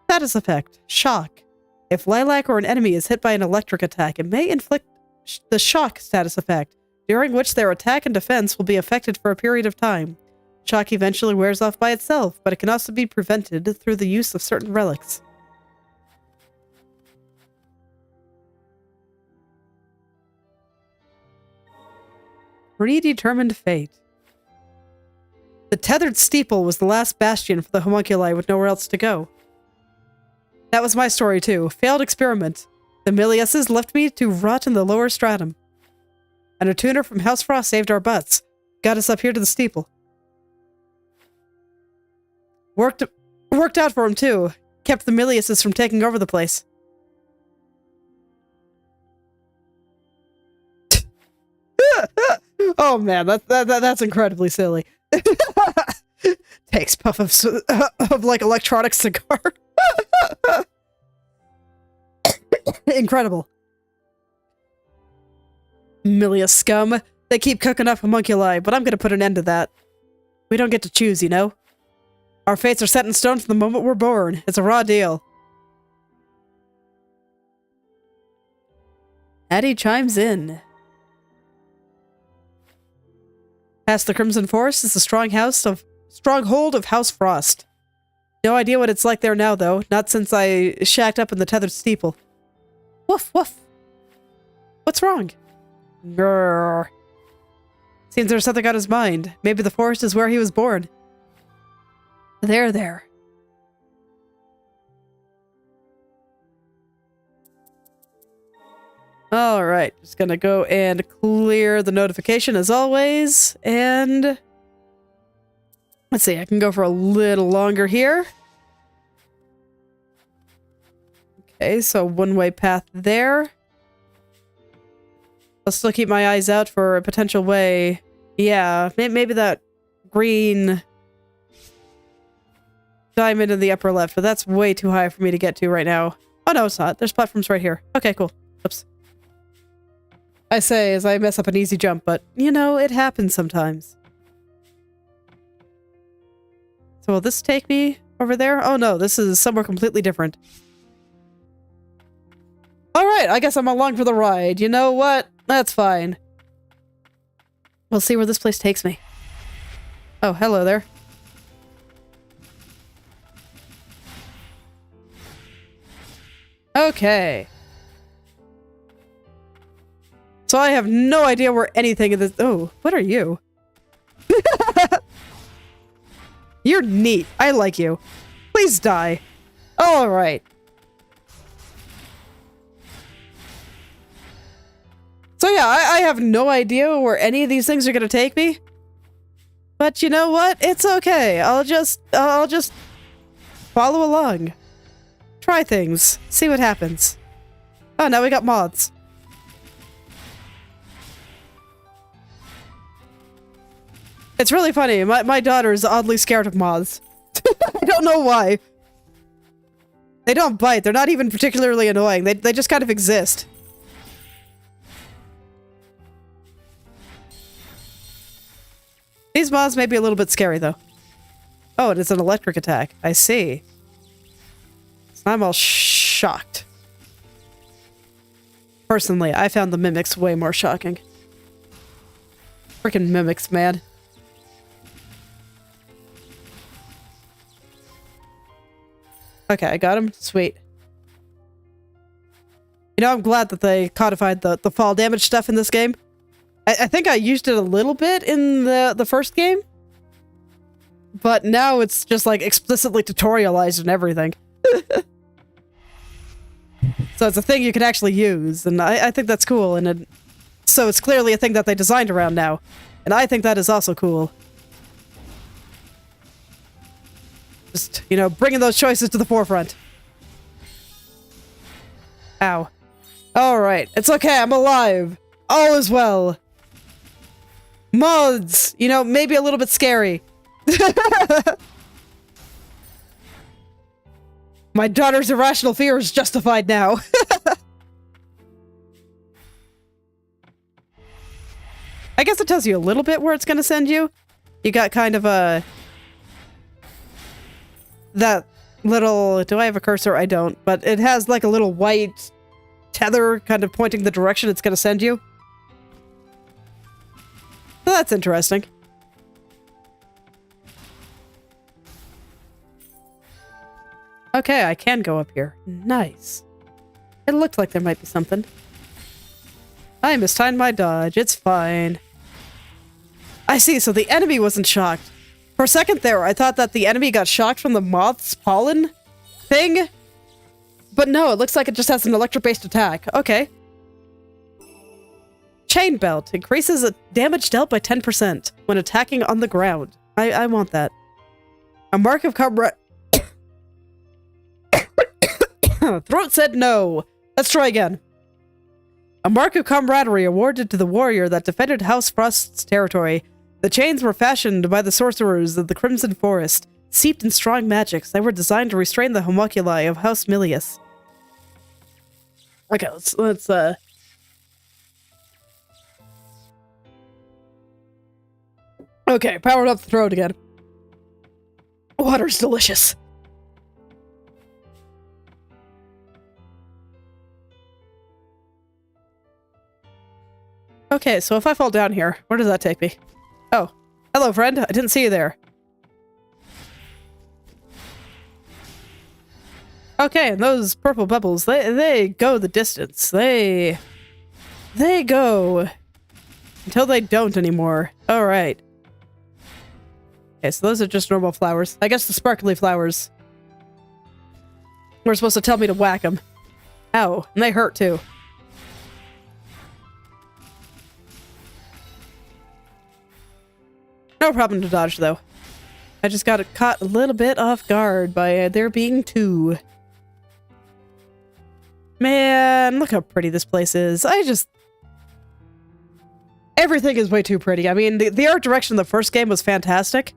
Status effect. Shock. If Lilac or an enemy is hit by an electric attack, it may inflict the shock status effect, during which their attack and defense will be affected for a period of time. Shock eventually wears off by itself, but it can also be prevented through the use of certain relics. Predetermined fate. The tethered steeple was the last bastion for the homunculi with nowhere else to go. That was my story too. Failed experiment. The Miliuses left me to rot in the lower stratum. And a tuner from House Frost saved our butts. Got us up here to the steeple. Worked out for him too. Kept the Miliuses from taking over the place. Oh man, that's incredibly silly. Takes puff of like electronic cigar. Incredible. Milia scum. They keep cooking up homunculi, but I'm gonna put an end to that. We don't get to choose, you know? Our fates are set in stone from the moment we're born. It's a raw deal. Addie chimes in. Past the Crimson Forest is the stronghold of House Frost. No idea what it's like there now, though. Not since I shacked up in the tethered steeple. Woof, woof. What's wrong? Grrr. Seems there's something on his mind. Maybe the forest is where he was born. There. Alright, just gonna go and clear the notification as always, and... let's see, I can go for a little longer here. Okay, so one-way path there. I'll still keep my eyes out for a potential way. Yeah, maybe that green diamond in the upper left, but that's way too high for me to get to right now. Oh no, it's not. There's platforms right here. Okay, cool. Oops. I say as I mess up an easy jump, but, you know, it happens sometimes. So will this take me over there? Oh no, this is somewhere completely different. Alright, I guess I'm along for the ride. You know what? That's fine. We'll see where this place takes me. Oh, hello there. Okay. So I have no idea where anything in this— oh, what are you? You're neat. I like you. Please die. Alright. So yeah, I have no idea where any of these things are gonna take me. But you know what? It's okay. I'll just follow along. Try things. See what happens. Oh, now we got moths. It's really funny. My daughter is oddly scared of moths. I don't know why. They don't bite. They're not even particularly annoying. They just kind of exist. These moths may be a little bit scary, though. Oh, it is an electric attack. I see. So I'm all shocked. Personally, I found the mimics way more shocking. Freaking mimics, man. Okay, I got him. Sweet. You know, I'm glad that they codified the fall damage stuff in this game. I think I used it a little bit in the first game. But now it's just like explicitly tutorialized and everything. So it's a thing you can actually use, and I think that's cool. And so it's clearly a thing that they designed around now. And I think that is also cool. Just, you know, bringing those choices to the forefront. Ow. Alright, it's okay, I'm alive. All is well. Mods! You know, maybe a little bit scary. My daughter's irrational fear is justified now. I guess it tells you a little bit where it's gonna send you. You got kind of a... that little... Do I have a cursor? I don't. But it has like a little white tether kind of pointing the direction it's going to send you. So that's interesting. Okay, I can go up here. Nice. It looked like there might be something. I mistimed my dodge. It's fine. I see, so the enemy wasn't shocked. For a second there, I thought that the enemy got shocked from the moth's pollen thing. But no, it looks like it just has an electric-based attack. Okay. Chain belt. Increases damage dealt by 10% when attacking on the ground. I want that. A mark of comrade... Throat said no. Let's try again. A mark of camaraderie awarded to the warrior that defended House Frost's territory. The chains were fashioned by the sorcerers of the Crimson Forest, steeped in strong magics. They were designed to restrain the homunculi of House Milius. Okay, let's Okay, powered up the throat again. Water's delicious. Okay, so if I fall down here, where does that take me? Oh, hello, friend. I didn't see you there. Okay, and those purple bubbles, they go the distance. They go until they don't anymore. All right. Okay, so those are just normal flowers. I guess the sparkly flowers were supposed to tell me to whack them. Ow, and they hurt too. No problem to dodge, though. I just got caught a little bit off guard by there being two. Man, look how pretty this place is. Everything is way too pretty. I mean, the art direction in the first game was fantastic,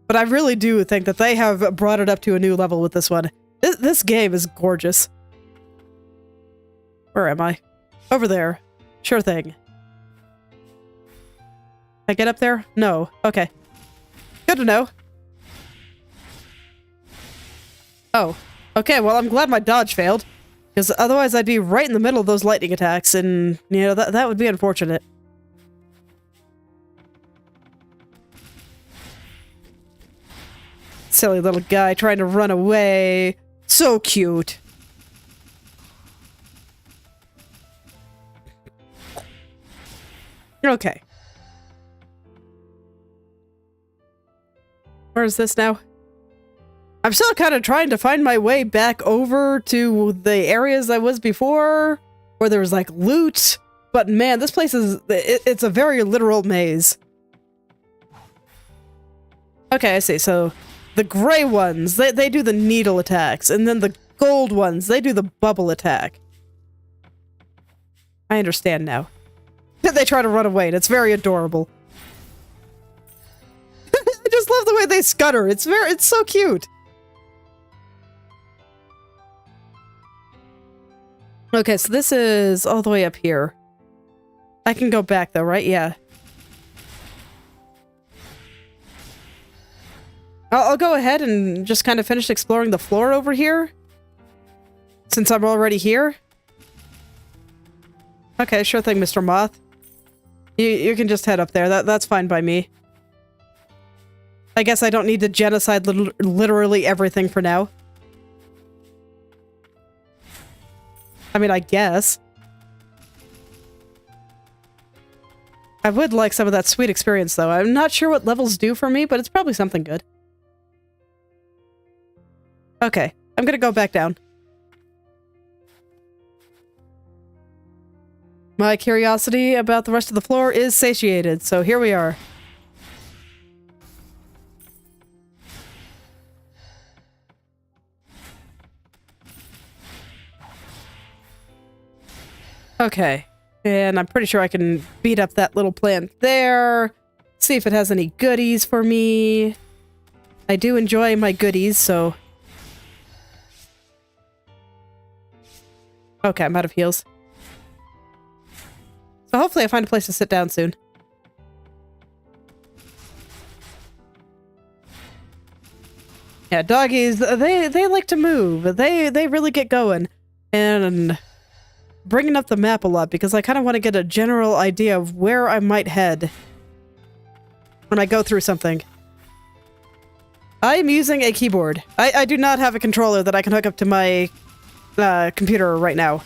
but I really do think that they have brought it up to a new level with this one. This game is gorgeous. Where am I? Over there. Sure thing. I get up there? No. Okay. Good to know. Oh. Okay, well, I'm glad my dodge failed. Because otherwise I'd be right in the middle of those lightning attacks, and, you know, that would be unfortunate. Silly little guy trying to run away. So cute. Okay. Where is this now? I'm still kind of trying to find my way back over to the areas I was before, where there was like loot. But man, this place it's a very literal maze. Okay, I see. So the gray ones, they do the needle attacks, and then the gold ones, they do the bubble attack. I understand now. They try to run away, and it's very adorable. I just love the way they scutter. It's so cute. Okay, so this is all the way up here. I can go back though, right? Yeah. I'll go ahead and just kind of finish exploring the floor over here, since I'm already here. Okay, sure thing, Mr. Moth. You can just head up there. That's fine by me. I guess I don't need to genocide literally everything for now. I mean, I guess. I would like some of that sweet experience, though. I'm not sure what levels do for me, but it's probably something good. Okay, I'm gonna go back down. My curiosity about the rest of the floor is satiated, so here we are. Okay, and I'm pretty sure I can beat up that little plant there. See if it has any goodies for me. I do enjoy my goodies, so... Okay, I'm out of heals. So hopefully I find a place to sit down soon. Yeah, doggies, they like to move. They really get going. And bringing up the map a lot because I kind of want to get a general idea of where I might head when I go through something. I'm using a keyboard. I do not have a controller that I can hook up to my computer right now.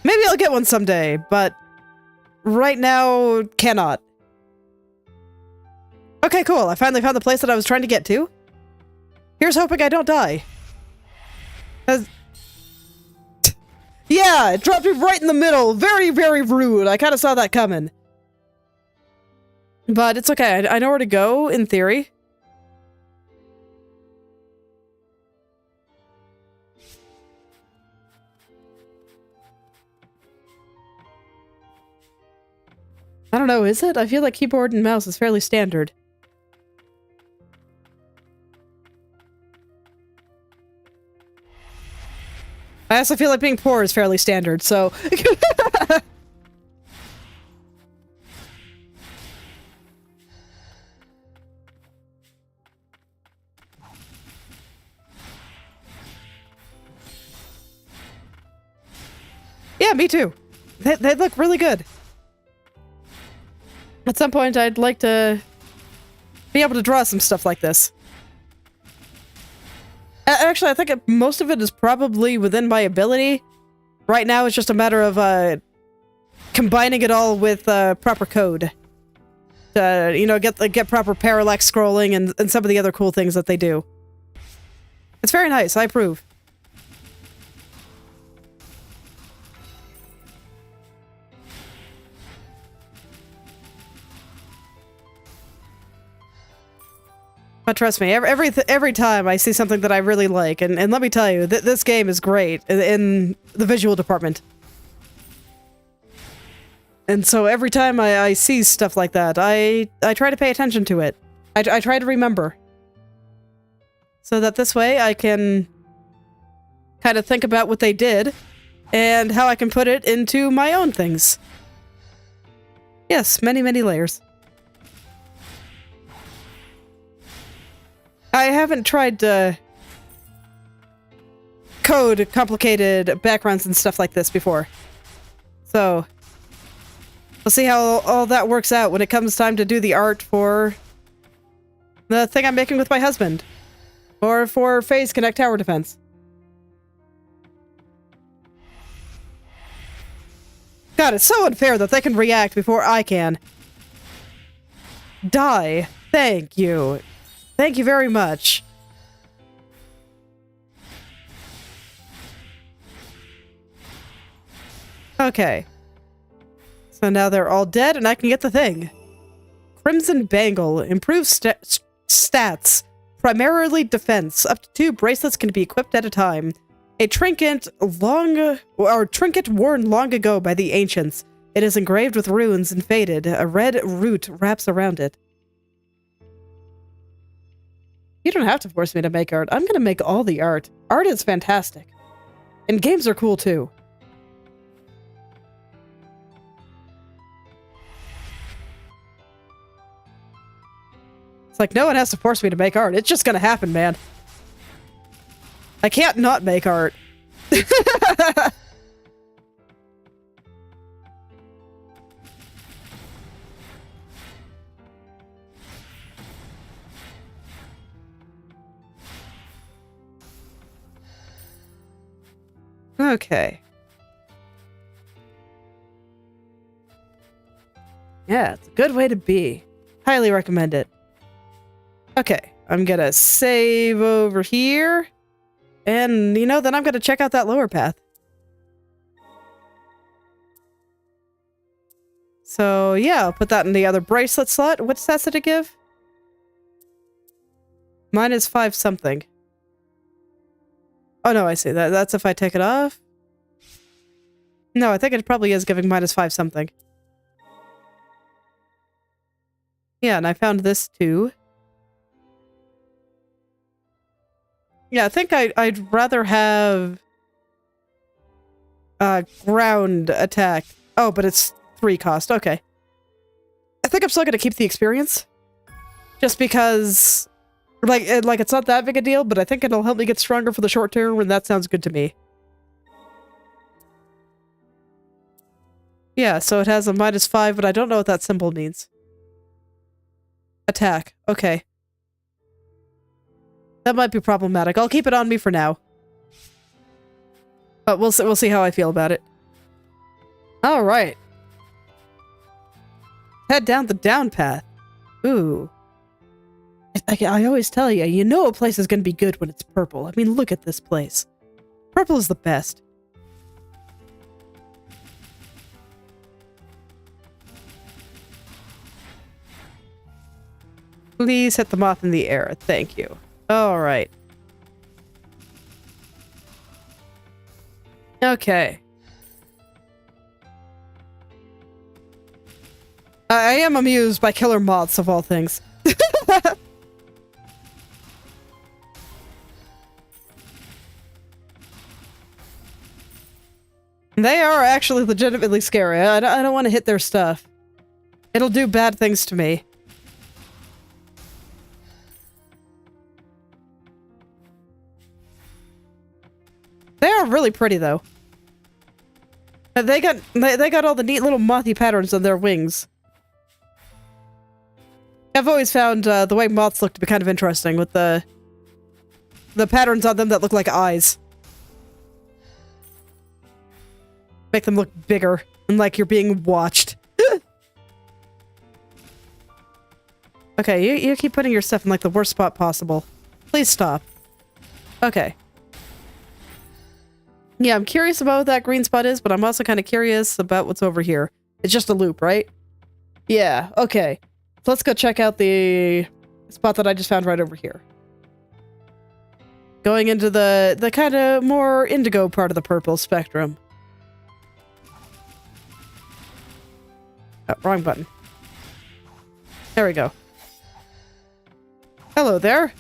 Maybe I'll get one someday, but right now, cannot. Okay, cool. I finally found the place that I was trying to get to. Here's hoping I don't die. Yeah, it dropped me right in the middle. Very, very rude. I kind of saw that coming. But it's okay. I know where to go, in theory. I don't know, is it? I feel like keyboard and mouse is fairly standard. I also feel like being poor is fairly standard, so... Yeah, me too. They look really good. At some point, I'd like to be able to draw some stuff like this. Actually, I think most of it is probably within my ability. Right now, it's just a matter of combining it all with proper code. You know, get proper parallax scrolling and some of the other cool things that they do. It's very nice. I approve. But trust me, every time I see something that I really like, and let me tell you, this game is great in the visual department. And so every time I see stuff like that, I try to pay attention to it. I try to remember. So that this way I can kind of think about what they did, and how I can put it into my own things. Yes, many, many layers. I haven't tried to code complicated backgrounds and stuff like this before. So, we'll see how all that works out when it comes time to do the art for the thing I'm making with my husband. Or for Phase Connect Tower Defense. God, it's so unfair that they can react before I can. Die. Thank you. Thank you very much. Okay. So now they're all dead and I can get the thing. Crimson Bangle. Improves stats. Primarily defense. Up to 2 bracelets can be equipped at a time. A trinket trinket worn long ago by the ancients. It is engraved with runes and faded. A red root wraps around it. You don't have to force me to make art. I'm gonna make all the art. Art is fantastic. And games are cool too. It's like no one has to force me to make art. It's just gonna happen, man. I can't not make art. Okay. Yeah, it's a good way to be. Highly recommend it. Okay, I'm gonna save over here. And, you know, then I'm gonna check out that lower path. So, yeah, I'll put that in the other bracelet slot. What stats did it give? Mine is 5 something. Oh, no, I see. That's if I take it off. No, I think it probably is giving minus 5 something. Yeah, and I found this too. Yeah, I think I'd rather have ground attack. Oh, but it's 3 cost. Okay. I think I'm still gonna keep the experience. Just because Like it's not that big a deal, but I think it'll help me get stronger for the short term, and that sounds good to me. Yeah, so it has a -5, but I don't know what that symbol means. Attack. Okay. That might be problematic. I'll keep it on me for now. But we'll see how I feel about it. Alright. Head down the down path. Ooh. I always tell you, you know a place is going to be good when it's purple. I mean, look at this place. Purple is the best. Please hit the moth in the air. Thank you. Alright. Okay. I am amused by killer moths of all things. They are actually legitimately scary. I don't want to hit their stuff. It'll do bad things to me. They are really pretty, though. They got all the neat little mothy patterns on their wings. I've always found the way moths look to be kind of interesting, with the patterns on them that look like eyes. Make them look bigger, and like you're being watched. Okay, you keep putting your stuff in like the worst spot possible. Please stop. Okay. Yeah, I'm curious about what that green spot is, but I'm also kind of curious about what's over here. It's just a loop, right? Yeah, okay. So let's go check out the spot that I just found right over here. Going into the kind of more indigo part of the purple spectrum. Oh, wrong button. There we go. Hello there.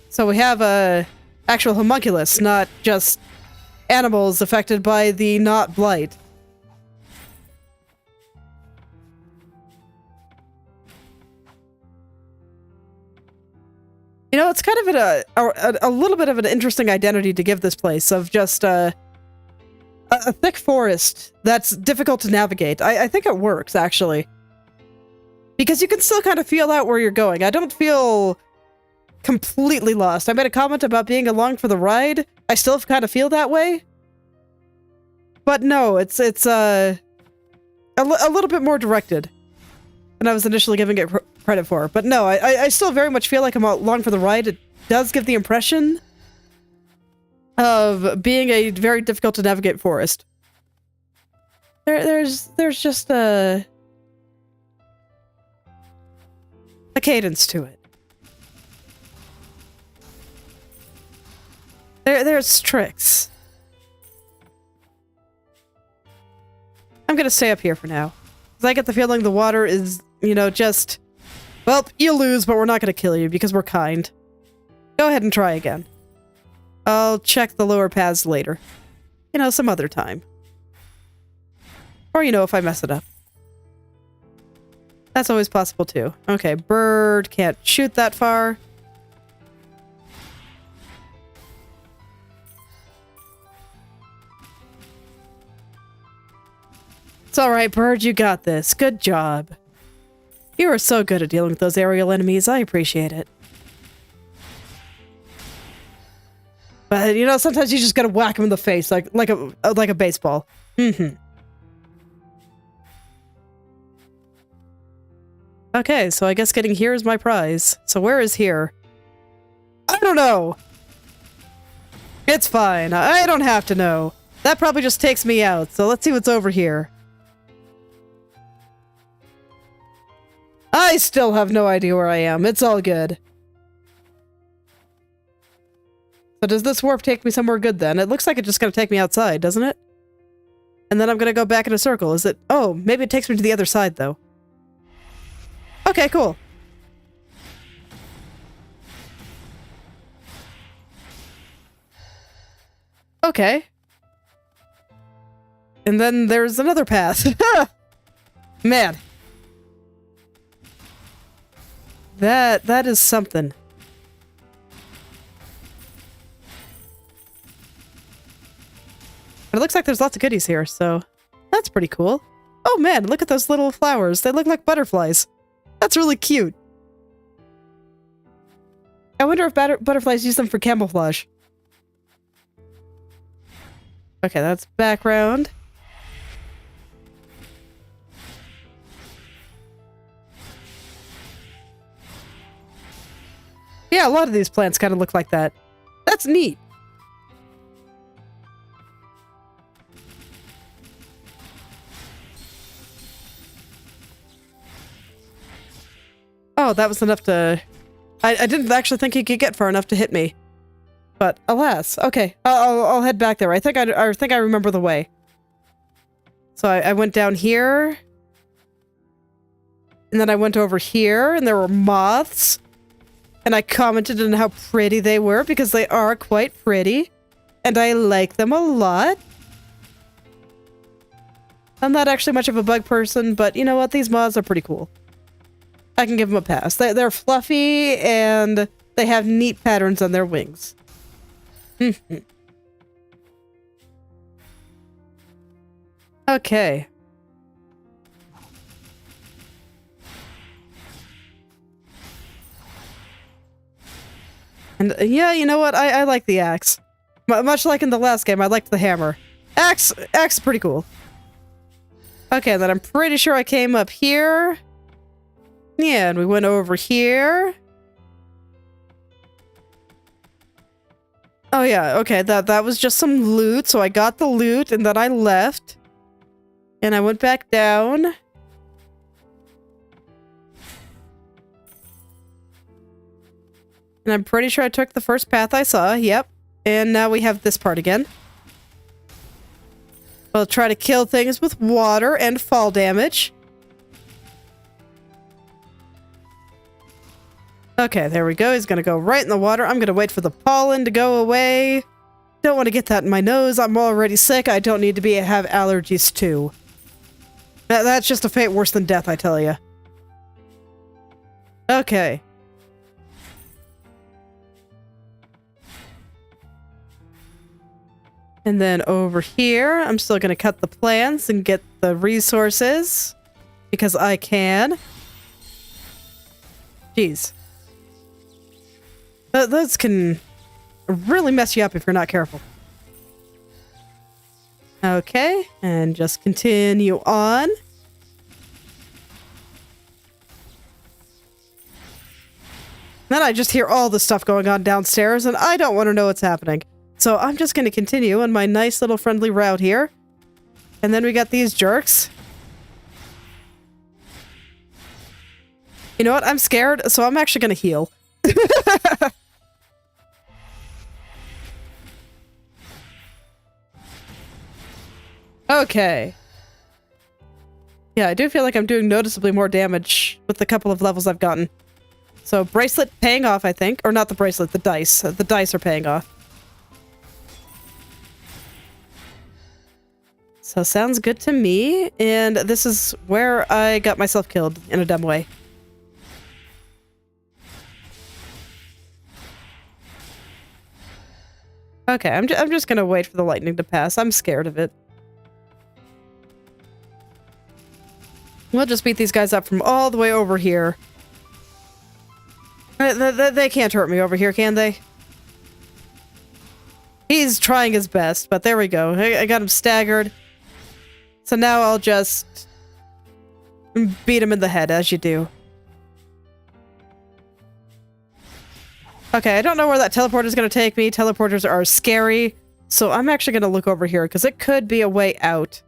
So we have a actual homunculus, not just animals affected by the not blight. You know, it's kind of a little bit of an interesting identity to give this place, of just a thick forest that's difficult to navigate. I think it works, actually. Because you can still kind of feel out where you're going. I don't feel completely lost. I made a comment about being along for the ride. I still kind of feel that way. But no, it's a little bit more directed than I was initially giving it credit for. But no, I still very much feel like I'm along for the ride. It does give the impression of being a very difficult to navigate forest. There's just a cadence to it. There's tricks. I'm gonna stay up here for now, because I get the feeling the water is, you know, just, well, you lose, but we're not gonna kill you because we're kind. Go ahead and try again. I'll check the lower paths later. You know, some other time. Or, you know, if I mess it up. That's always possible, too. Okay, bird can't shoot that far. It's alright, bird, you got this. Good job. You are so good at dealing with those aerial enemies. I appreciate it. But, you know, sometimes you just gotta whack him in the face like a baseball. Okay, so I guess getting here is my prize. So where is here? I don't know! It's fine. I don't have to know. That probably just takes me out, so let's see what's over here. I still have no idea where I am. It's all good. So does this warp take me somewhere good then? It looks like it's just gonna take me outside, doesn't it? And then I'm gonna go back in a circle. Is it? Oh, maybe it takes me to the other side though. Okay, cool. Okay. And then there's another path. Man. That is something. But it looks like there's lots of goodies here, so that's pretty cool. Oh man, look at those little flowers. They look like butterflies. That's really cute. I wonder if butterflies use them for camouflage. Okay, that's background. Yeah, a lot of these plants kind of look like that. That's neat. Oh, that was enough to... I didn't actually think he could get far enough to hit me. But alas. Okay, I'll head back there. I think I remember the way. So I went down here. And then I went over here, and there were moths. And I commented on how pretty they were, because they are quite pretty. And I like them a lot. I'm not actually much of a bug person, but you know what? These moths are pretty cool. I can give them a pass. They're fluffy, and they have neat patterns on their wings. Okay. And yeah, you know what? I like the axe. Much like in the last game, I liked the hammer. Axe is pretty cool. Okay, then I'm pretty sure I came up here. Yeah, and we went over here. Oh yeah, okay, that was just some loot, so I got the loot, and then I left. And I went back down. And I'm pretty sure I took the first path I saw, yep. And now we have this part again. We'll try to kill things with water and fall damage. Okay, there we go. He's gonna go right in the water. I'm gonna wait for the pollen to go away. Don't want to get that in my nose. I'm already sick. I don't need to have allergies too. That's just a fate worse than death, I tell you. Okay. And then over here, I'm still gonna cut the plants and get the resources. Because I can. Jeez. Those can really mess you up if you're not careful. Okay, and just continue on. Then I just hear all the stuff going on downstairs, and I don't want to know what's happening. So I'm just going to continue on my nice little friendly route here. And then we got these jerks. You know what? I'm scared, so I'm actually going to heal. Okay. Yeah, I do feel like I'm doing noticeably more damage with the couple of levels I've gotten. So, bracelet paying off, I think. Or not the bracelet, the dice. The dice are paying off. So, sounds good to me. And this is where I got myself killed in a dumb way. Okay, I'm just gonna wait for the lightning to pass. I'm scared of it. We'll just beat these guys up from all the way over here. They can't hurt me over here, can they? He's trying his best, but there we go. I got him staggered. So now I'll just beat him in the head, as you do. Okay, I don't know where that teleporter is going to take me. Teleporters are scary. So I'm actually going to look over here, because it could be a way out.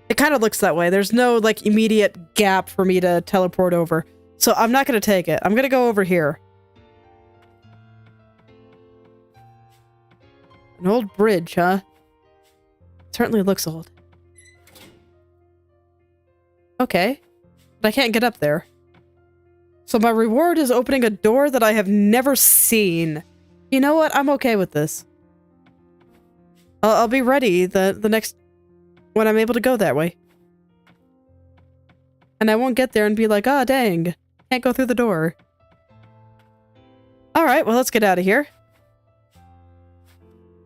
It kind of looks that way. There's no, like, immediate gap for me to teleport over. So I'm not going to take it. I'm going to go over here. An old bridge, huh? Certainly looks old. Okay. But I can't get up there. So my reward is opening a door that I have never seen. You know what? I'm okay with this. I'll be ready the next... when I'm able to go that way. And I won't get there and be like, ah, dang. Can't go through the door. Alright, well, let's get out of here.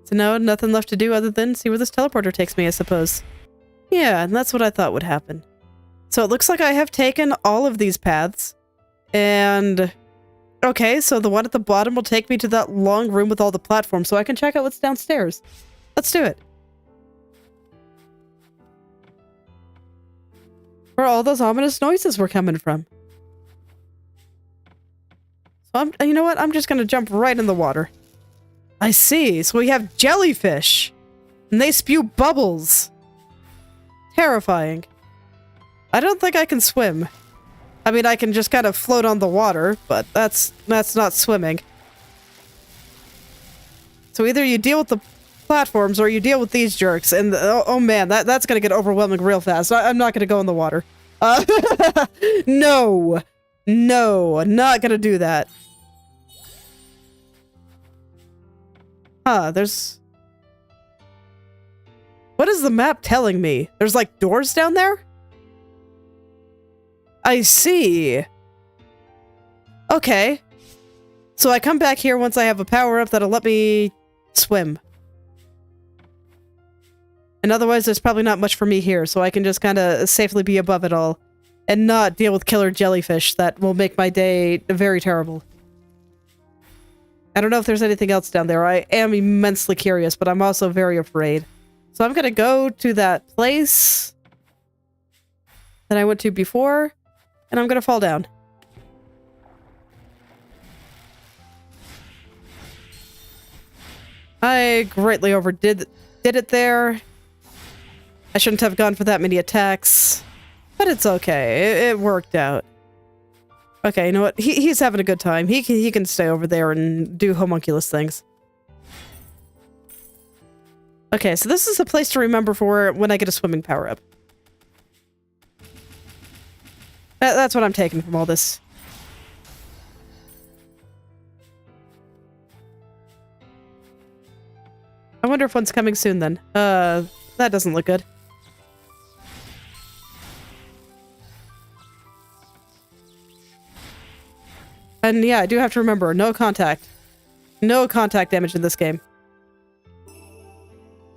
So now nothing left to do other than see where this teleporter takes me, I suppose. Yeah, and that's what I thought would happen. So it looks like I have taken all of these paths. And... okay, so the one at the bottom will take me to that long room with all the platforms, so I can check out what's downstairs. Let's do it. Where all those ominous noises were coming from. So you know what? I'm just gonna jump right in the water. I see. So we have jellyfish. And they spew bubbles. Terrifying. I don't think I can swim. I mean, I can just kind of float on the water, but that's not swimming. So either you deal with the platforms or you deal with these jerks, and oh man, that's gonna get overwhelming real fast. I'm not gonna go in the water. No! No, not gonna do that. Huh, there's... what is the map telling me? There's like doors down there? I see. Okay. So I come back here once I have a power-up that'll let me swim. And otherwise there's probably not much for me here, so I can just kind of safely be above it all. And not deal with killer jellyfish that will make my day very terrible. I don't know if there's anything else down there. I am immensely curious, but I'm also very afraid. So I'm gonna go to that place that I went to before, and I'm gonna fall down. I greatly overdid it there. I shouldn't have gone for that many attacks, but it's okay. It worked out. Okay, you know what? He's having a good time. He can stay over there and do homunculus things. Okay, so this is a place to remember for when I get a swimming power-up. That's what I'm taking from all this. I wonder if one's coming soon then. That doesn't look good. And yeah, I do have to remember, no contact. No contact damage in this game.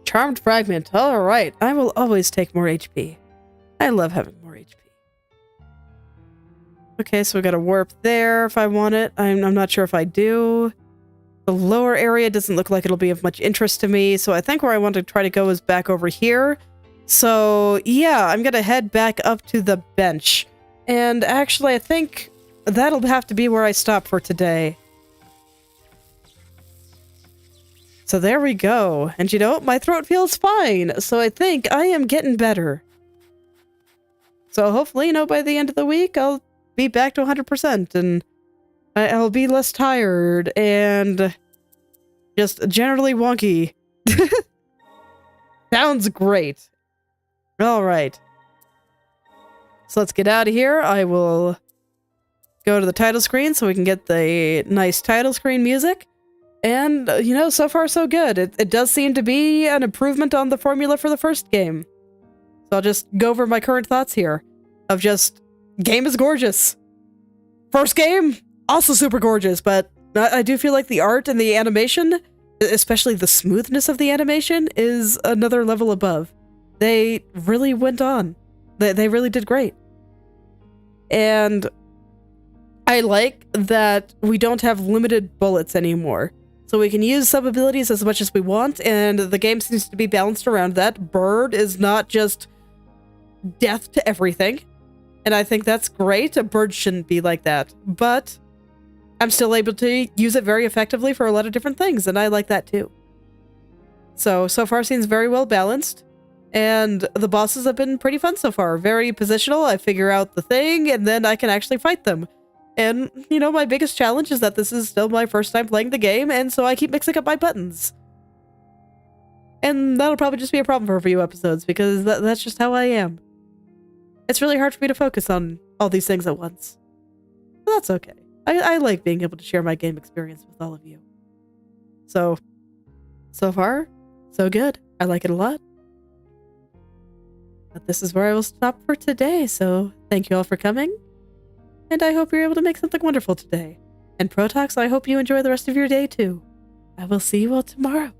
Charmed fragment. Alright, I will always take more HP. I love having more HP. Okay, so we got a warp there if I want it. I'm not sure if I do. The lower area doesn't look like it'll be of much interest to me, so I think where I want to try to go is back over here. So yeah, I'm gonna head back up to the bench. And actually, I think that'll have to be where I stop for today. So there we go. And you know, my throat feels fine, so I think I am getting better. So hopefully, you know, by the end of the week, I'll be back to 100%, and I'll be less tired, and just generally wonky. Sounds great. Alright. So let's get out of here. I will go to the title screen so we can get the nice title screen music. And, you know, so far so good. It does seem to be an improvement on the formula for the first game. So I'll just go over my current thoughts here. Of just, game is gorgeous. First game, also super gorgeous, but I do feel like the art and the animation, especially the smoothness of the animation, is another level above. They really went on. They really did great. And I like that we don't have limited bullets anymore. So we can use sub abilities as much as we want, and the game seems to be balanced around that. Bird is not just death to everything. And I think that's great. A bird shouldn't be like that. But I'm still able to use it very effectively for a lot of different things, and I like that too. So far seems very well balanced. And the bosses have been pretty fun so far. Very positional. I figure out the thing, and then I can actually fight them. And, you know, my biggest challenge is that this is still my first time playing the game, and so I keep mixing up my buttons. And that'll probably just be a problem for a few episodes, because that's just how I am. It's really hard for me to focus on all these things at once. But that's okay. I like being able to share my game experience with all of you. So far, so good. I like it a lot. But this is where I will stop for today, so thank you all for coming. And I hope you're able to make something wonderful today. And Protox, I hope you enjoy the rest of your day too. I will see you all tomorrow.